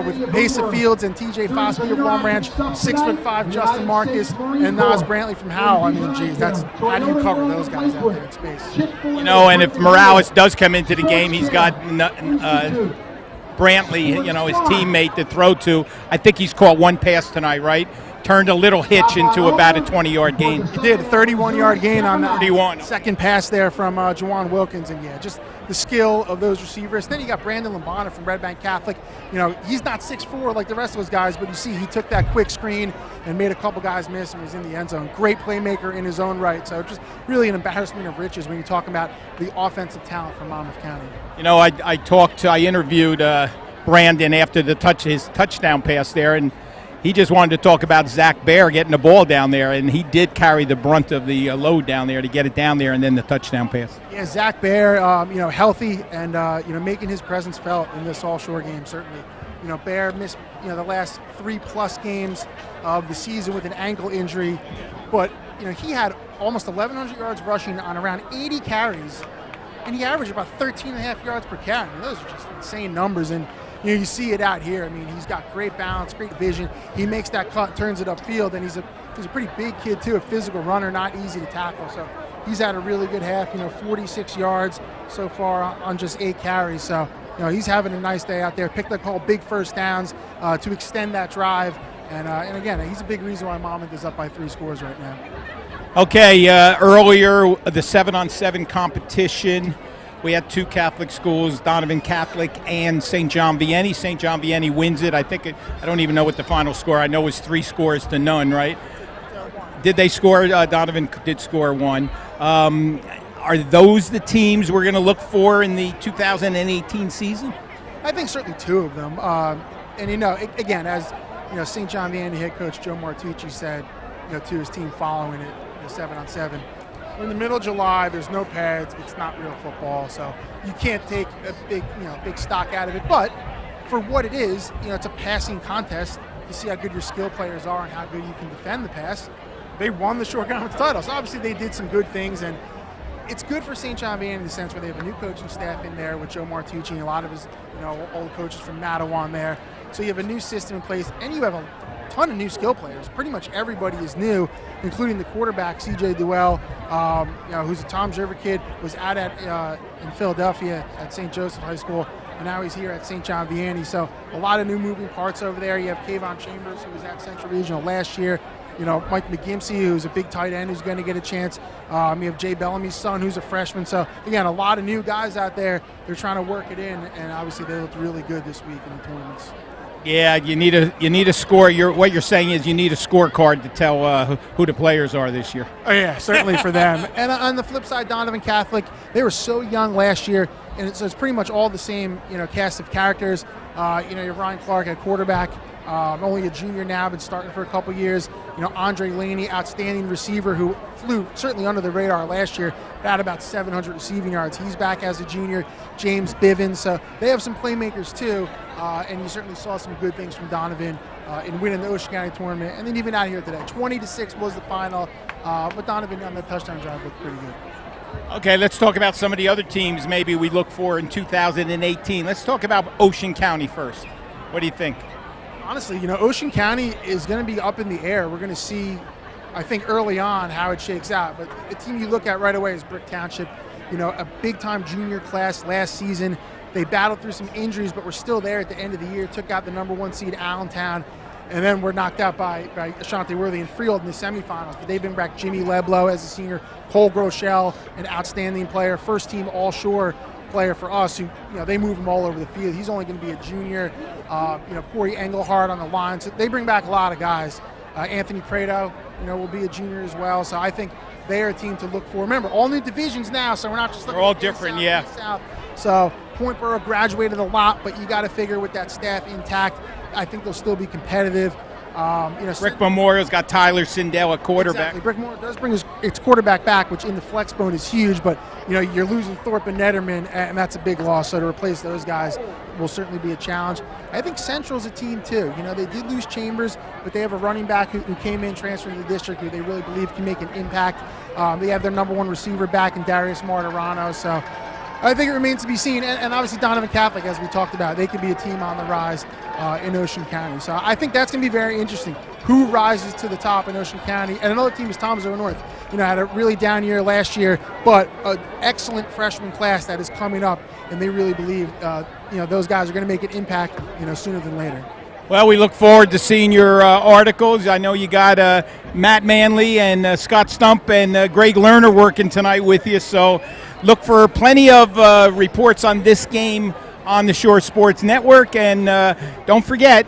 with Mesa Fields and TJ Foskey of Long Branch, 6'5" Justin Marcus, and Nas Brantley from Howell. I mean, geez, how do you cover those guys out there in space? And if Morales does come into the game, he's got Brantley, his teammate to throw to. I think he's caught one pass tonight, right? Turned a little hitch into about a 20-yard gain. He did, a 31-yard gain on that second pass there from Juwan Wilkins. And, just the skill of those receivers. Then you got Brandon Lombana from Red Bank Catholic. He's not 6'4" like the rest of those guys, but you see he took that quick screen and made a couple guys miss and was in the end zone. Great playmaker in his own right. So just really an embarrassment of riches when you talk about the offensive talent from Monmouth County. I interviewed Brandon after his touchdown pass there, and he just wanted to talk about Zach Baer getting the ball down there, and he did carry the brunt of the load down there to get it down there, and then the touchdown pass. Yeah, Zach Baer, healthy and making his presence felt in this All Shore game. Certainly, Baer missed the last 3+ games of the season with an ankle injury, but he had almost 1,100 yards rushing on around 80 carries, and he averaged about 13.5 yards per carry. Those are just insane numbers, and you see it out here. I mean, he's got great balance, great vision. He makes that cut, turns it upfield, and he's a pretty big kid too, a physical runner, not easy to tackle. So he's had a really good half, 46 yards so far on just 8 carries. So, he's having a nice day out there. Picked up a couple big first downs to extend that drive. And again, he's a big reason why Monmouth is up by 3 scores right now. Okay, earlier, the 7-on-7 competition, we had 2 Catholic schools, Donovan Catholic and St. John Vianney. St. John Vianney wins it. I don't even know what the final score. I know it was 3 scores to none, right? Did they score? Donovan did score 1. Are those the teams we're going to look for in the 2018 season? I think certainly 2 of them. Again, as St. John Vianney head coach Joe Martucci said, to his team following it, 7-on-7. We're in the middle of July. There's no pads. It's not real football, so you can't take a big stock out of it. But for what it is, it's a passing contest to see how good your skill players are and how good you can defend the pass. They won the short conference title, so obviously they did some good things, and it's good for St. John Vianney in the sense where they have a new coaching staff in there with Joe Martucci and a lot of his old coaches from Mattawan there. So you have a new system in place, and you have a ton of new skill players. Pretty much everybody is new, including the quarterback, C.J. Duell, who's a Tom Jerver kid, was in Philadelphia at St. Joseph High School, and now he's here at St. John Vianney. So a lot of new moving parts over there. You have Kayvon Chambers, who was at Central Regional last year. Mike McGimsey, who's a big tight end, who's going to get a chance. You have Jay Bellamy's son, who's a freshman. So, again, a lot of new guys out there. They're trying to work it in, and obviously they looked really good this week in the tournaments. Yeah, you need a score. What you're saying is you need a scorecard to tell who the players are this year. Oh, yeah, certainly for them. And on the flip side, Donovan Catholic, they were so young last year, and it's pretty much all the same cast of characters. You have Ryan Clark at quarterback. Only a junior now, been starting for a couple years. Andre Laney, outstanding receiver who flew certainly under the radar last year, had about 700 receiving yards. He's back as a junior. James Bivens. So they have some playmakers too, and you certainly saw some good things from Donovan in winning the Ocean County tournament. And then even out here today, 20-6 was the final, but Donovan on the touchdown drive looked pretty good. Okay, let's talk about some of the other teams maybe we look for in 2018. Let's talk about Ocean County first. What do you think? Honestly, Ocean County is going to be up in the air. We're going to see, I think, early on how it shakes out. But the team you look at right away is Brick Township. A big-time junior class last season. They battled through some injuries, but were still there at the end of the year. Took out the #1 seed Allentown, and then were knocked out by Ashanti Worthy and Freehold in the semifinals. But they bring back Jimmy Leblow as a senior, Cole Groeschel, an outstanding player, first-team All-Shore player for us. Who they move him all over the field. He's only going to be a junior. Corey Engelhardt on the line. So they bring back a lot of guys. Anthony Prado, will be a junior as well. So I think they are a team to look for. Remember, all new divisions now, so we're not just looking. They're all different, yeah. South. So Point Borough graduated a lot, but you got to figure with that staff intact, I think they'll still be competitive. Brick Memorial's got Tyler Sindel at quarterback. Exactly. Brick Memorial does bring its quarterback back, which in the flex bone is huge, but you're losing Thorpe and Netterman, and that's a big loss. So to replace those guys will certainly be a challenge. I think Central's a team too. They did lose Chambers, but they have a running back who came in transferring to the district who they really believe can make an impact. They have their #1 receiver back in Darius Martirano. So I think it remains to be seen. And obviously Donovan Catholic, as we talked about, they could be a team on the rise in Ocean County. So I think that's going to be very interesting. Who rises to the top in Ocean County? And another team is Thomasville North. Had a really down year last year, but an excellent freshman class that is coming up, and they really believe those guys are going to make an impact sooner than later. Well, we look forward to seeing your articles. I know you got Matt Manley and Scott Stump and Greg Lerner working tonight with you, so look for plenty of reports on this game on the Shore Sports Network. And don't forget,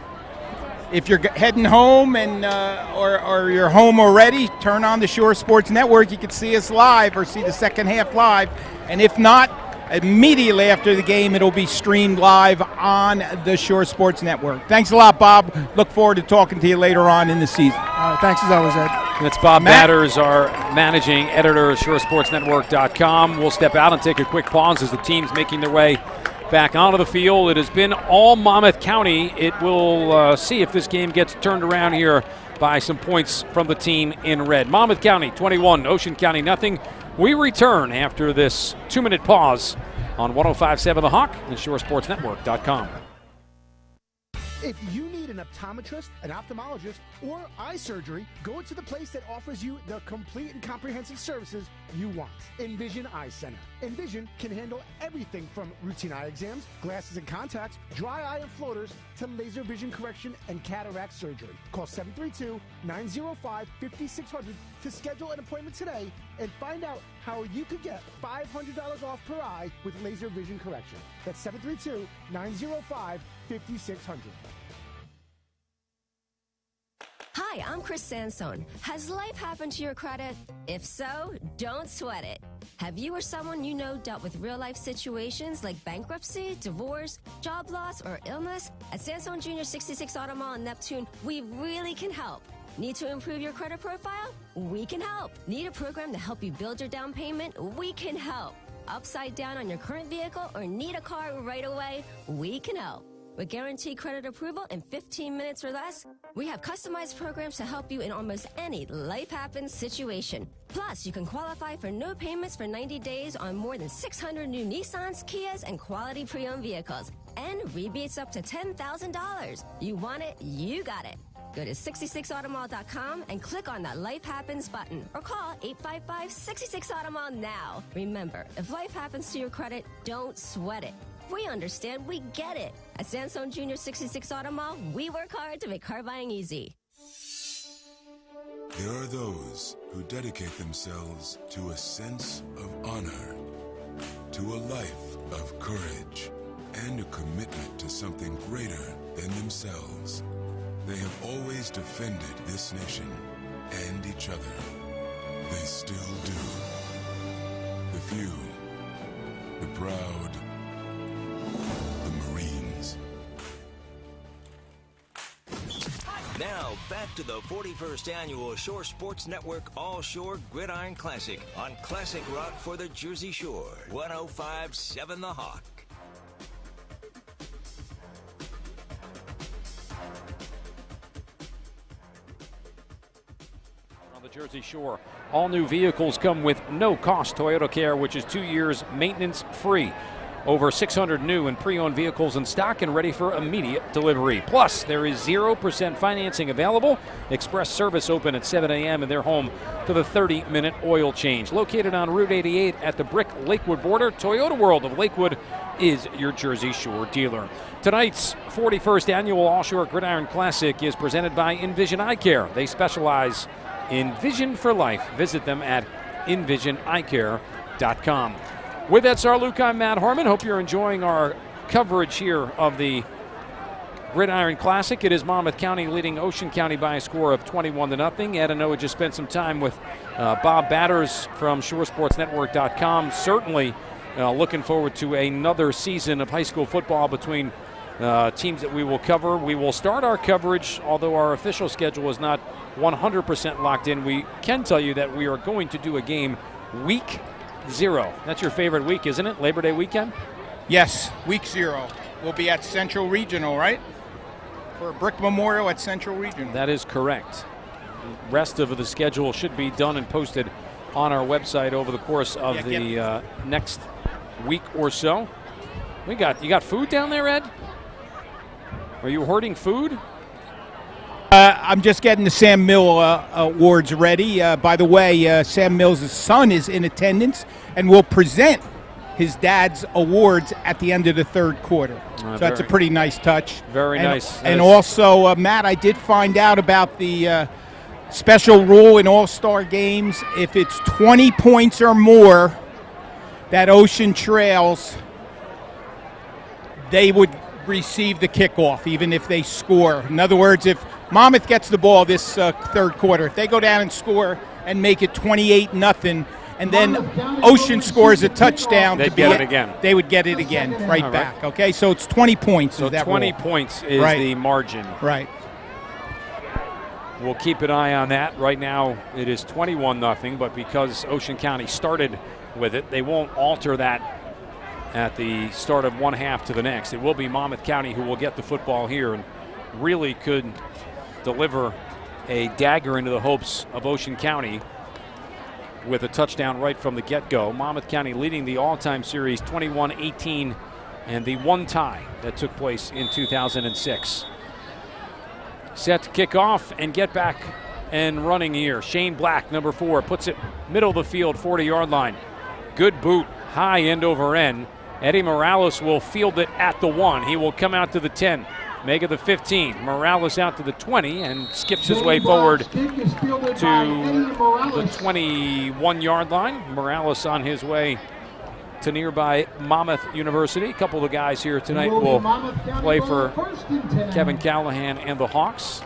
if you're heading home and or you're home already, turn on the Shore Sports Network. You can see us live or see the second half live. And if not, immediately after the game, it'll be streamed live on the Shore Sports Network. Thanks a lot, Bob. Look forward to talking to you later on in the season. Thanks as always, Ed. That's Bob Matters, our managing editor of ShoreSportsNetwork.com. We'll step out and take a quick pause as the team's making their way back onto the field. It has been all Monmouth County. It will see if this game gets turned around here by some points from the team in red. Monmouth County 21, Ocean County nothing. We return after this 2-minute pause on 105.7 The Hawk and ShoreSportsNetwork.com. If you need an optometrist, an ophthalmologist, or eye surgery, go to the place that offers you the complete and comprehensive services you want. Envision Eye Center. Envision can handle everything from routine eye exams, glasses and contacts, dry eye and floaters, to laser vision correction and cataract surgery. Call 732-905-5600 to schedule an appointment today and find out how you could get $500 off per eye with laser vision correction. That's 732-905-5600. Hi, I'm Chris Sansone. Has life happened to your credit? If so, don't sweat it. Have you or someone you know dealt with real-life situations like bankruptcy, divorce, job loss, or illness? At Sansone Junior 66 Auto Mall in Neptune, we really can help. Need to improve your credit profile? We can help. Need a program to help you build your down payment? We can help. Upside down on your current vehicle or need a car right away? We can help. With guaranteed credit approval in 15 minutes or less, we have customized programs to help you in almost any life happens situation. Plus, you can qualify for no payments for 90 days on more than 600 new Nissans, Kias, and quality pre-owned vehicles. And rebates up to $10,000. You want it, you got it. Go to 66automall.com and click on that Life Happens button or call 855-66-AUTOMALL now. Remember, if life happens to your credit, don't sweat it. We understand, we get it. At Sansone Junior 66 Auto Mall, we work hard to make car buying easy. There are those who dedicate themselves to a sense of honor, to a life of courage, and a commitment to something greater than themselves. They have always defended this nation and each other. They still do. The few, the proud, the Marines. Now, back to the 41st Annual Shore Sports Network All-Shore Gridiron Classic on Classic Rock for the Jersey Shore. 105.7 The Hawk. On the Jersey Shore, all new vehicles come with no-cost Toyota Care, which is 2 years maintenance-free. Over 600 new and pre-owned vehicles in stock and ready for immediate delivery. Plus, there is 0% financing available. Express service open at 7 a.m. and they're home to the 30-minute oil change. Located on Route 88 at the Brick Lakewood border, Toyota World of Lakewood is your Jersey Shore dealer. Tonight's 41st Annual All-Shore Gridiron Classic is presented by Envision Eye Care. They specialize in vision for life. Visit them at envisioneyecare.com. With that, Luke, I'm Matt Harmon. Hope you're enjoying our coverage here of the Gridiron Classic. It is Monmouth County leading Ocean County by a score of 21-0. Ed and Noah just spent some time with Bob Batters from ShoreSportsNetwork.com. Certainly looking forward to another season of high school football between teams that we will cover. We will start our coverage, although our official schedule is not 100% locked in. We can tell you that we are going to do a game week 0. That's your favorite week, isn't it? Labor Day weekend? Yes, week 0. We'll be at Central Regional, right? For a Brick Memorial at Central Regional. That is correct. The rest of the schedule should be done and posted on our website over the course of the next week or so. You got food down there, Ed? Are you hoarding food? I'm just getting the Sam Mill awards ready. By the way, Sam Mill's son is in attendance and will present his dad's awards at the end of the third quarter. So that's a pretty nice touch. Very nice. And also, Matt, I did find out about the special rule in all-star games. If it's 20 points or more that Ocean trails, they would receive the kickoff, even if they score. In other words, if Monmouth gets the ball this third quarter, if they go down and score and make it 28-0, and then Ocean scores a touchdown, they'd get it again. They would get it again right back. Okay, so it's 20 points. So 20 points is the margin. Right. We'll keep an eye on that. Right now it is 21-0, but because Ocean County started with it, they won't alter that at the start of one half to the next. It will be Monmouth County who will get the football here and really could deliver a dagger into the hopes of Ocean County with a touchdown right from the get-go. Monmouth County leading the all-time series 21-18, and the one tie that took place in 2006. set to kick off and get back and running here. Shane Black, number 4, puts it middle of the field, 40-yard line. Good boot, high end over end. Eddie Morales will field it at the 1. He will come out to the 10, make it the 15. Morales out to the 20 and skips his way forward to the 21-yard line. Morales on his way to nearby Monmouth University. A couple of the guys here tonight will play for Kevin Callahan and the Hawks.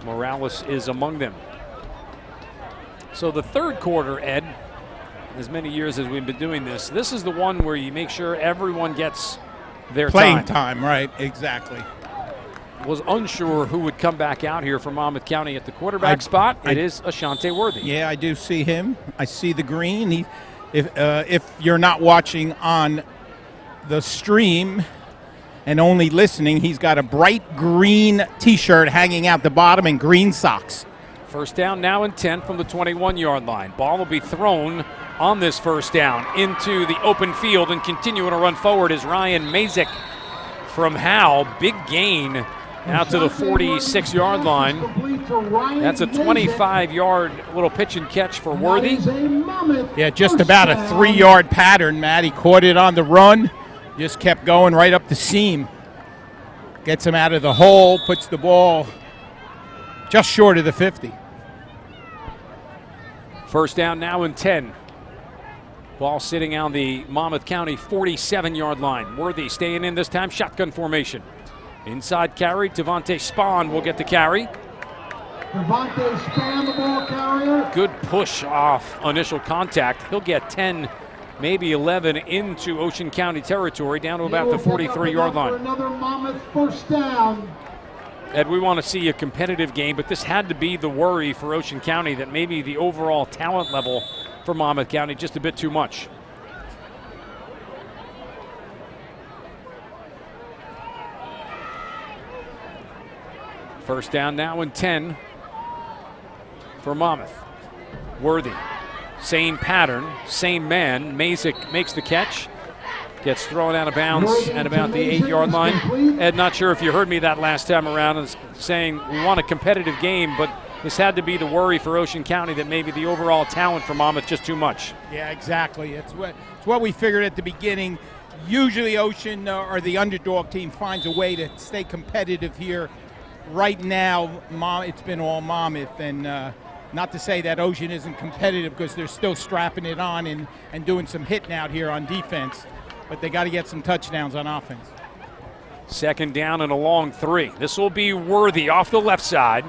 Morales is among them. So the third quarter, Ed, as many years as we've been doing this is the one where you make sure everyone gets their playing time, right? Exactly. Was unsure who would come back out here for Monmouth County at the quarterback spot. It is Ashante Worthy. Yeah, I do see him. I see the green. If you're not watching on the stream and only listening, he's got a bright green T-shirt hanging out the bottom and green socks. First down now and 10 from the 21-yard line. Ball will be thrown on this first down into the open field, and continuing to run forward is Ryan Mazik from Howe. Big gain out to the 46-yard line. That's a 25-yard little pitch and catch for Worthy. Yeah, just about a 3-yard pattern, Matt. He caught it on the run, just kept going right up the seam. Gets him out of the hole, puts the ball just short of the 50. First down now and 10. Ball sitting on the Monmouth County 47-yard line. Worthy staying in this time, shotgun formation. Inside carry, Devontae Spahn will get the carry. Devontae Spahn, the ball carrier. Good push off initial contact. He'll get 10, maybe 11 into Ocean County territory, down to about the 43-yard line. Another Monmouth first down. Ed, we want to see a competitive game, but this had to be the worry for Ocean County, that maybe the overall talent level for Monmouth County just a bit too much. First down now and 10 for Monmouth. Worthy, same pattern, same man. Mazik makes the catch. Gets thrown out of bounds at about the 8-yard line. Ed, not sure if you heard me that last time around, is saying we want a competitive game, but this had to be the worry for Ocean County, that maybe the overall talent for Monmouth just too much. Yeah, exactly. It's what we figured at the beginning. Usually Ocean or the underdog team finds a way to stay competitive here. Right now, it's been all Monmouth, and not to say that Ocean isn't competitive, because they're still strapping it on and doing some hitting out here on defense. But they got to get some touchdowns on offense. Second down and a long 3. This will be Worthy off the left side.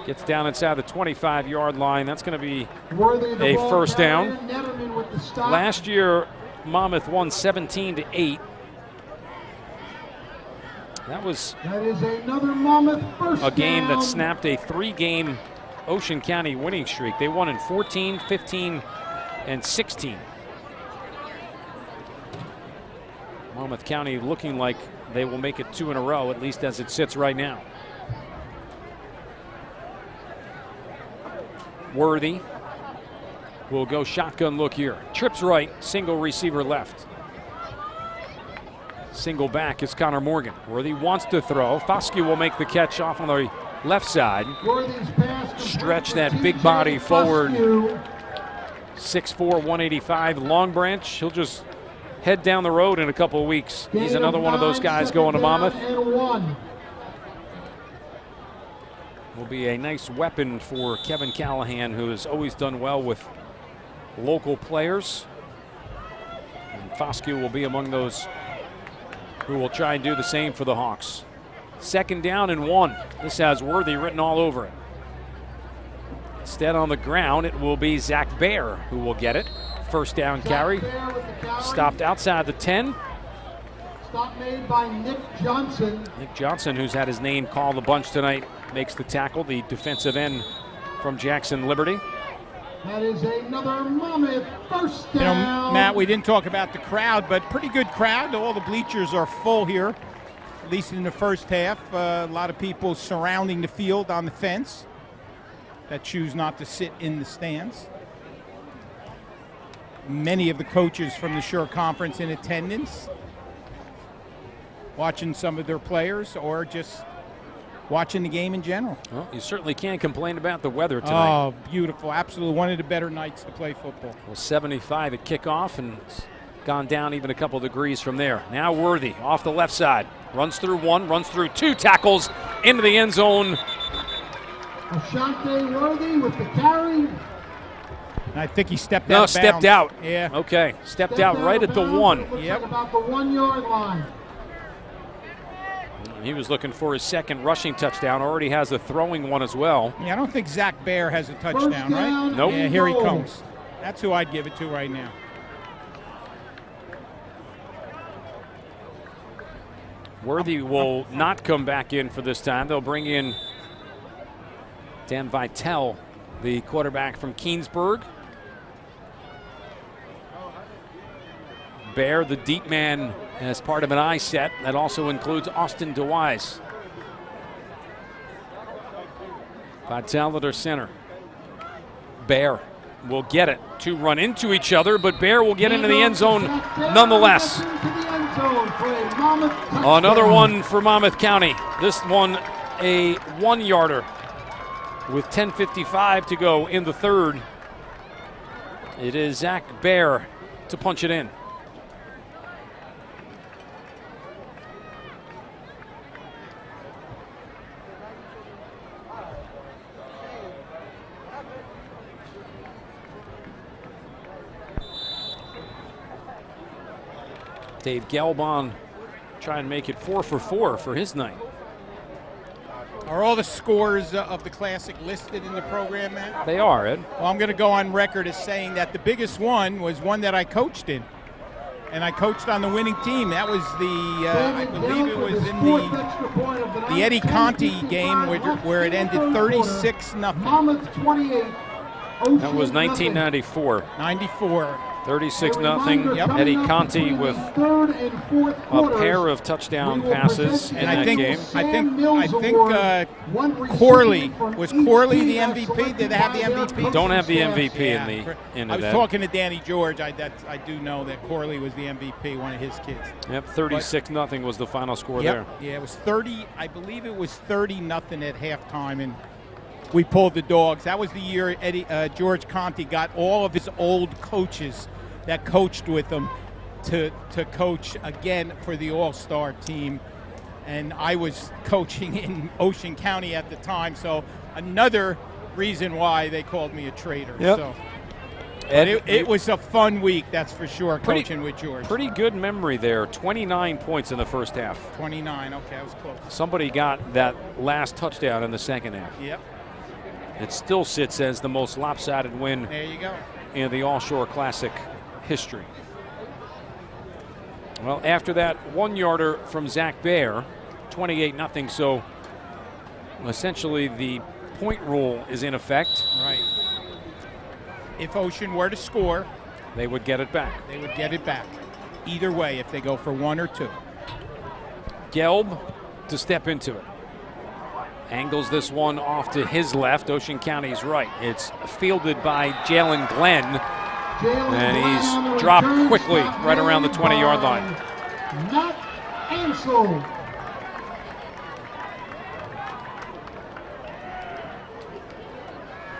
Gets down inside the 25-yard line. That's going to be a first down. Last year, Monmouth won 17-8. That is another Monmouth first a game down. that snapped a 3-game Ocean County winning streak. They won in 14, 15, and 16. Monmouth County looking like they will make it 2 in a row, at least as it sits right now. Worthy will go shotgun look here. Trips right, single receiver left. Single back is Connor Morgan. Worthy wants to throw. Foscue will make the catch off on the left side. Stretch that big body forward. 6'4", 185. Long Branch, he'll just head down the road in a couple of weeks. He's another one of those guys going to Monmouth. Will be a nice weapon for Kevin Callahan, who has always done well with local players. And Foscue will be among those who will try and do the same for the Hawks. Second down and 1. This has Worthy written all over it. Instead on the ground, it will be Zach Baer who will get it. First down carry. Stopped outside the 10. Stop made by Nick Johnson. Nick Johnson, who's had his name called a bunch tonight, makes the tackle, the defensive end from Jackson Liberty. That is another Monmouth first down. You know, Matt, we didn't talk about the crowd, but pretty good crowd. All the bleachers are full here, at least in the first half. A lot of people surrounding the field on the fence that choose not to sit in the stands. Many of the coaches from the Shore Conference in attendance, watching some of their players or just watching the game in general. Well, you certainly can't complain about the weather tonight. Oh, beautiful. Absolutely one of the better nights to play football. Well, 75 at kickoff, and it's gone down even a couple degrees from there. Now Worthy off the left side. Runs through one, runs through two, tackles into the end zone. Ashante Worthy with the carry. I think he stepped out. No, of stepped bounds. out. Yeah. Okay, stepped out right at the one. Yep. About the 1 yard line. He was looking for his second rushing touchdown. Already has a throwing one as well. Yeah, I don't think Zach Baer has a touchdown, right? Nope. Yeah, here he comes. That's who I'd give it to right now. Worthy will not come back in for this time. They'll bring in Dan Vitale, the quarterback from Keensburg. Baer, the deep man, as part of an I set. That also includes Austin DeWise. Vitale at our center. Baer will get it. Two run into each other, but Baer will get into the end zone nonetheless. Another one for Monmouth County. This one a 1 yarder with 10:55 to go in the third. It is Zach Baer to punch it in. Dave Gelbon try and make it 4 for 4 for his night. Are all the scores of the Classic listed in the program, Matt? They are, Ed. Well, I'm going to go on record as saying that the biggest one was one that I coached in. And I coached on the winning team. That was the, I believe it was in the Eddie Conti game where it ended 36-0. Monmouth 28. That was 1994. 94. 36-0. Yep. Eddie Conti with a pair of touchdown passes in that game. I think Corley was Corley the MVP. Did they have the MVP? Don't have the MVP in I was that. talking to Danny George. I do know that Corley was the MVP, one of his kids. Yep. 36-0 was the final score there. Yeah, it was 30. I believe it was 30-0 at halftime, and we pulled the dogs. That was the year George Conti got all of his old coaches that coached with him to coach again for the All-Star team. And I was coaching in Ocean County at the time, so another reason why they called me a traitor. Yep. So. Ed, It was a fun week, that's for sure, coaching with George. Pretty good memory there. 29 points in the first half. 29, okay, I was close. Somebody got that last touchdown in the second half. Yep. It still sits as the most lopsided win There you go. in the All-Shore Classic history. Well, after that 1 yarder from Zach Baer, 28-0, so essentially the point rule is in effect. Right. If Ocean were to score, they would get it back. They would get it back. Either way, if they go for 1 or 2. Gelb to step into it. Angles this one off to his left, Ocean County's right. It's fielded by Jalen Glenn, and he's dropped quickly right around the 20-yard line. Matt Ansel.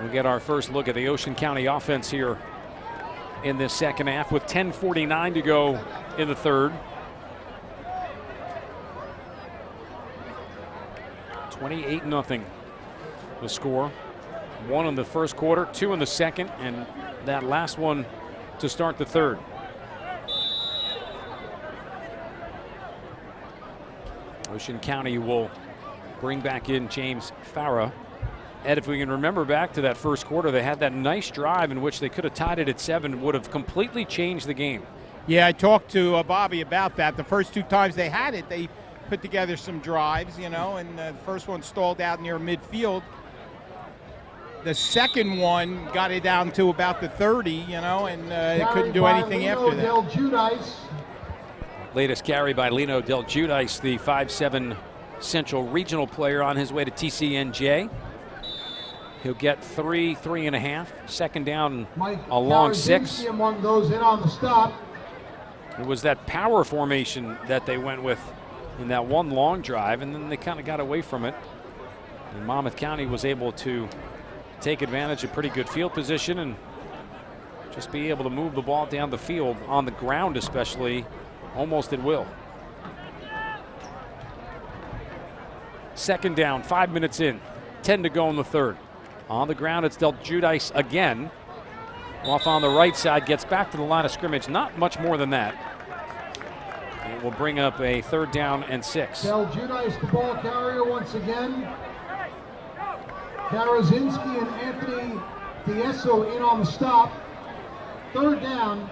We'll get our first look at the Ocean County offense here in this second half with 10:49 to go in the third. 28-0 the score. 1 in the first quarter, 2 in the second, and that last one to start the third. Ocean County will bring back in James Farah. Ed, if we can remember back to that first quarter, they had that nice drive in which they could have tied it at 7, would have completely changed the game. Yeah, I talked to Bobby about that. The first 2 times they had it, they put together some drives, and the first one stalled out near midfield. The second one got it down to about the 30, and they couldn't do anything after that. Latest carry by Lino Del Giudice, the 5'7" Central Regional player on his way to TCNJ. He'll get 3.5. Second down, a long 6. Among those in on the stop. It was that power formation that they went with in that one long drive, and then they kind of got away from it. And Monmouth County was able to take advantage of pretty good field position and just be able to move the ball down the field, on the ground especially, almost at will. Second down, 5 minutes in, 10 to go in the third. On the ground, it's Del Giudice again. Off on the right side, gets back to the line of scrimmage. Not much more than that. It will bring up a 3rd down and 6. Del Giudice, the ball carrier once again. Karazinski and Anthony Diesso in on the stop. 3rd down,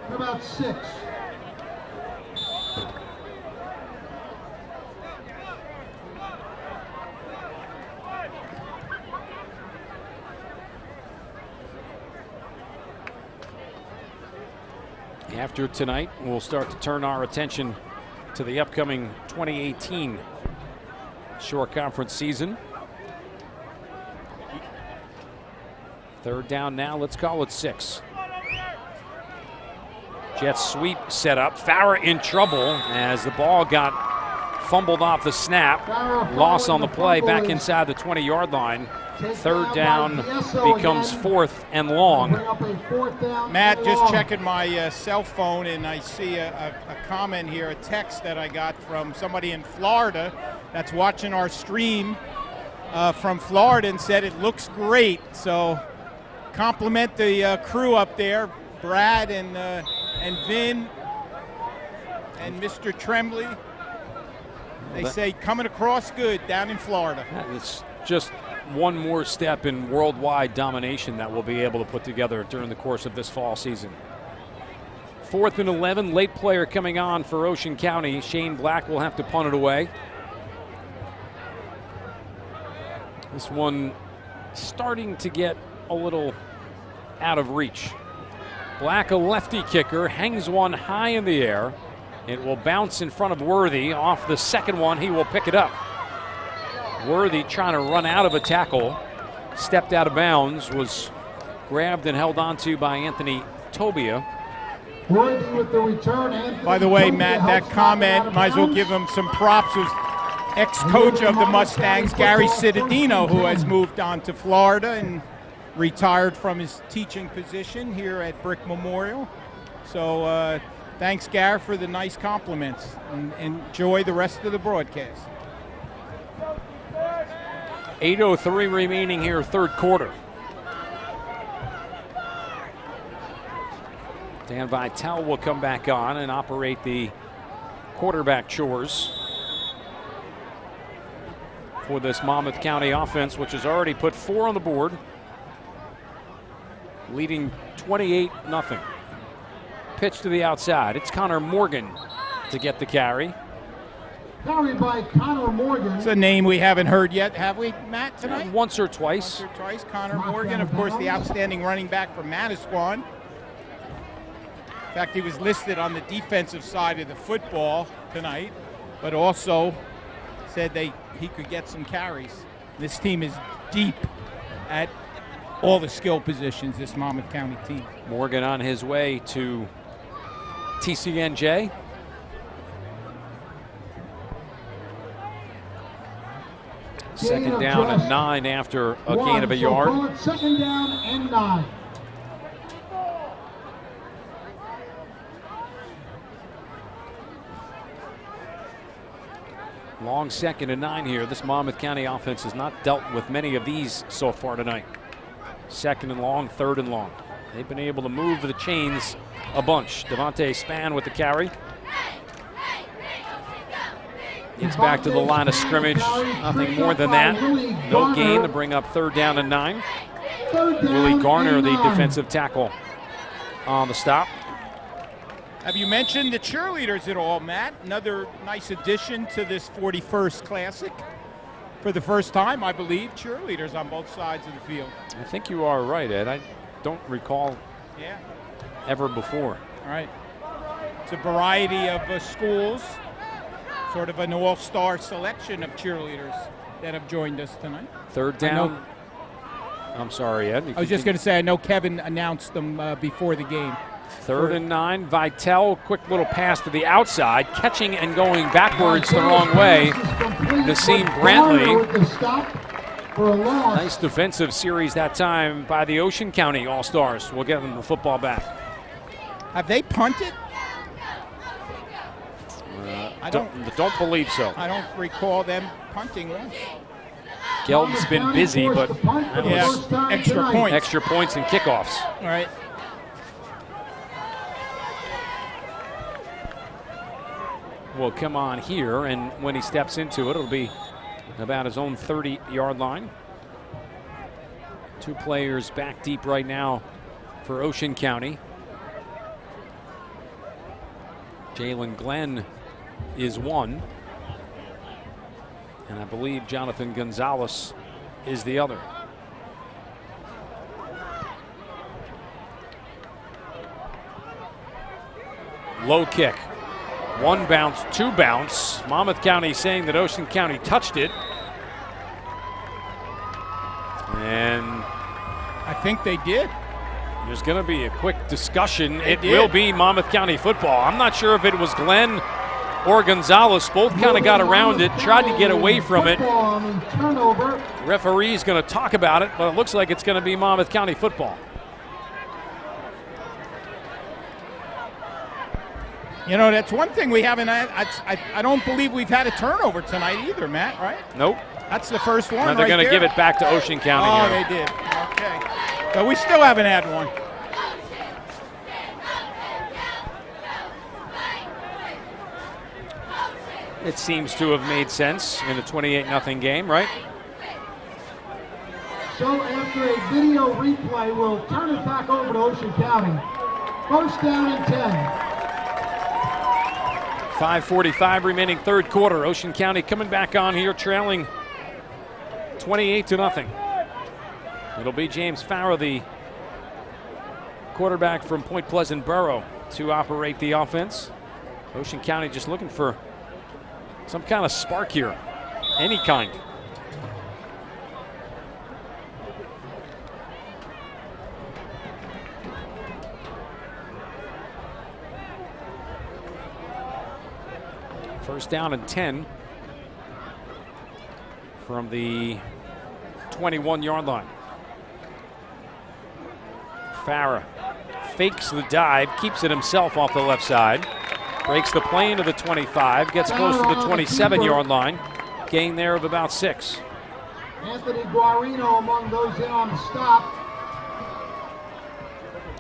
about 6. After tonight, we'll start to turn our attention to the upcoming 2018 Shore Conference season. 3rd down now, let's call it 6. Jets sweep set up. Farrer in trouble as the ball got fumbled off the snap. Loss on the play back inside the 20-yard line. 3rd down becomes 4th and long. Matt, just checking my cell phone, and I see a comment here, a text that I got from somebody in Florida that's watching our stream from Florida, and said it looks great. So compliment the crew up there, Brad and Vin and Mr. Tremblay. They say coming across good down in Florida. It's just one more step in worldwide domination that we'll be able to put together during the course of this fall season. 4th and 11, late player coming on for Ocean County. Shane Black will have to punt it away. This one starting to get a little out of reach. Black, a lefty kicker, hangs one high in the air. It will bounce in front of Worthy. Off the second one, he will pick it up. Worthy trying to run out of a tackle, stepped out of bounds, was grabbed and held onto by Anthony Tobia. Worthy with the return. By the way, Matt, that comment, might as well give him some props, was ex-coach of the Mustangs, Gary Cittadino, who has moved on to Florida and retired from his teaching position here at Brick Memorial. So thanks, Gary, for the nice compliments, and enjoy the rest of the broadcast. 8:03 remaining here, 3rd quarter. Dan Vitale will come back on and operate the quarterback chores for this Monmouth County offense, which has already put 4 on the board, leading 28-0. Pitch to the outside. It's Connor Morgan to get the carry. Carried by Connor Morgan. It's a name we haven't heard yet, have we, Matt, tonight? Once or twice. Once or twice. Connor Morgan, of course, the outstanding running back from Manasquan. In fact, he was listed on the defensive side of the football tonight, but also said he could get some carries. This team is deep at all the skill positions, this Monmouth County team. Morgan on his way to TCNJ. Second down and 9 after a gain of a yard. 2nd down and 9. Long 2nd and 9 here. This Monmouth County offense has not dealt with many of these so far tonight. 2nd and long, 3rd and long. They've been able to move the chains a bunch. Devontae Spann with the carry. Gets back to the line of scrimmage. Nothing more than that. No gain to bring up 3rd down and 9. Willie Garner, the defensive tackle, on the stop. Have you mentioned the cheerleaders at all, Matt? Another nice addition to this 41st Classic. For the first time, I believe, cheerleaders on both sides of the field. I think you are right, Ed. I don't recall ever before. All right. It's a variety of schools. Sort of an all-star selection of cheerleaders that have joined us tonight. 3rd down. I'm sorry, Ed. I was just going to say, I know Kevin announced them before the game. 3rd and 9. Vitale, quick little pass to the outside, catching and going backwards the wrong way. Nassim Brantley for a loss. Nice defensive series that time by the Ocean County All-Stars. We'll get them the football back. Have they punted? I don't believe so. I don't recall them punting once. Gelton's been busy, but that was extra points. Extra points and kickoffs. All right. Will come on here, and when he steps into it, it'll be about his own 30-yard line. 2 players back deep right now for Ocean County. Jalen Glenn is one, and I believe Jonathan Gonzalez is the other. Low kick. 1 bounce, 2 bounce. Monmouth County saying that Ocean County touched it. And I think they did. There's going to be a quick discussion. It will be Monmouth County football. I'm not sure if it was Glenn or Gonzalez. Both kind of got around it, tried to get away from it. Referee's going to talk about it, but it looks like it's going to be Monmouth County football. You know, that's one thing we haven't had. I don't believe we've had a turnover tonight either, Matt, right? Nope. That's the first one. Now they're going to give it back to Ocean County. Oh, here. they did. Okay. But we still haven't had one. It seems to have made sense in a 28-0 game, right? So after a video replay, we'll turn it back over to Ocean County. First down and 10. 5:45 remaining third quarter. Ocean County coming back on here, trailing 28-0. It'll be James Farah, the quarterback from Point Pleasant Borough, to operate the offense. Ocean County just looking for some kind of spark here, any kind. First down and 10 from the 21-yard line. Farah fakes the dive, keeps it himself off the left side, breaks the plane to the 25, gets close to the 27-yard line, gain there of about 6. Anthony Guarino among those in on the stop.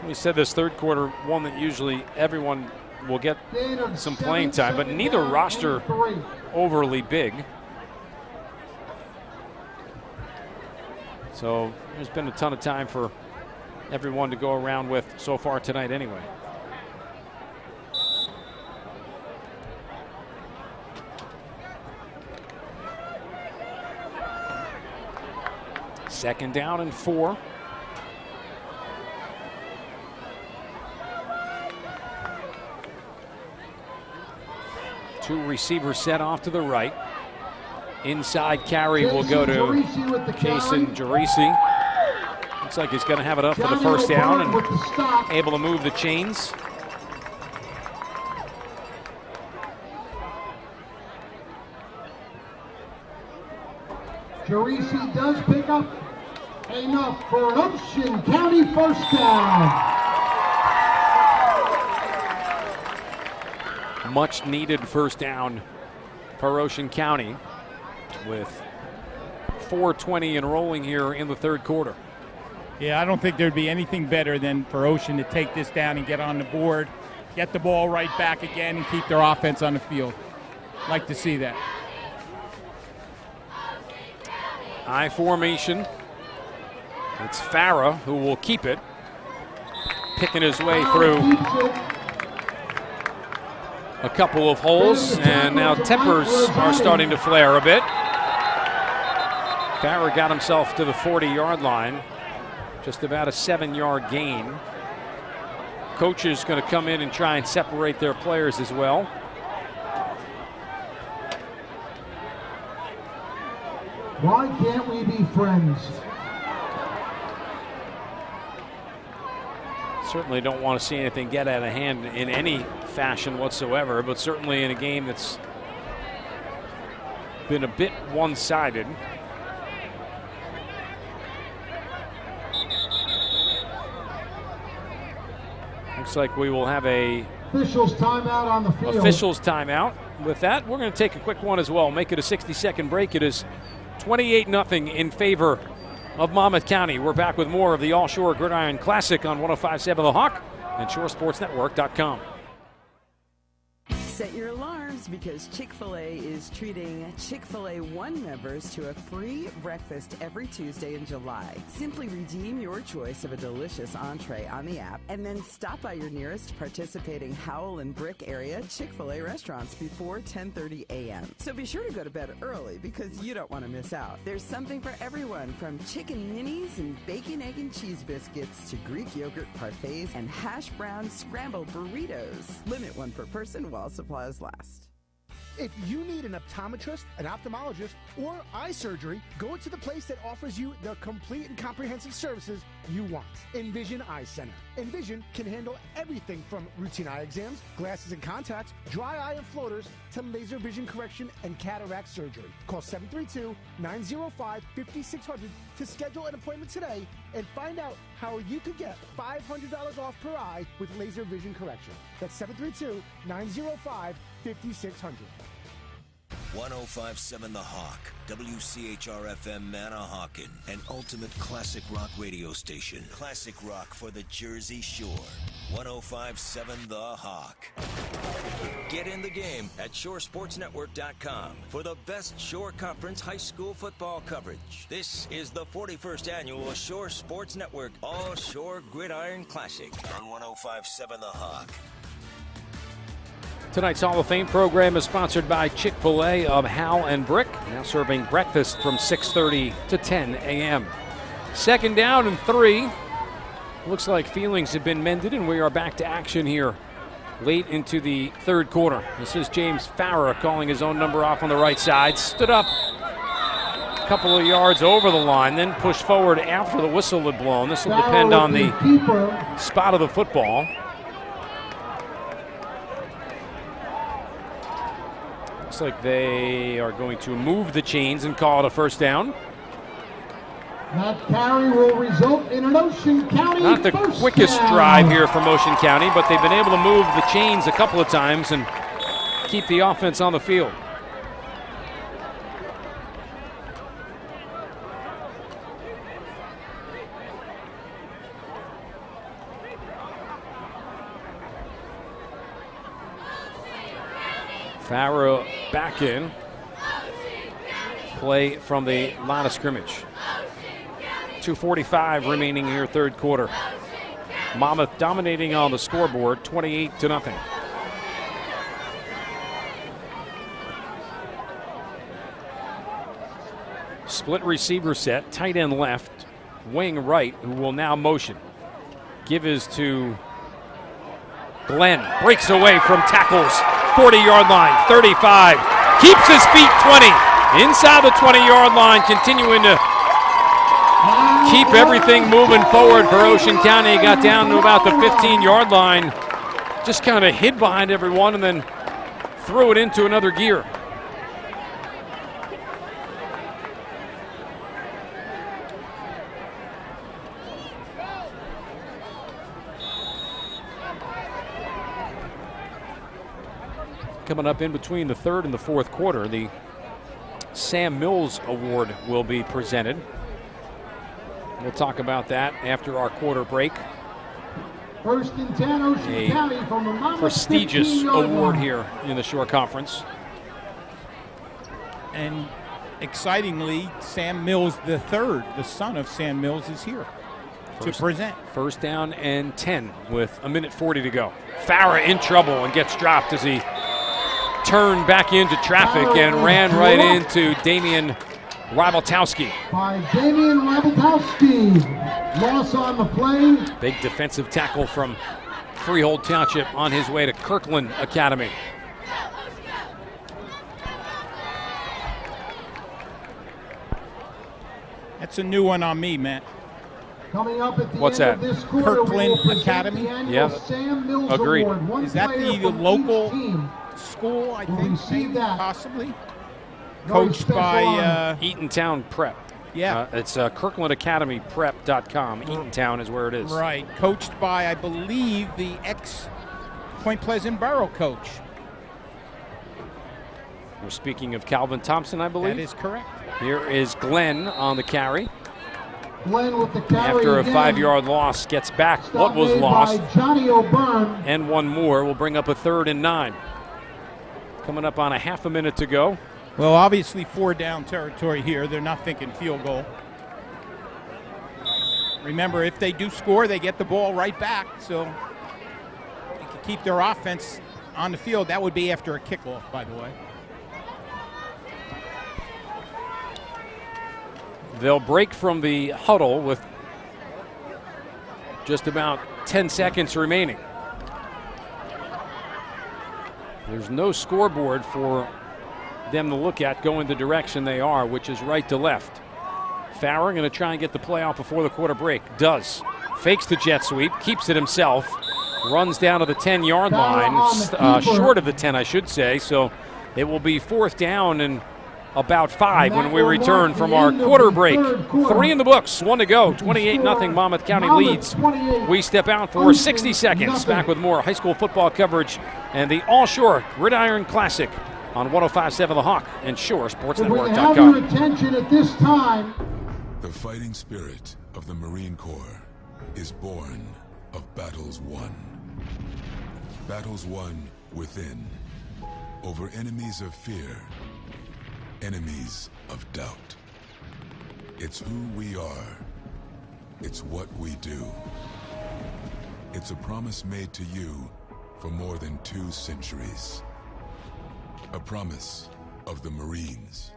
We said this third quarter, one that usually everyone will get some playing time, but neither roster overly big. So there's been a ton of time for everyone to go around with so far tonight anyway. Second down and 4. Two receivers set off to the right. Inside carry will go to Jason Gerisi. Looks like he's going to have it up for the first down and able to move the chains. Gerisi does pick up enough for an Ocean County first down. Much needed first down for Ocean County with 4:20 and rolling here in the third quarter. Yeah, I don't think there'd be anything better than for Ocean to take this down and get on the board, get the ball right back again, and keep their offense on the field. Like to see that. I formation. It's Farah who will keep it, picking his way through a couple of holes, and now tempers are starting to flare a bit. Farah got himself to the 40-yard line, just about a 7-yard gain. Coach is going to come in and try and separate their players as well. Why can't we be friends? Certainly don't want to see anything get out of hand in any fashion whatsoever, but certainly in a game that's been a bit one-sided. Looks like we will have a Officials timeout on the field. officials timeout. With that, we're going to take a quick one as well. Make it a 60-second break. It is 28-0 in favor of Monmouth County. We're back with more of the All Shore Gridiron Classic on 105.7 The Hawk and ShoreSportsNetwork.com. Set your alarms because Chick-fil-A is treating Chick-fil-A One members to a free breakfast every Tuesday in July. Simply redeem your choice of a delicious entree on the app and then stop by your nearest participating Howell and Brick area Chick-fil-A restaurants before 10:30 a.m. So be sure to go to bed early because you don't want to miss out. There's something for everyone from chicken minis and bacon, egg, and cheese biscuits to Greek yogurt parfaits and hash brown scrambled burritos. Limit one per person while supplies last. If you need an optometrist, an ophthalmologist, or eye surgery, go to the place that offers you the complete and comprehensive services you want. Envision Eye Center. Envision can handle everything from routine eye exams, glasses and contacts, dry eye and floaters, to laser vision correction and cataract surgery. Call 732-905-5600 to schedule an appointment today and find out how you could get $500 off per eye with laser vision correction. That's 732-905-5600. 105.7 The Hawk, WCHR-FM Manahawkin, an ultimate classic rock radio station. Classic rock for the Jersey Shore. 105.7 The Hawk. Get in the game at ShoreSportsNetwork.com for the best Shore Conference high school football coverage. This is the 41st annual Shore Sports Network All Shore Gridiron Classic on 105.7 The Hawk. Tonight's Hall of Fame program is sponsored by Chick-fil-A of Howell and Brick, now serving breakfast from 6:30 to 10 a.m. Second down and 3. Looks like feelings have been mended, and we are back to action here late into the third quarter. This is James Farrer calling his own number off on the right side. Stood up a couple of yards over the line, then pushed forward after the whistle had blown. This will depend on the spot of the football. Looks like they are going to move the chains and call it a first down. That carry will result in an Ocean County Not the first quickest down. drive here from Ocean County, but they've been able to move the chains a couple of times and keep the offense on the field. Farrow back in. Play from the line of scrimmage. 2:45 remaining here, third quarter. Monmouth dominating on the scoreboard, 28-0. Split receiver set, tight end left, wing right, who will now motion. Give is to Glenn, breaks away from tackles, 40-yard line, 35, keeps his feet 20, inside the 20-yard line, continuing to keep everything moving forward for Ocean County. Got down to about the 15-yard line, just kind of hid behind everyone and then threw it into another gear. Coming up in between the third and the fourth quarter, the Sam Mills Award will be presented. We'll talk about that after our quarter break. First and 10, Ocean County from the Monmouth prestigious 15-yard award line. here in the Shore Conference. And excitingly, Sam Mills III, the son of Sam Mills, is here to present. First down and 10 with 1:40 to go. Farrer in trouble and gets dropped as he turned back into traffic and ran right into Damian Rybaltowski. By Damian Rybaltowski. Loss on the play. Big defensive tackle from Freehold Township on his way to Kirkland Academy. That's a new one on me, Matt. Coming up at the What's end that? of this quarter, Kirkland we will present Academy? the annual Yeah. Sam Mills Agreed. Award. One Is that player the from local each team school, I will think, receive maybe, that. possibly? Very Coached special by, honor. Eatontown Prep. Yeah. It's KirklandAcademyPrep.com. Eatontown is where it is. Right. Coached by, I believe, the ex-Point Pleasant Borough coach. We're speaking of Calvin Thompson, I believe. That is correct. Here is Glenn on the carry. Glenn with the carry After a again. 5-yard loss, gets back what was Made lost. by Johnny O'Byrne. And one more will bring up a 3rd and 9. Coming up on a half a minute to go. Well, obviously 4-down territory here. They're not thinking field goal. Remember, if they do score, they get the ball right back. So they can keep their offense on the field. That would be after a kickoff, by the way. They'll break from the huddle with just about 10 seconds remaining. There's no scoreboard for them to look at going the direction they are, which is right to left. Farrer going to try and get the play out before the quarter break. Does. Fakes the jet sweep, keeps it himself, runs down to the 10-yard line, short of the 10, I should say. So it will be 4th down and about 5 when we return from our quarter break. 3 in the books, 1 to go. 28-0 Monmouth County leads. We step out for 60 seconds. Back with more high school football coverage and the All Shore Gridiron Classic on 105.7 The Hawk and ShoreSportsNetwork.com. Attention at this time. The fighting spirit of the Marine Corps is born of battles won. Battles won within, over enemies of fear, enemies of doubt. It's who we are. It's what we do. It's a promise made to you for more than 2 centuries. A promise of the Marines.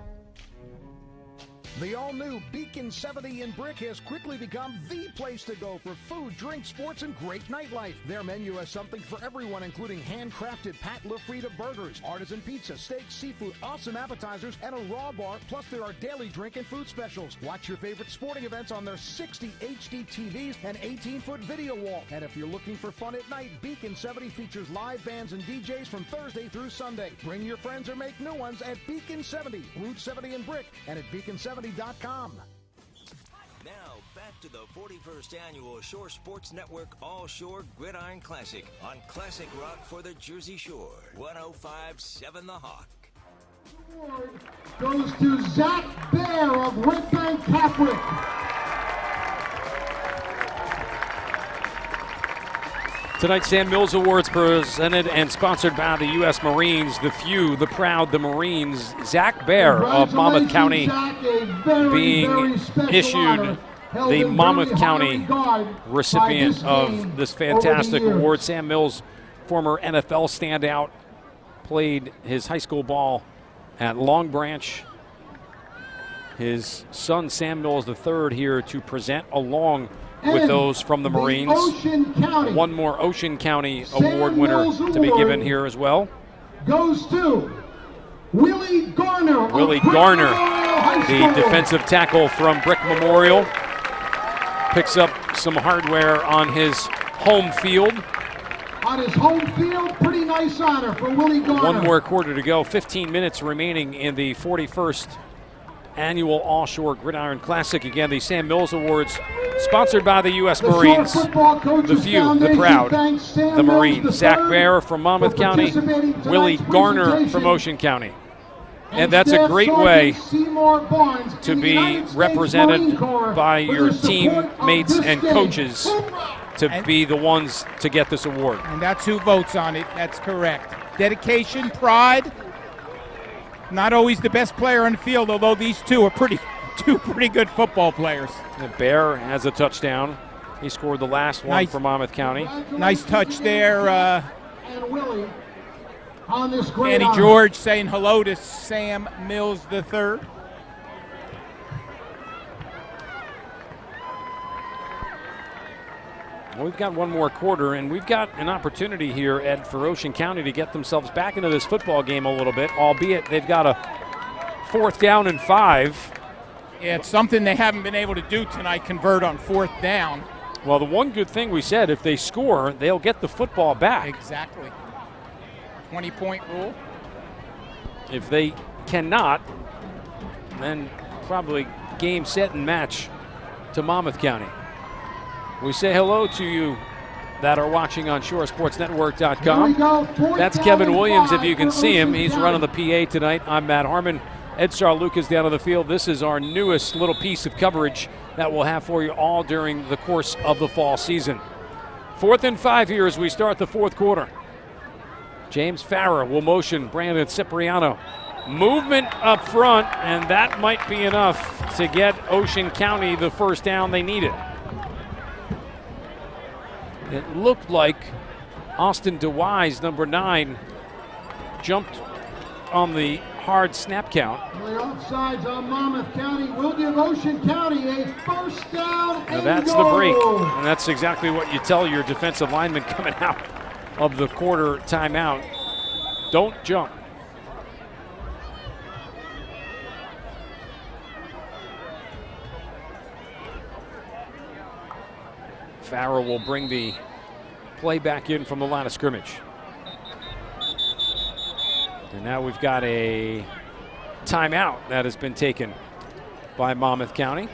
The all-new Beacon 70 in Brick has quickly become the place to go for food, drink, sports, and great nightlife. Their menu has something for everyone, including handcrafted Pat LaFrida burgers, artisan pizza, steak, seafood, awesome appetizers, and a raw bar. Plus, there are daily drink and food specials. Watch your favorite sporting events on their 60 HD TVs and 18-foot video wall. And if you're looking for fun at night, Beacon 70 features live bands and DJs from Thursday through Sunday. Bring your friends or make new ones at Beacon 70, Route 70 in Brick, and at Beacon70.com. Now back to the 41st annual Shore Sports Network All Shore Gridiron Classic on Classic Rock for the Jersey Shore. 105.7 The Hawk. Goes to Zach Bear of Red Bank Catholic. Tonight's Sam Mills Awards presented and sponsored by the U.S. Marines, the few, the proud, the Marines. Zach Bear of Monmouth County being issued the Monmouth County recipient of this fantastic award. Sam Mills, former NFL standout, played his high school ball at Long Branch. His son, Sam Mills III, here to present along with those from the Marines. One more Ocean County Award winner to be given here as well. Goes to Willie Garner. Willie Garner, the defensive tackle from Brick Memorial, picks up some hardware on his home field. On his home field, pretty nice honor for Willie Garner. One more quarter to go, 15 minutes remaining in the 41st annual All Shore Gridiron Classic. Again, the Sam Mills Awards, sponsored by the U.S. Marines, the few, the proud, the Marines. Zach Bear from Monmouth County, Willie Garner from Ocean County. And that's a great way to be represented by your teammates and coaches to be the ones to get this award. And that's who votes on it. That's correct. Dedication, pride. Not always the best player on the field, although these two are two pretty good football players. And Bear has a touchdown. He scored the last one for Monmouth County. Nice touch there. And Willie on this great Andy honor. George saying hello to Sam Mills III. Well, we've got one more quarter, and we've got an opportunity here, Ed, for Ocean County to get themselves back into this football game a little bit, albeit they've got a 4th down and 5. Yeah, it's something they haven't been able to do tonight, convert on 4th down. Well, the one good thing we said, if they score, they'll get the football back. Exactly. 20-point rule. If they cannot, then probably game, set, and match to Monmouth County. We say hello to you that are watching on ShoreSportsNetwork.com. That's Kevin Williams, if you can see him. He's running the PA tonight. I'm Matt Harmon. Ed Star Lucas down on the field. This is our newest little piece of coverage that we'll have for you all during the course of the fall season. 4th and 5 here as we start the fourth quarter. James Farrer will motion Brandon Cipriano. Movement up front, and that might be enough to get Ocean County the first down they needed. It looked like Austin DeWise, number 9, jumped on the hard snap count. The offsides on Monmouth County will give Ocean County a first down Now and that's goal. the break, and that's exactly what you tell your defensive lineman coming out of the quarter timeout. Don't jump. Farrell will bring the play back in from the line of scrimmage. And now we've got a timeout that has been taken by Monmouth County.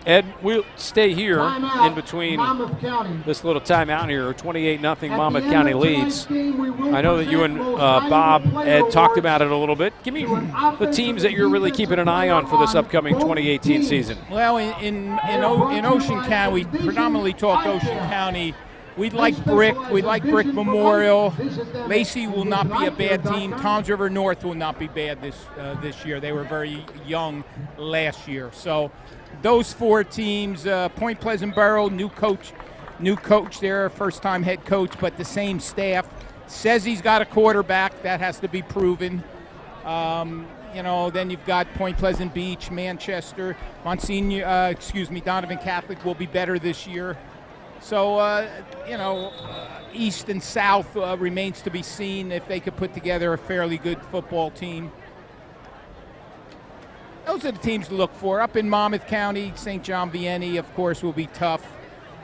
Ed, we'll stay here Timeout, in between Monmouth County. this little timeout here. 28-0 At Monmouth the end County of leads. tonight's game, we will I know that you and present most Bob, valuable player Ed, talked awards about it a little bit. Give me the teams that you're really keeping an eye on for this upcoming 2018 season. Well, in Ocean County, we predominantly talk Ocean County. We'd like Brick Memorial. Lacey will not be a bad team. Toms River North will not be bad this year. They were very young last year. So those 4 teams, Point Pleasant Borough, new coach there, first-time head coach, but the same staff. Says he's got a quarterback. That has to be proven. Then you've got Point Pleasant Beach, Manchester, Donovan Catholic will be better this year. So, East and South remains to be seen if they could put together a fairly good football team. Those are the teams to look for. Up in Monmouth County, St. John Vianney, of course, will be tough.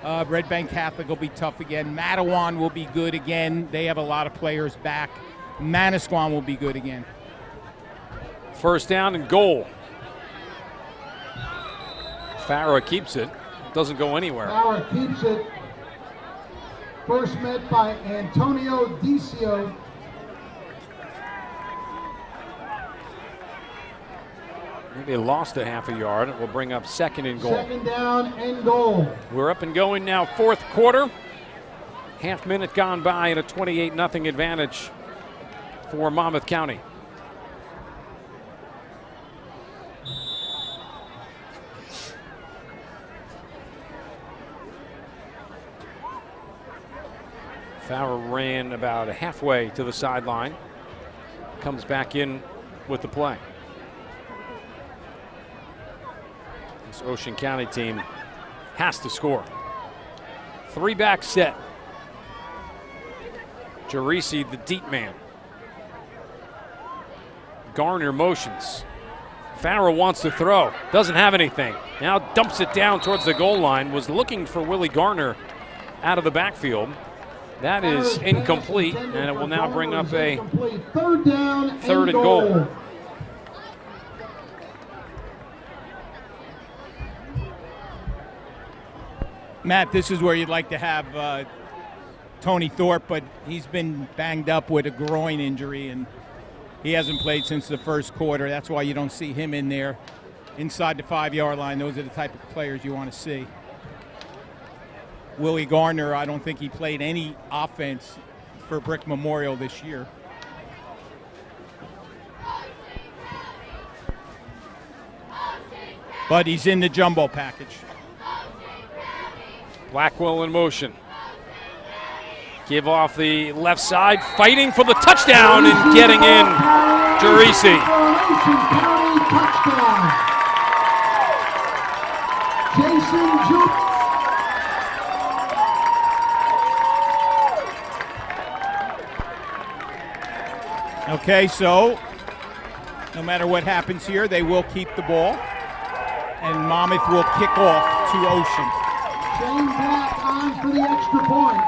Red Bank Catholic will be tough again. Matawan will be good again. They have a lot of players back. Manasquan will be good again. First down and goal. Farah keeps it. Doesn't go anywhere. Farrer keeps it. First met by Antonio Dicio. Maybe lost a half a yard. It will bring up second and goal. Second down and goal. We're up and going now, fourth quarter. Half minute gone by and a 28-0 advantage for Monmouth County. Farrer ran about halfway to the sideline. Comes back in with the play. This Ocean County team has to score. 3-back set. Gerisi, the deep man. Garner motions. Farrer wants to throw. Doesn't have anything. Now dumps it down towards the goal line. Was looking for Willie Garner out of the backfield. That is incomplete, and it will now bring up a third and goal. Matt, this is where you'd like to have Tony Thorpe, but he's been banged up with a groin injury, and he hasn't played since the first quarter. That's why you don't see him in there inside the 5-yard line. Those are the type of players you want to see. Willie Garner, I don't think he played any offense for Brick Memorial this year. But he's in the jumbo package. Blackwell in motion. Give off the left side, fighting for the touchdown and getting in. Gerisi. Okay, so no matter what happens here, they will keep the ball, and Monmouth will kick off to Ocean. Shane Black on for the extra point.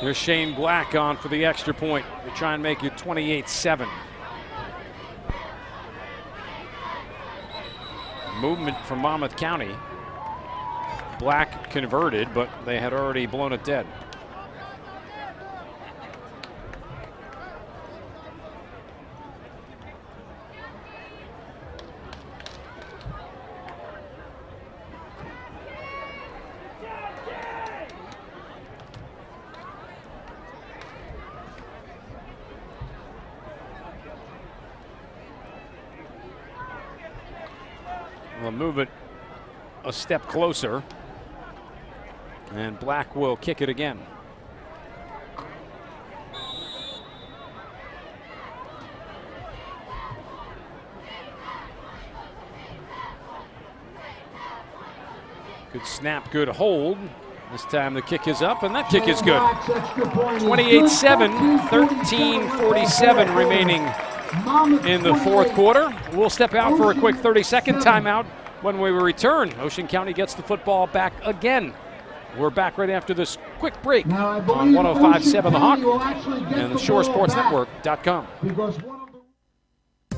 There's Shane Black on for the extra point to try and make it 28-7. Movement from Monmouth County. Black converted, but they had already blown it dead. Well, move it a step closer, and Black will kick it again. Good snap, good hold. This time the kick is up, and that kick is good. 28-7, 13:47 remaining in the fourth quarter. We'll step out for a quick 30-second timeout. When we return, Ocean County gets the football back again. We're back right after this quick break on 105.7 The Hawk and the ShoreSportsNetwork.com.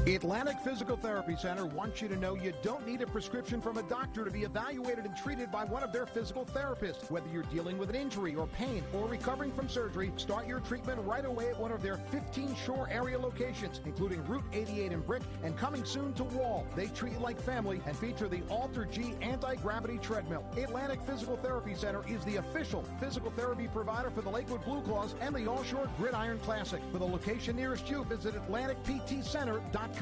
Atlantic Physical Therapy Center wants you to know you don't need a prescription from a doctor to be evaluated and treated by one of their physical therapists. Whether you're dealing with an injury or pain or recovering from surgery, start your treatment right away at one of their 15 shore area locations, including Route 88 in Brick and coming soon to Wall. They treat you like family and feature the Alter G anti-gravity treadmill. Atlantic Physical Therapy Center is the official physical therapy provider for the Lakewood Blue Claws and the All-Shore Gridiron Classic. For the location nearest you, visit AtlanticPTCenter.com.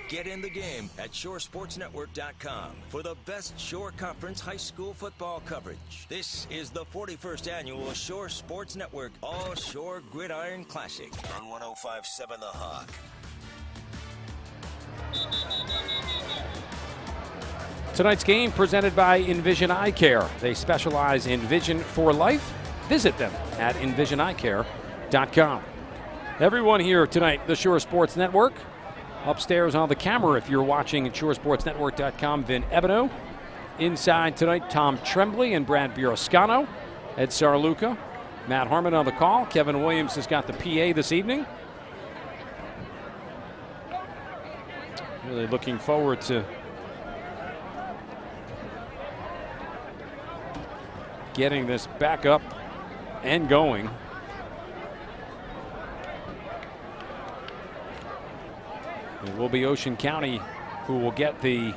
Get in the game at ShoreSportsNetwork.com for the best Shore Conference high school football coverage. This is the 41st annual Shore Sports Network All-Shore Gridiron Classic on 105.7 The Hawk. Tonight's game presented by Envision Eye Care. They specialize in vision for life. Visit them at EnvisionEyeCare.com. Everyone here tonight, the Shore Sports Network. Upstairs on the camera, if you're watching at ShoreSportsNetwork.com, Vin Ebino. Inside tonight, Tom Tremblay and Brad Biroscano. Ed Sarluca, Matt Harmon on the call. Kevin Williams has got the PA this evening. Really looking forward to getting this back up and going. It will be Ocean County who will get the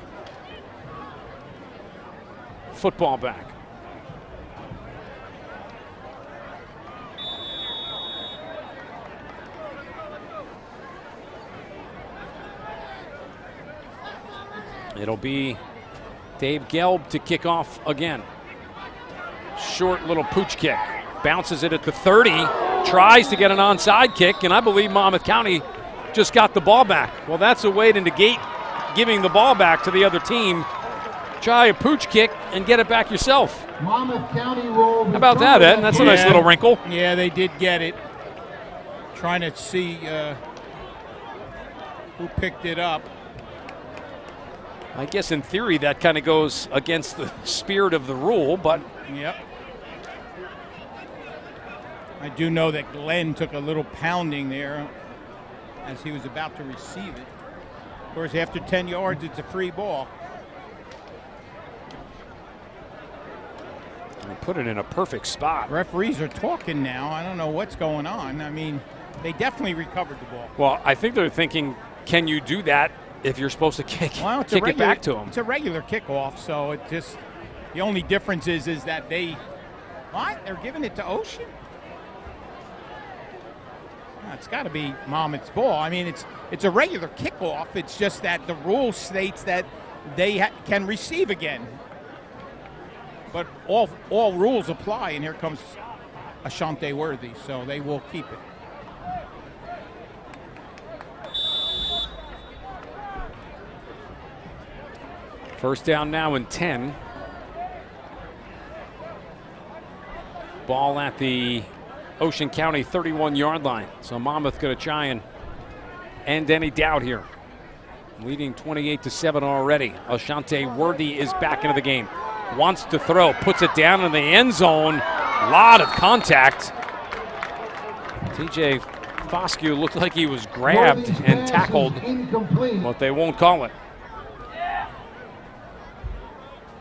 football back. It'll be Dave Gelb to kick off again. Short little pooch kick. Bounces it at the 30. Tries to get an onside kick, and I believe Monmouth County just got the ball back. Well, that's a way to negate giving the ball back to the other team. Try a pooch kick and get it back yourself. Monmouth County rolled. How about that, Ed? That's a nice little wrinkle. Yeah, they did get it. Trying to see who picked it up. I guess in theory that kind of goes against the spirit of the rule, but. Yep. I do know that Glenn took a little pounding there as he was about to receive it. Of course, after 10 yards, it's a free ball. They put it in a perfect spot. Referees are talking now. I don't know what's going on. I mean, they definitely recovered the ball. Well, I think they're thinking, can you do that if you're supposed to kick it back to them? It's a regular kickoff, so it just, the only difference is that they, what? They're giving it to Ocean? It's got to be Monmouth's ball. I mean, it's a regular kickoff. It's just that the rule states that they can receive again. But all rules apply, and here comes Ashante Worthy, so they will keep it. First down now and 10. Ball at the Ocean County 31-yard line. So Monmouth going to try and end any doubt here. Leading 28-7 already. Ashante Worthy is back into the game. Wants to throw, puts it down in the end zone. A lot of contact. TJ Foscue looked like he was grabbed and tackled, but they won't call it.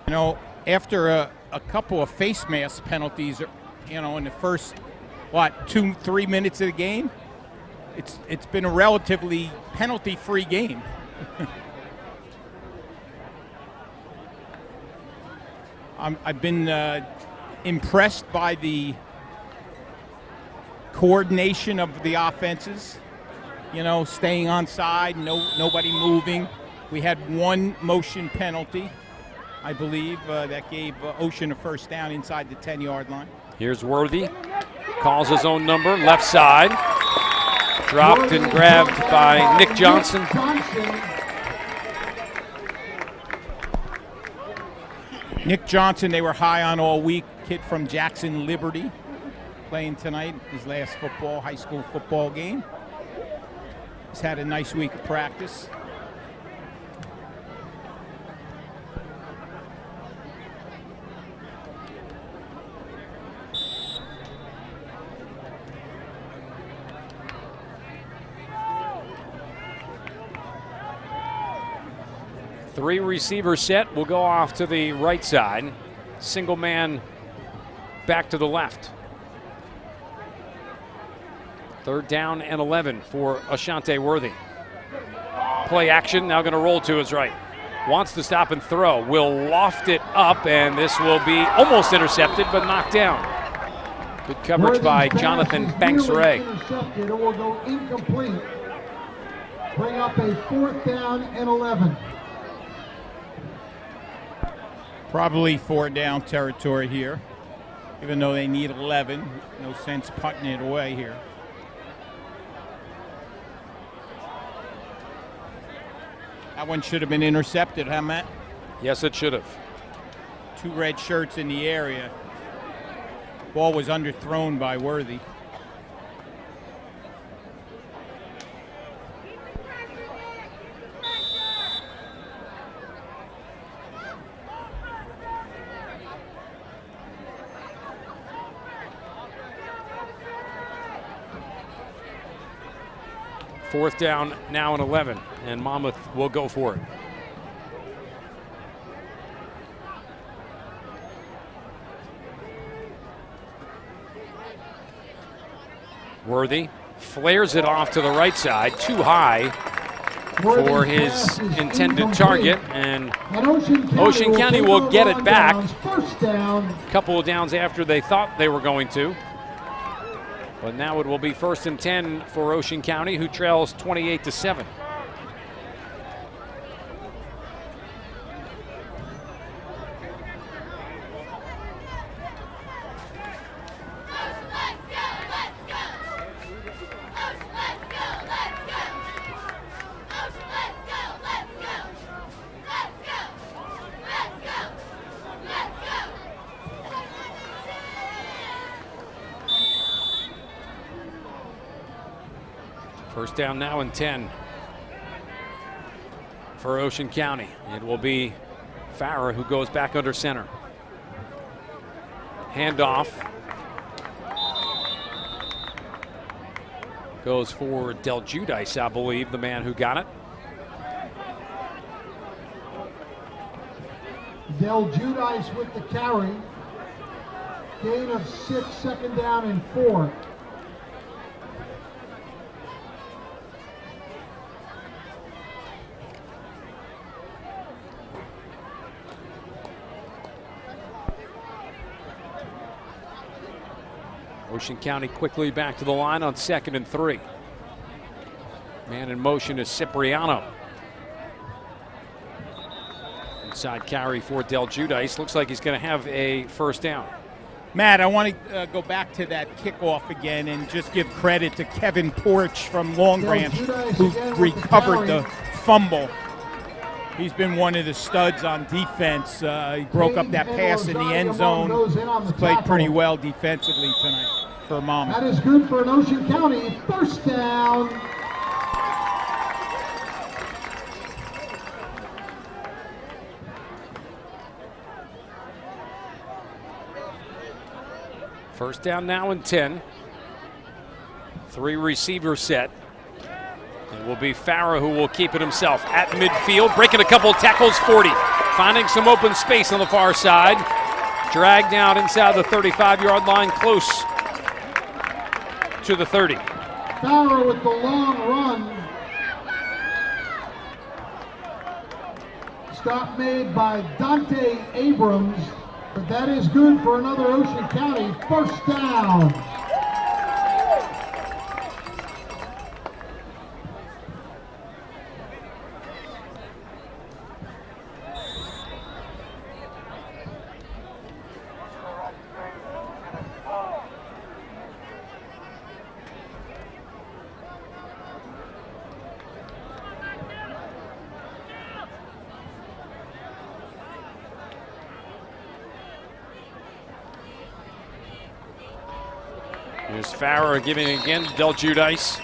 You know, after a couple of face mask penalties, you know, in the first, 2-3 minutes of the game, it's been a relatively penalty-free game. I've been impressed by the coordination of the offenses, you know, staying on side, nobody moving. We had one motion penalty, I believe, that gave Ocean a first down inside the 10-yard line. Here's Worthy, calls his own number, left side. Dropped and grabbed by Nick Johnson. Nick Johnson, they were high on all week, kid from Jackson Liberty, playing tonight, his last high school football game. He's had a nice week of practice. Three receiver set will go off to the right side. Single man back to the left. 3rd down and 11 for Ashante Worthy. Play action, now going to roll to his right. Wants to stop and throw. Will loft it up, and this will be almost intercepted, but knocked down. Good coverage by Jonathan Banks-Ray. Intercepted. It will go incomplete. Bring up a 4th down and 11. Probably 4 down territory here, even though they need 11. No sense punting it away here. That one should have been intercepted, huh, Matt? Yes, it should have. 2 red shirts in the area. Ball was underthrown by Worthy. Fourth down, now and 11, and Monmouth will go for it. Worthy flares it off to the right side, too high for his intended target, and Ocean County will get it back. A couple of downs after they thought they were going to. But now it will be 1st and 10 for Ocean County, who trails 28-7. First down now and 10 for Ocean County. It will be Farrer who goes back under center. Handoff. Goes for Del Giudice, I believe, the man who got it. Del Giudice with the carry. Gain of 6, 2nd down and 4. Ocean County quickly back to the line on 2nd and 3. Man in motion is Cipriano. Inside carry for Del Giudice. Looks like he's going to have a first down. Matt, I want to go back to that kickoff again and just give credit to Kevin Porch from Long Branch, who recovered the fumble. He's been one of the studs on defense. He broke up that pass in the end zone. He's played pretty well defensively tonight for Monmouth. That is good for an Ocean County 1st down. First down now and 10. 3 receiver set. It will be Farah who will keep it himself at midfield, breaking a couple tackles, 40. Finding some open space on the far side. Dragged out inside the 35-yard line, close to the 30. Farah with the long run. Stop made by Dante Abrams, but that is good for another Ocean County first down. Here's Farah giving again. Del Giudice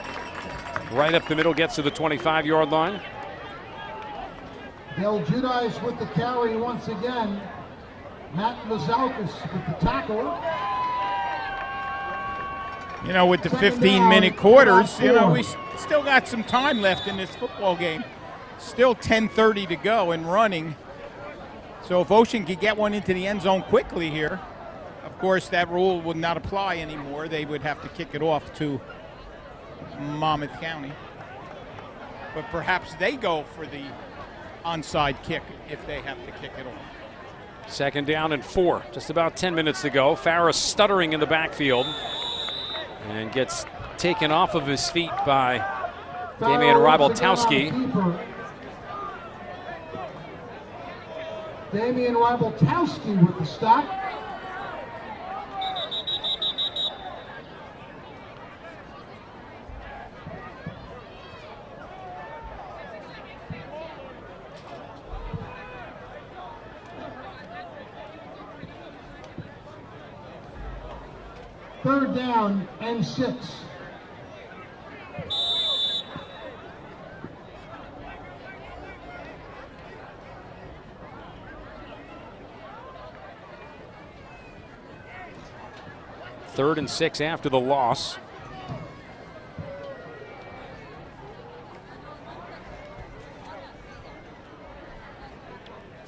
right up the middle, gets to the 25-yard line. Del Giudice with the carry once again. Matt Lazalkis with the tackle. You know, with the 15-minute quarters, you know, we still got some time left in this football game. Still 10:30 to go and running. So if Ocean could get one into the end zone quickly here, of course, that rule would not apply anymore. They would have to kick it off to Monmouth County. But perhaps they go for the onside kick if they have to kick it off. Second down and 4. Just about 10 minutes to go. Farah stuttering in the backfield and gets taken off of his feet by Damian Rybaltowski. Damian Rybaltowski with the stop. Third down and 6. Third and 6 after the loss.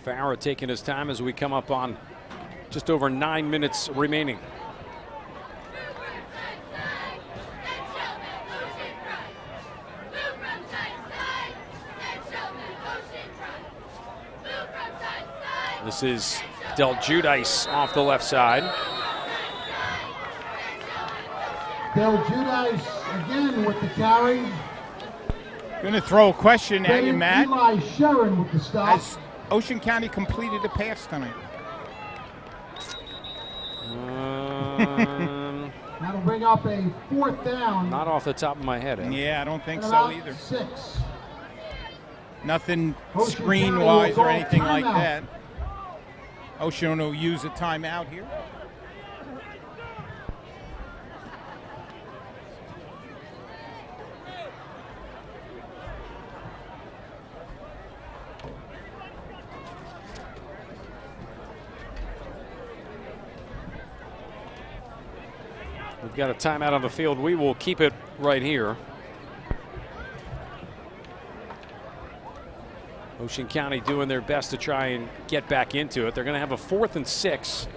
Farah taking his time as we come up on just over 9 minutes remaining. This is Del Giudice off the left side. Del Giudice again with the carry. Going to throw a question at you, Matt. Eli Sharon with the stop. Has Ocean County completed a pass tonight? That'll bring up a fourth down. Not off the top of my head. Yeah, I don't think And so about either. 6. Nothing Ocean screen-wise County will or anything call like timeout. that. Ocean will use a timeout here. We've got a timeout on the field. We will keep it right here. Ocean County doing their best to try and get back into it. They're going to have a 4th and 6.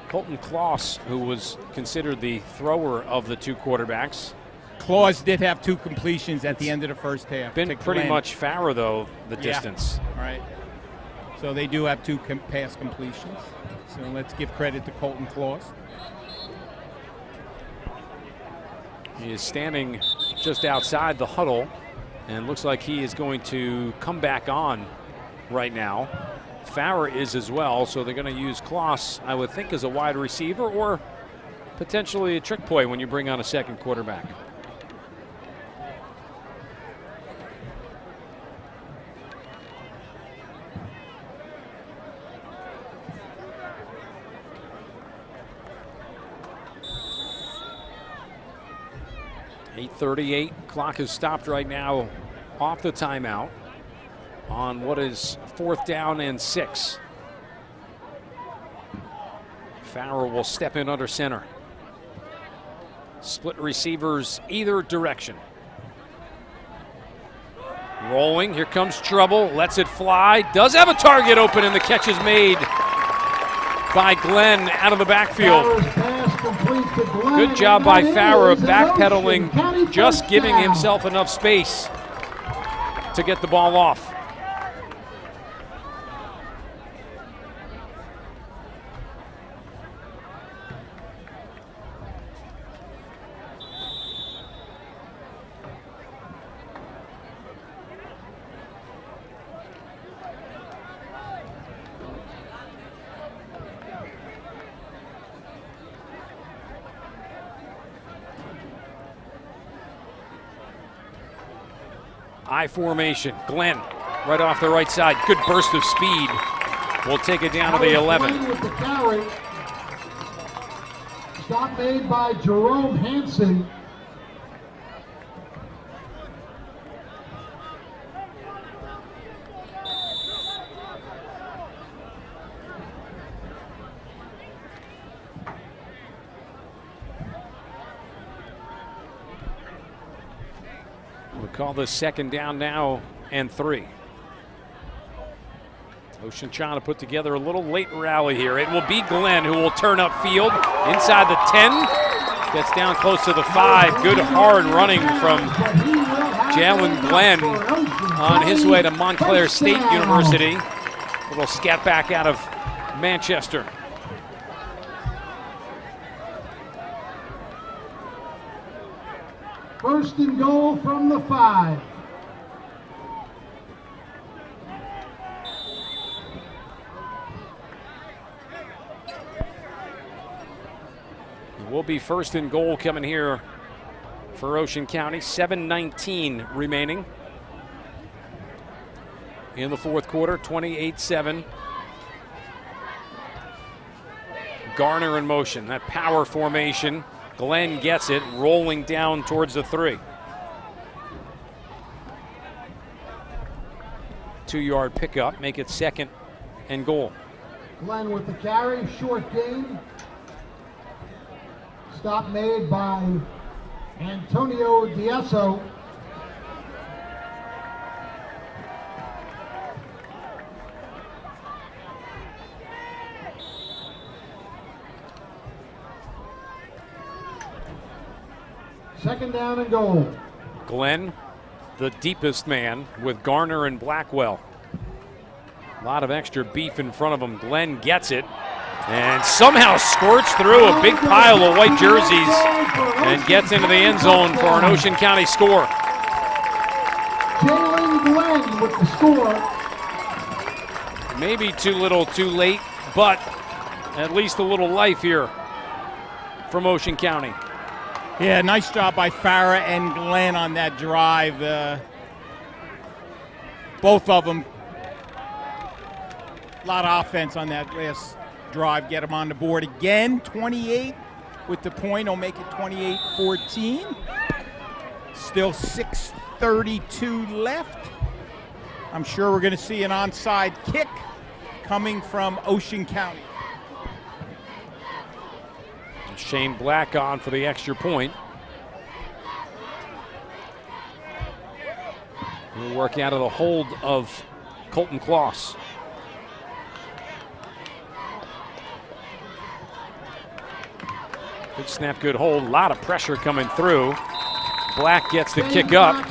Colton Kloss, who was considered the thrower of the 2 quarterbacks. Claus did have 2 completions at the end of the first half. Been pretty much Farah, though, the distance. All right. So they do have 2 pass completions. So let's give credit to Colton Claus. He is standing just outside the huddle, and looks like he is going to come back on right now. Farah is as well, so they're going to use Kloss, I would think, as a wide receiver or potentially a trick play when you bring on a second quarterback. .38, clock is stopped right now off the timeout on what is 4th down and 6. Farrell will step in under center. Split receivers either direction. Rolling, here comes trouble, lets it fly. Does have a target open, and the catch is made by Glenn out of the backfield. Good job by Farrell, backpedaling, just giving himself enough space to get the ball off. I formation. Glenn right off the right side. Good burst of speed. We'll take it down to the 11. With the carry. Stop made by Jerome Hansen. We'll call this second down now and 3. Ocean trying to put together a little late rally here. It will be Glenn who will turn up field inside the 10. Gets down close to the 5. Good hard running from Jalen Glenn on his way to Montclair State University. Little scat back out of Manchester. First and goal from the 5. It will be first and goal coming here for Ocean County. 7:19 remaining in the fourth quarter, 28-7. Garner in motion, that power formation. Glenn gets it, rolling down towards the 3. 2-yard pickup, make it second and goal. Glenn with the carry, short gain. Stop made by Antonio Diesso. Second down and goal. Glenn, the deepest man with Garner and Blackwell. A lot of extra beef in front of him. Glenn gets it and somehow squirts through a big pile of white jerseys and gets into the end zone for an Ocean County score. Jalen Glenn with the score. Maybe too little, too late, but at least a little life here from Ocean County. Yeah, nice job by Farah and Glenn on that drive. Both of them. A lot of offense on that last drive. Get them on the board again. 28 with the point. Will make it 28-14. Still 6:32 left. I'm sure we're going to see an onside kick coming from Ocean County. Shane Black on for the extra point. We'll work out of the hold of Colton Kloss. Good snap, good hold. A lot of pressure coming through. Black gets the kick up,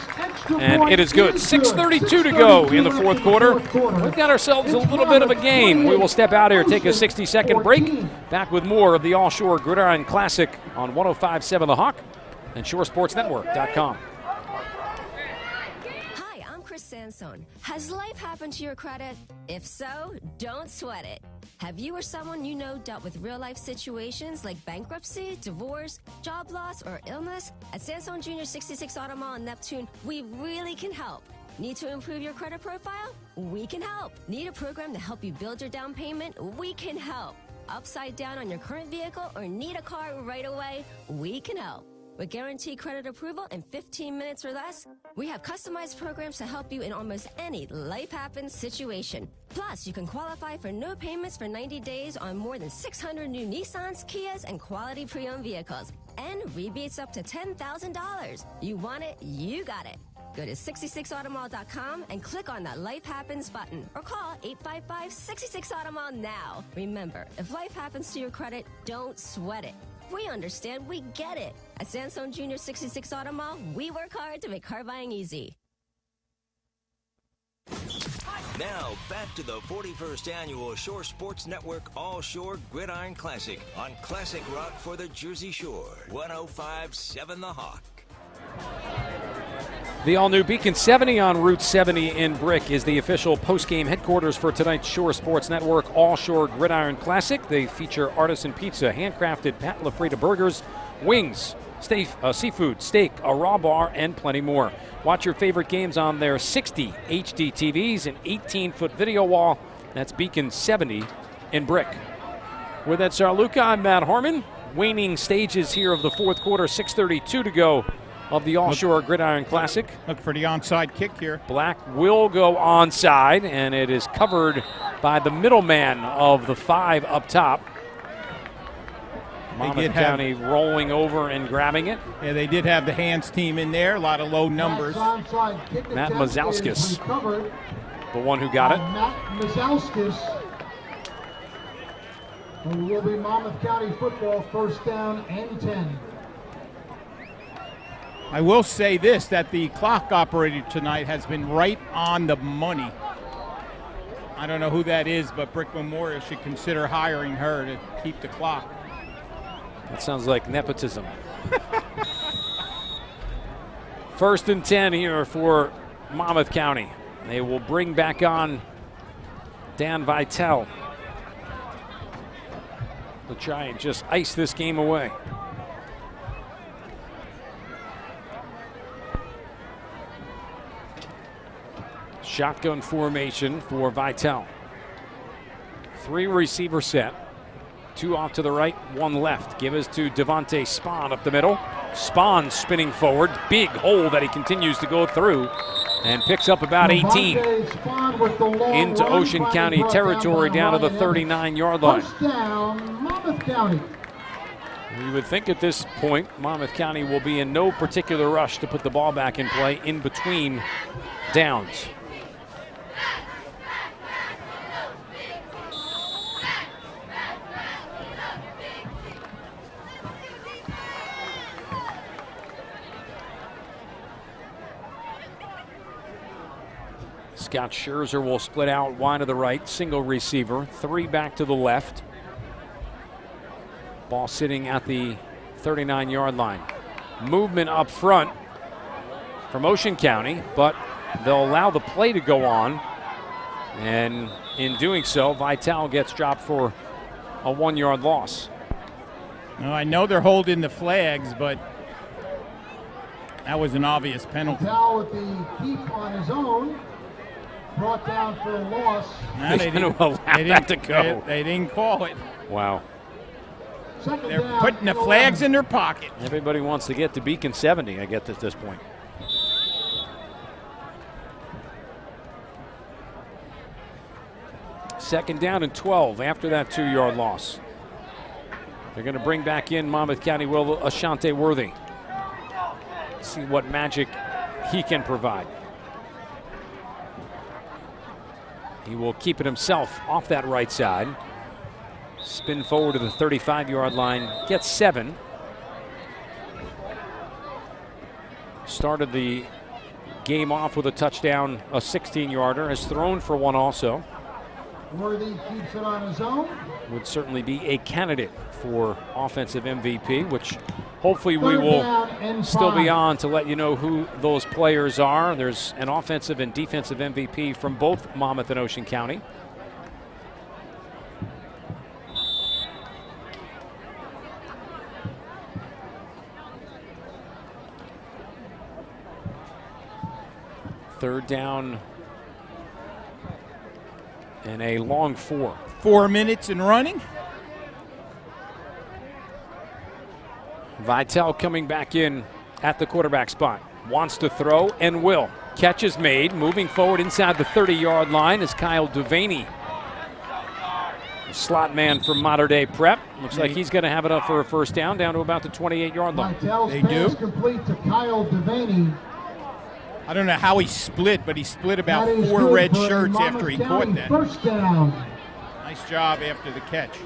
and it is good. 6:32 to go in the fourth quarter. We've got ourselves a little bit of a game. We will step out here, take a 60-second break. Back with more of the All Shore Gridiron Classic on 105.7 The Hawk and ShoreSportsNetwork.com. Hi, I'm Chris Sansone. Has life happened to your credit? If so, don't sweat it. Have you or someone you know dealt with real-life situations like bankruptcy, divorce, job loss, or illness? At Sansone Junior 66 Auto Mall in Neptune, we really can help. Need to improve your credit profile? We can help. Need a program to help you build your down payment? We can help. Upside down on your current vehicle or need a car right away? We can help. With guaranteed credit approval in 15 minutes or less, we have customized programs to help you in almost any life happens situation. Plus, you can qualify for no payments for 90 days on more than 600 new Nissans, Kias, and quality pre-owned vehicles. And rebates up to $10,000. You want it, you got it. Go to 66automall.com and click on that Life Happens button or call 855-66automall now. Remember, if life happens to your credit, don't sweat it. We understand, we get it. At Sansone Junior 66 Auto Mall, we work hard to make car buying easy. Now, back to the 41st Annual Shore Sports Network All-Shore Gridiron Classic on Classic Rock for the Jersey Shore. 105.7 The Hawk. The all-new Beacon 70 on Route 70 in Brick is the official post-game headquarters for tonight's Shore Sports Network All-Shore Gridiron Classic. They feature artisan pizza, handcrafted Pat LaFrida burgers, wings, seafood, steak, a raw bar, and plenty more. Watch your favorite games on their 60 HD TVs and 18-foot video wall. That's Beacon 70 in Brick. With that, Sarluca, I'm Matt Harmon. Waning stages here of the fourth quarter, 6:32 to go of the All-Shore Gridiron Classic. Look for the onside kick here. Black will go onside, and it is covered by the middleman of the 5 up top. Monmouth County rolling over and grabbing it. Yeah, they did have the hands team in there. A lot of low numbers. Matt Mazalskis, the one who got it. Matt Mazalskis. It will be Monmouth County football, first down and 10. I will say this, that the clock operator tonight has been right on the money. I don't know who that is, but Brick Memorial should consider hiring her to keep the clock. That sounds like nepotism. First and 10 here for Monmouth County. They will bring back on Dan Vitale to try and just ice this game away. Shotgun formation for Vitale. 3 receiver set. 2 off to the right, 1 left. Give us to Devontae Spahn up the middle. Spahn spinning forward. Big hole that he continues to go through and picks up about 18 into Ocean County territory down to the 39-yard line. Touchdown, Monmouth County. You would think at this point Monmouth County will be in no particular rush to put the ball back in play in between downs. Scott Scherzer will split out wide to the right, single receiver, 3 back to the left. Ball sitting at the 39-yard line. Movement up front from Ocean County, but they'll allow the play to go on. And in doing so, Vitale gets dropped for a 1-yard loss. Now, I know they're holding the flags, but that was an obvious penalty. Vitale with the keep on his own. Brought down for a loss. Nah, they didn't allow that to go. They didn't call it. Wow. They're putting the flags in their pocket. Everybody wants to get to Beacon 70, I guess, at this point. Second down and 12 after that 2-yard loss. They're going to bring back in Monmouth County will Ashante Worthy. See what magic he can provide. He will keep it himself off that right side. Spin forward to the 35-yard line, gets 7. Started the game off with a touchdown, a 16-yarder, has thrown for 1 also. Worthy keeps it on his own. Would certainly be a candidate for offensive MVP, which hopefully we will still be on to let you know who those players are. There's an offensive and defensive MVP from both Monmouth and Ocean County. Third down and a long 4. 4 minutes and running. Vitale coming back in at the quarterback spot. Wants to throw and will. Catch is made. Moving forward inside the 30-yard line is Kyle Devaney. The slot man from Mater Dei Prep. Looks like he's going to have it up for a first down to about the 28-yard line. They do. Complete to Kyle Devaney. I don't know how he split, but he split about 4 red shirts after he caught that. First down. Nice job after the catch.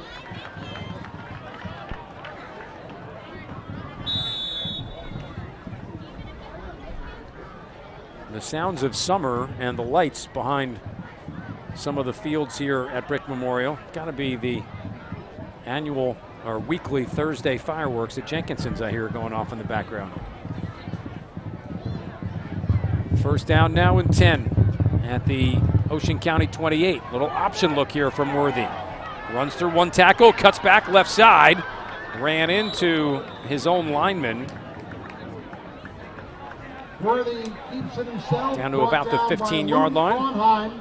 The sounds of summer and the lights behind some of the fields here at Brick Memorial. Got to be the annual or weekly Thursday fireworks at Jenkinson's I hear going off in the background. First down now and 10 at the Ocean County 28. Little option look here from Worthy. Runs through one tackle, cuts back left side, ran into his own lineman. Worthy keeps it himself. Down to about the 15-yard line.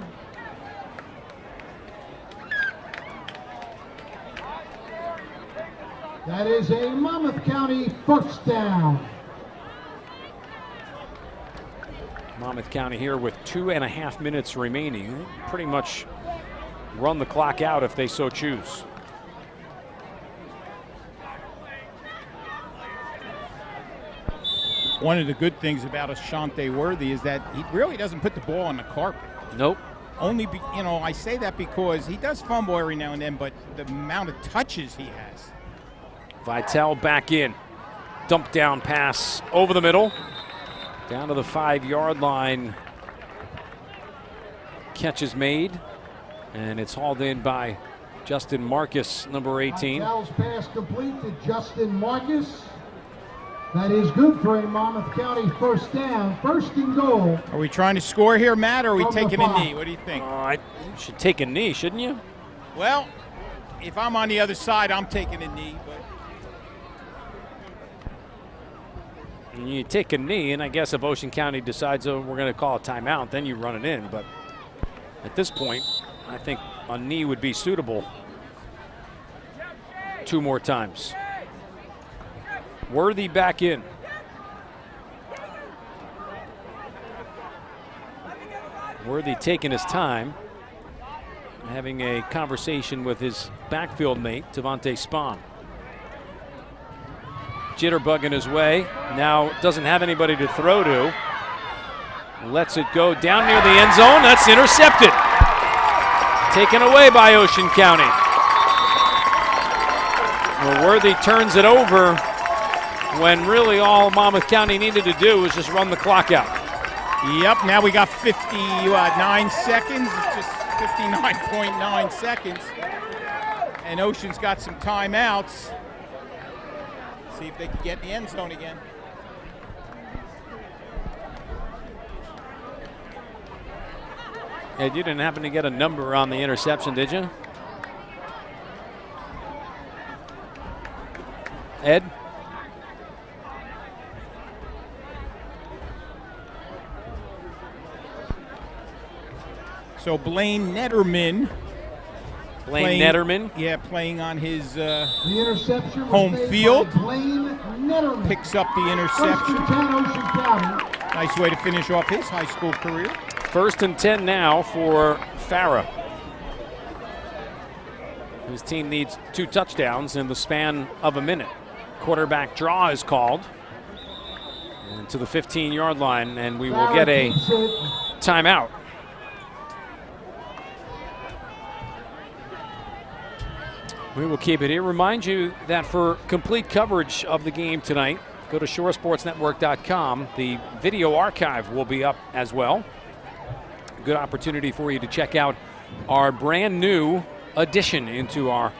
That is a Monmouth County first down. Monmouth County here with 2.5 minutes remaining. Pretty much run the clock out if they so choose. One of the good things about Ashante Worthy is that he really doesn't put the ball on the carpet. Nope. Only, I say that because he does fumble every now and then, but the amount of touches he has. Vitale back in. Dump down pass over the middle. Down to the 5-yard line. Catch is made. And it's hauled in by Justin Marcus, number 18. Vitale's pass complete to Justin Marcus. That is good for a Monmouth County first down. First and goal. Are we trying to score here, Matt, or are we taking a knee? What do you think? You should take a knee, shouldn't you? Well, if I'm on the other side, I'm taking a knee. But You take a knee, and I guess if Ocean County decides, we're going to call a timeout, then you run it in. But at this point, I think a knee would be suitable 2 more times. Worthy back in. Worthy taking his time, having a conversation with his backfield mate, Devontae Spahn. Jitterbug in his way. Now doesn't have anybody to throw to. Lets it go down near the end zone. That's intercepted. Taken away by Ocean County. Well, Worthy turns it over when really all Monmouth County needed to do was just run the clock out. Yep, now we got 59 seconds. It's just 59.9 seconds. And Ocean's got some timeouts. See if they can get in the end zone again. Ed, you didn't happen to get a number on the interception, did you? Ed? So Blaine Netterman. Netterman? Yeah, playing on his the interception home field. Blaine Netterman. Picks up the interception. Nice way to finish off his high school career. 1st and 10 now for Farah. His team needs 2 touchdowns in the span of a minute. Quarterback draw is called. And to the 15-yard line, and we will get a timeout. We will keep it here. Remind you that for complete coverage of the game tonight, go to shoresportsnetwork.com. The video archive will be up as well. Good opportunity for you to check out our brand new addition into our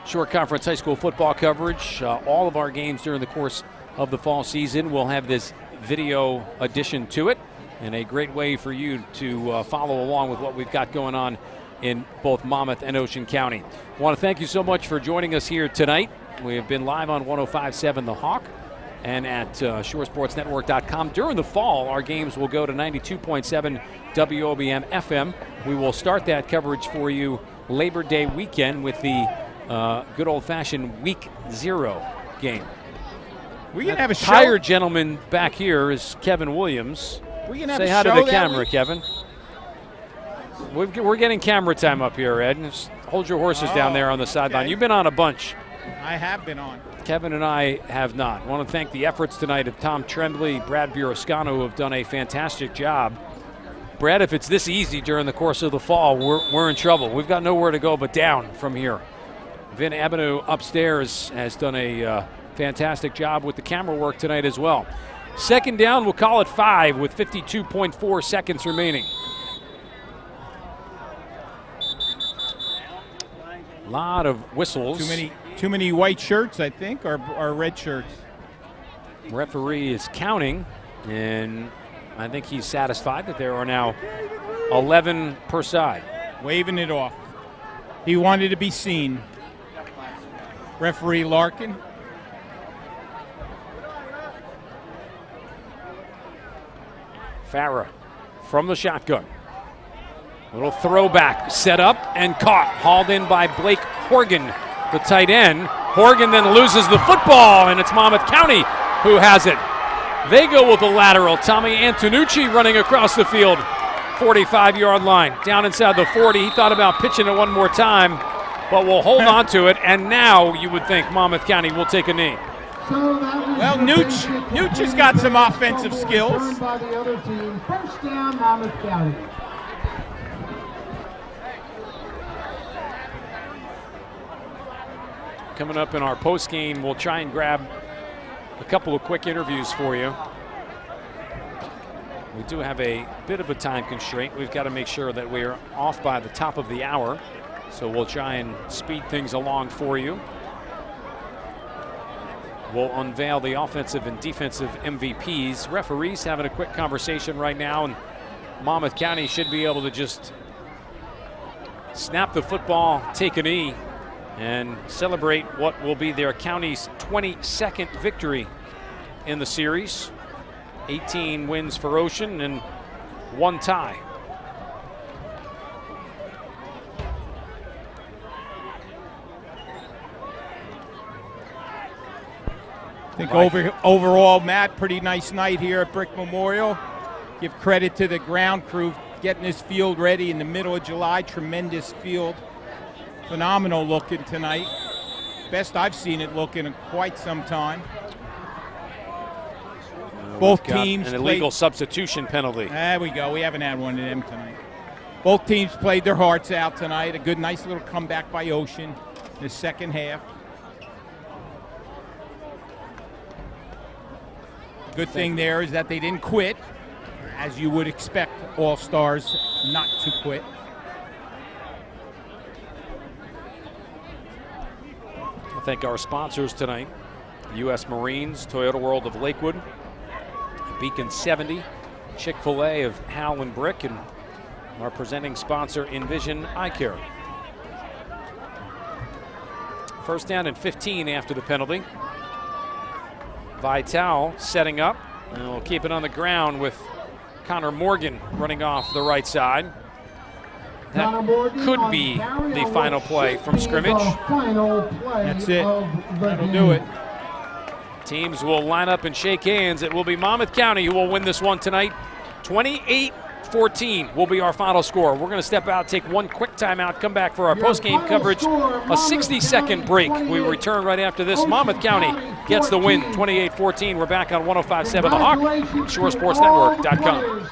Shore Conference High School football coverage. All of our games during the course of the fall season will have this video addition to it, and a great way for you to follow along with what we've got going on in both Monmouth and Ocean County. I want to thank you so much for joining us here tonight. We have been live on 105.7 The Hawk and at shoresportsnetwork.com. During the fall, our games will go to 92.7 WOBM FM. We will start that coverage for you Labor Day weekend with the good old-fashioned Week 0 game. We can have a show. Tired gentleman back here is Kevin Williams. We can have Say a hi to show the camera, week? Kevin. We're getting camera time up here, Ed. Just hold your horses down there on the sideline. okay. You've been on a bunch. I have been on. Kevin and I have not. I want to thank the efforts tonight of Tom Tremblay, Brad Burascano, who have done a fantastic job. Brad, if it's this easy during the course of the fall, we're in trouble. We've got nowhere to go but down from here. Vin Avenue upstairs has done a fantastic job with the camera work tonight as well. Second down, we'll call it 5 with 52.4 seconds remaining. A lot of whistles. Too many white shirts, I think, or red shirts. Referee is counting, and I think he's satisfied that there are now 11 per side. Waving it off. He wanted to be seen. Referee Larkin. Farah from the shotgun. Little throwback, set up and caught. Hauled in by Blake Horgan, the tight end. Horgan then loses the football, and it's Monmouth County who has it. They go with the lateral. Tommy Antonucci running across the field. 45-yard line. Down inside the 40. He thought about pitching it one more time, but will hold on to it. And now you would think Monmouth County will take a knee. Well, Nooch has got some offensive skills. By the other team. First down, Monmouth County. Coming up in our post game, we'll try and grab a couple of quick interviews for you. We do have a bit of a time constraint. We've got to make sure that we're off by the top of the hour. So we'll try and speed things along for you. We'll unveil the offensive and defensive MVPs. Referees having a quick conversation right now, and Monmouth County should be able to just snap the football, take a knee, and celebrate what will be their county's 22nd victory in the series. 18 wins for Ocean and 1 tie. I think overall, Matt, pretty nice night here at Brick Memorial. Give credit to the ground crew getting this field ready in the middle of July. Tremendous field. Phenomenal looking tonight. Best I've seen it look in quite some time. Both teams an illegal substitution penalty. There we go. We haven't had one of them tonight. Both teams played their hearts out tonight. A good, nice little comeback by Ocean in the second half. Good thing there is that they didn't quit, as you would expect all-stars not to quit. I thank our sponsors tonight: U.S. Marines, Toyota World of Lakewood, Beacon 70, Chick-fil-A of Howland Brick, and our presenting sponsor, Envision Eye Care. First down and 15 after the penalty. Vital setting up, and we'll keep it on the ground with Connor Morgan running off the right side. That could be the final play from scrimmage. That's it. That'll do it. Teams will line up and shake hands. It will be Monmouth County who will win this one tonight. 28-14 will be our final score. We're going to step out, take one quick timeout, come back for our post-game coverage. A 60-second break. We return right after this. Monmouth County gets the win, 28-14. We're back on 105.7 The Hawk, ShoreSportsNetwork.com.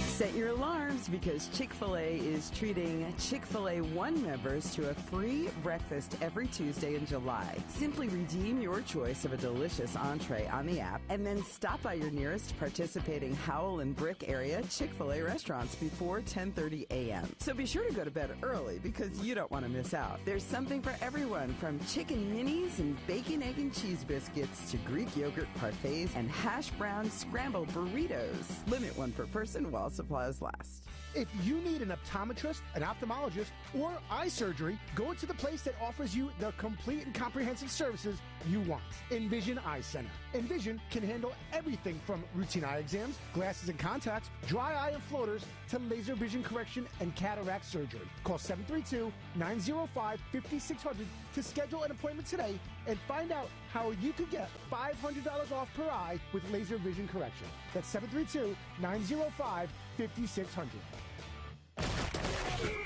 Set your alarms because Chick-fil-A is treating Chick-fil-A One members to a free breakfast every Tuesday in July. Simply redeem your choice of a delicious entree on the app and then stop by your nearest participating Howell and Brick area Chick-fil-A restaurants before 10:30 a.m. So be sure to go to bed early because you don't want to miss out. There's something for everyone, from chicken minis and bacon, egg, and cheese biscuits to Greek yogurt parfaits and hash brown scrambled burritos. Limit one per person while supplies last. If you need an optometrist, an ophthalmologist, or eye surgery, go to the place that offers you the complete and comprehensive services you want. Envision Eye Center. Envision can handle everything from routine eye exams, glasses and contacts, dry eye and floaters, to laser vision correction and cataract surgery. Call 732-905-5600 to schedule an appointment today and find out how you could get $500 off per eye with laser vision correction. That's 732-905-5600.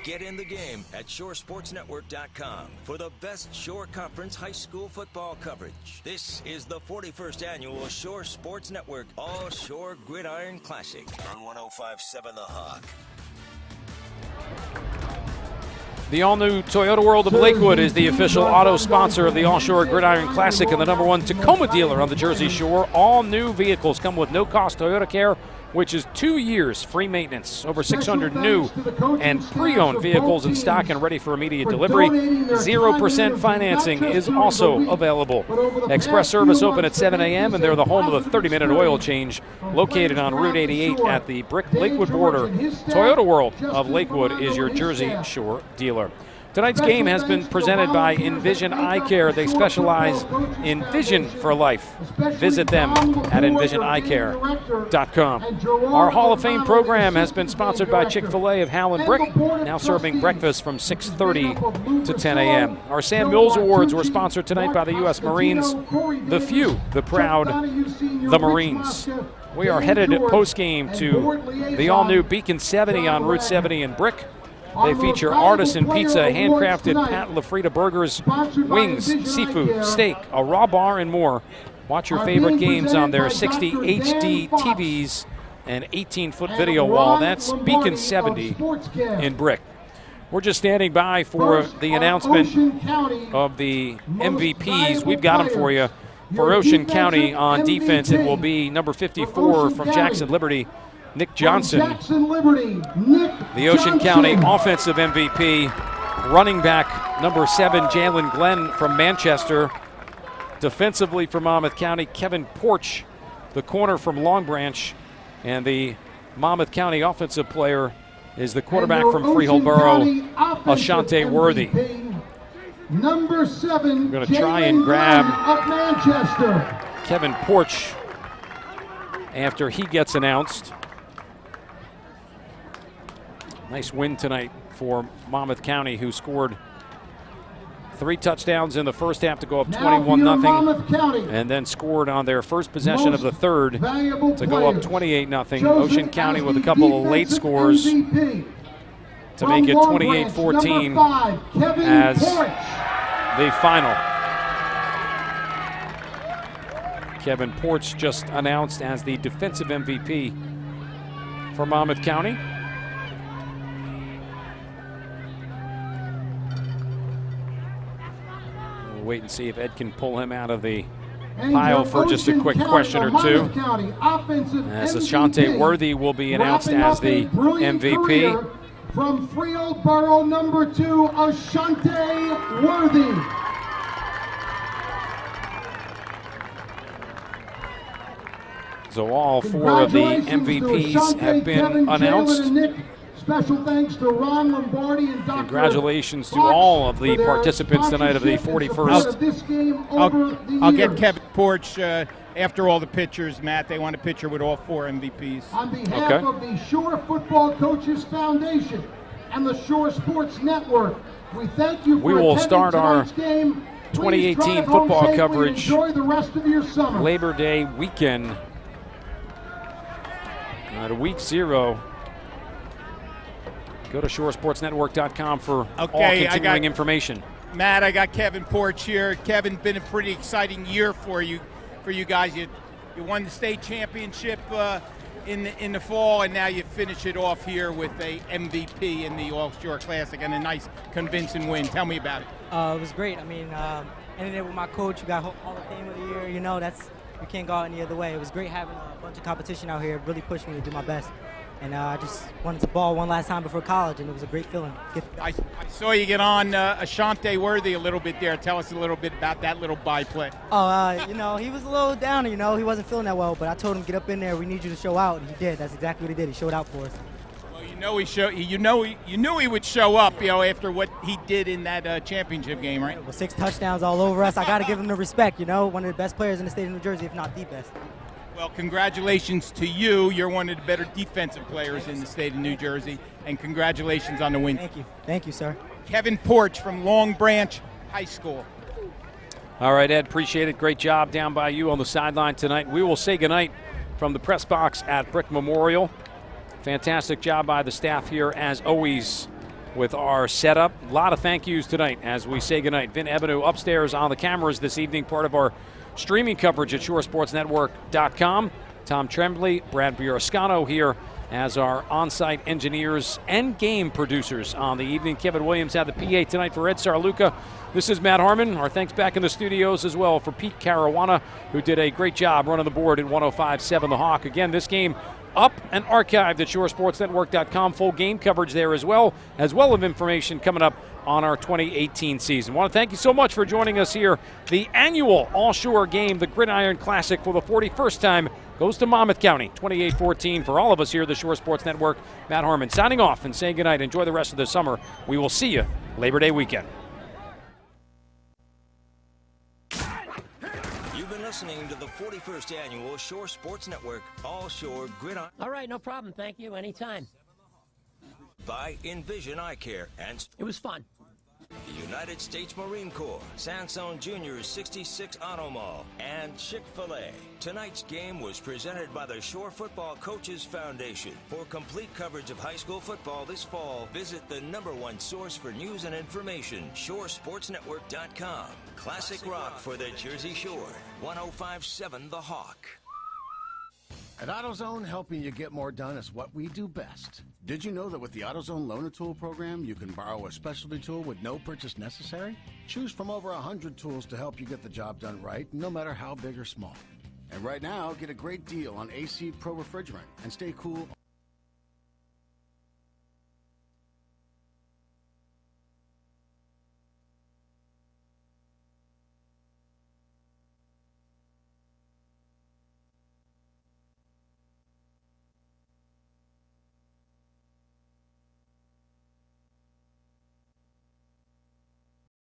Get in the game at ShoreSportsNetwork.com for the best Shore Conference high school football coverage. This is the 41st annual Shore Sports Network All Shore Gridiron Classic on 105.7 The Hawk. The all-new Toyota World of Lakewood is the official auto sponsor of the All Shore Gridiron Classic and the #1 Tacoma dealer on the Jersey Shore. All new vehicles come with no-cost Toyota Care, which is 2 years free maintenance. Over 600 new and pre-owned vehicles in stock and ready for immediate delivery. 0% financing is also available. Express service open at 7 a.m. and they're the home of the 30-minute oil change, located on Route 88 at the Brick Lakewood border. Toyota World of Lakewood is your Jersey Shore dealer. Tonight's game has been presented by Envision Eye Care. They specialize in vision for life. Visit them at envisioneyecare.com. Our Hall of Fame program has been sponsored by Chick-fil-A of Howland Brick, now serving breakfast from 6:30 to 10 a.m. Our Sam Mills Awards were sponsored tonight by the U.S. Marines. The few, the proud, the Marines. We are headed post-game to the all-new Beacon 70 on Route 70 in Brick. They feature artisan pizza, handcrafted Pat LaFrida burgers, wings, seafood, steak, a raw bar, and more. Watch your favorite games on their 60 HD TVs and 18-foot video wall. That's Beacon 70 in Brick. We're just standing by for the announcement of the MVPs. We've got them for you. For Ocean County on defense, it will be number 54 from Jackson Liberty, Nick Johnson. The Ocean County offensive MVP, running back number 7, Jalen Glenn from Manchester. Defensively for Monmouth County, Kevin Porch, the corner from Long Branch. And the Monmouth County offensive player is the quarterback from Freehold Borough, Ashante Worthy. Number 7, I'm going to try and grab of Manchester, Kevin Porch after he gets announced. Nice win tonight for Monmouth County, who scored 3 touchdowns in the first half to go up 21-0, and then scored on their first possession of the third to go up 28-0. Ocean County with a couple of late scores to make it 28-14 as the final. Kevin Porch just announced as the defensive MVP for Monmouth County. Wait and see if Ed can pull him out of the pile for just a quick question or two. As Ashante Worthy will be announced as the MVP. From Freehold Borough, number 2, Ashante Worthy. So all 4 of the MVPs have been announced. Special thanks to Ron Lombardi and Dr. Congratulations to all of the participants tonight of the 41st. I'll get Kevin Porch after all the pitchers, Matt. They want a pitcher with all 4 MVPs. On behalf of the Shore Football Coaches Foundation and the Shore Sports Network, we thank you for we will start our 2018 football coverage enjoy the rest of your summer. Labor Day weekend. Week 0. Go to ShoreSportsNetwork.com for all continuing information. Matt, I got Kevin Porch here. Kevin, been a pretty exciting year for you guys. You won the state championship in the fall, and now you finish it off here with a MVP in the All Shore Classic and a nice convincing win. Tell me about it. It was great. I mean, ended it with my coach. We got Hall of Fame of the Year. You know, you can't go any other way. It was great having a bunch of competition out here. It really pushed me to do my best. And I just wanted to ball one last time before college, and it was a great feeling. I saw you get on Ashante Worthy a little bit there. Tell us a little bit about that little byplay. Oh, he was a little down, he wasn't feeling that well, but I told him, get up in there, we need you to show out, and he did. That's exactly what he did. He showed out for us. Well, You knew he would show up, after what he did in that championship game, right? With 6 touchdowns all over us, I got to give him the respect. One of the best players in the state of New Jersey, if not the best. Well, congratulations to you. You're one of the better defensive players in the state of New Jersey, and congratulations on the win. Thank you, sir. Kevin Porch from Long Branch High School. All right, Ed, appreciate it. Great job down by you on the sideline tonight. We will say goodnight from the press box at Brick Memorial. Fantastic job by the staff here, as always, with our setup. A lot of thank yous tonight as we say goodnight. Vin Ebenu upstairs on the cameras this evening, part of our streaming coverage at ShoreSportsNetwork.com. Tom Tremblay, Brad Bioroscano here as our on-site engineers and game producers on the evening. Kevin Williams had the PA tonight for Ed Sarluca. This is Matt Harmon. Our thanks back in the studios as well for Pete Caruana, who did a great job running the board at 105.7 The Hawk. Again, this game up and archived at ShoreSportsNetwork.com. Full game coverage there as well of information coming up on our 2018 season. I want to thank you so much for joining us here. The annual All-Shore game, the Gridiron Classic, for the 41st time goes to Monmouth County, 28-14. For all of us here at the Shore Sports Network, Matt Harmon signing off and saying goodnight. Enjoy the rest of the summer. We will see you Labor Day weekend. You've been listening to the 41st annual Shore Sports Network All-Shore Gridiron. All right, no problem. Thank you. Anytime. By Envision Eye Care and it was fun. The United States Marine Corps, Sansone Junior's 66 Auto Mall, and Chick-fil-A. Tonight's game was presented by the Shore Football Coaches Foundation. For complete coverage of high school football this fall, visit the #1 source for news and information, ShoreSportsNetwork.com. Classic rock for the Jersey Shore, 105.7 The Hawk. At AutoZone, helping you get more done is what we do best. Did you know that with the AutoZone Loaner Tool program, you can borrow a specialty tool with no purchase necessary? Choose from over 100 tools to help you get the job done right, no matter how big or small. And right now, get a great deal on AC Pro Refrigerant and stay cool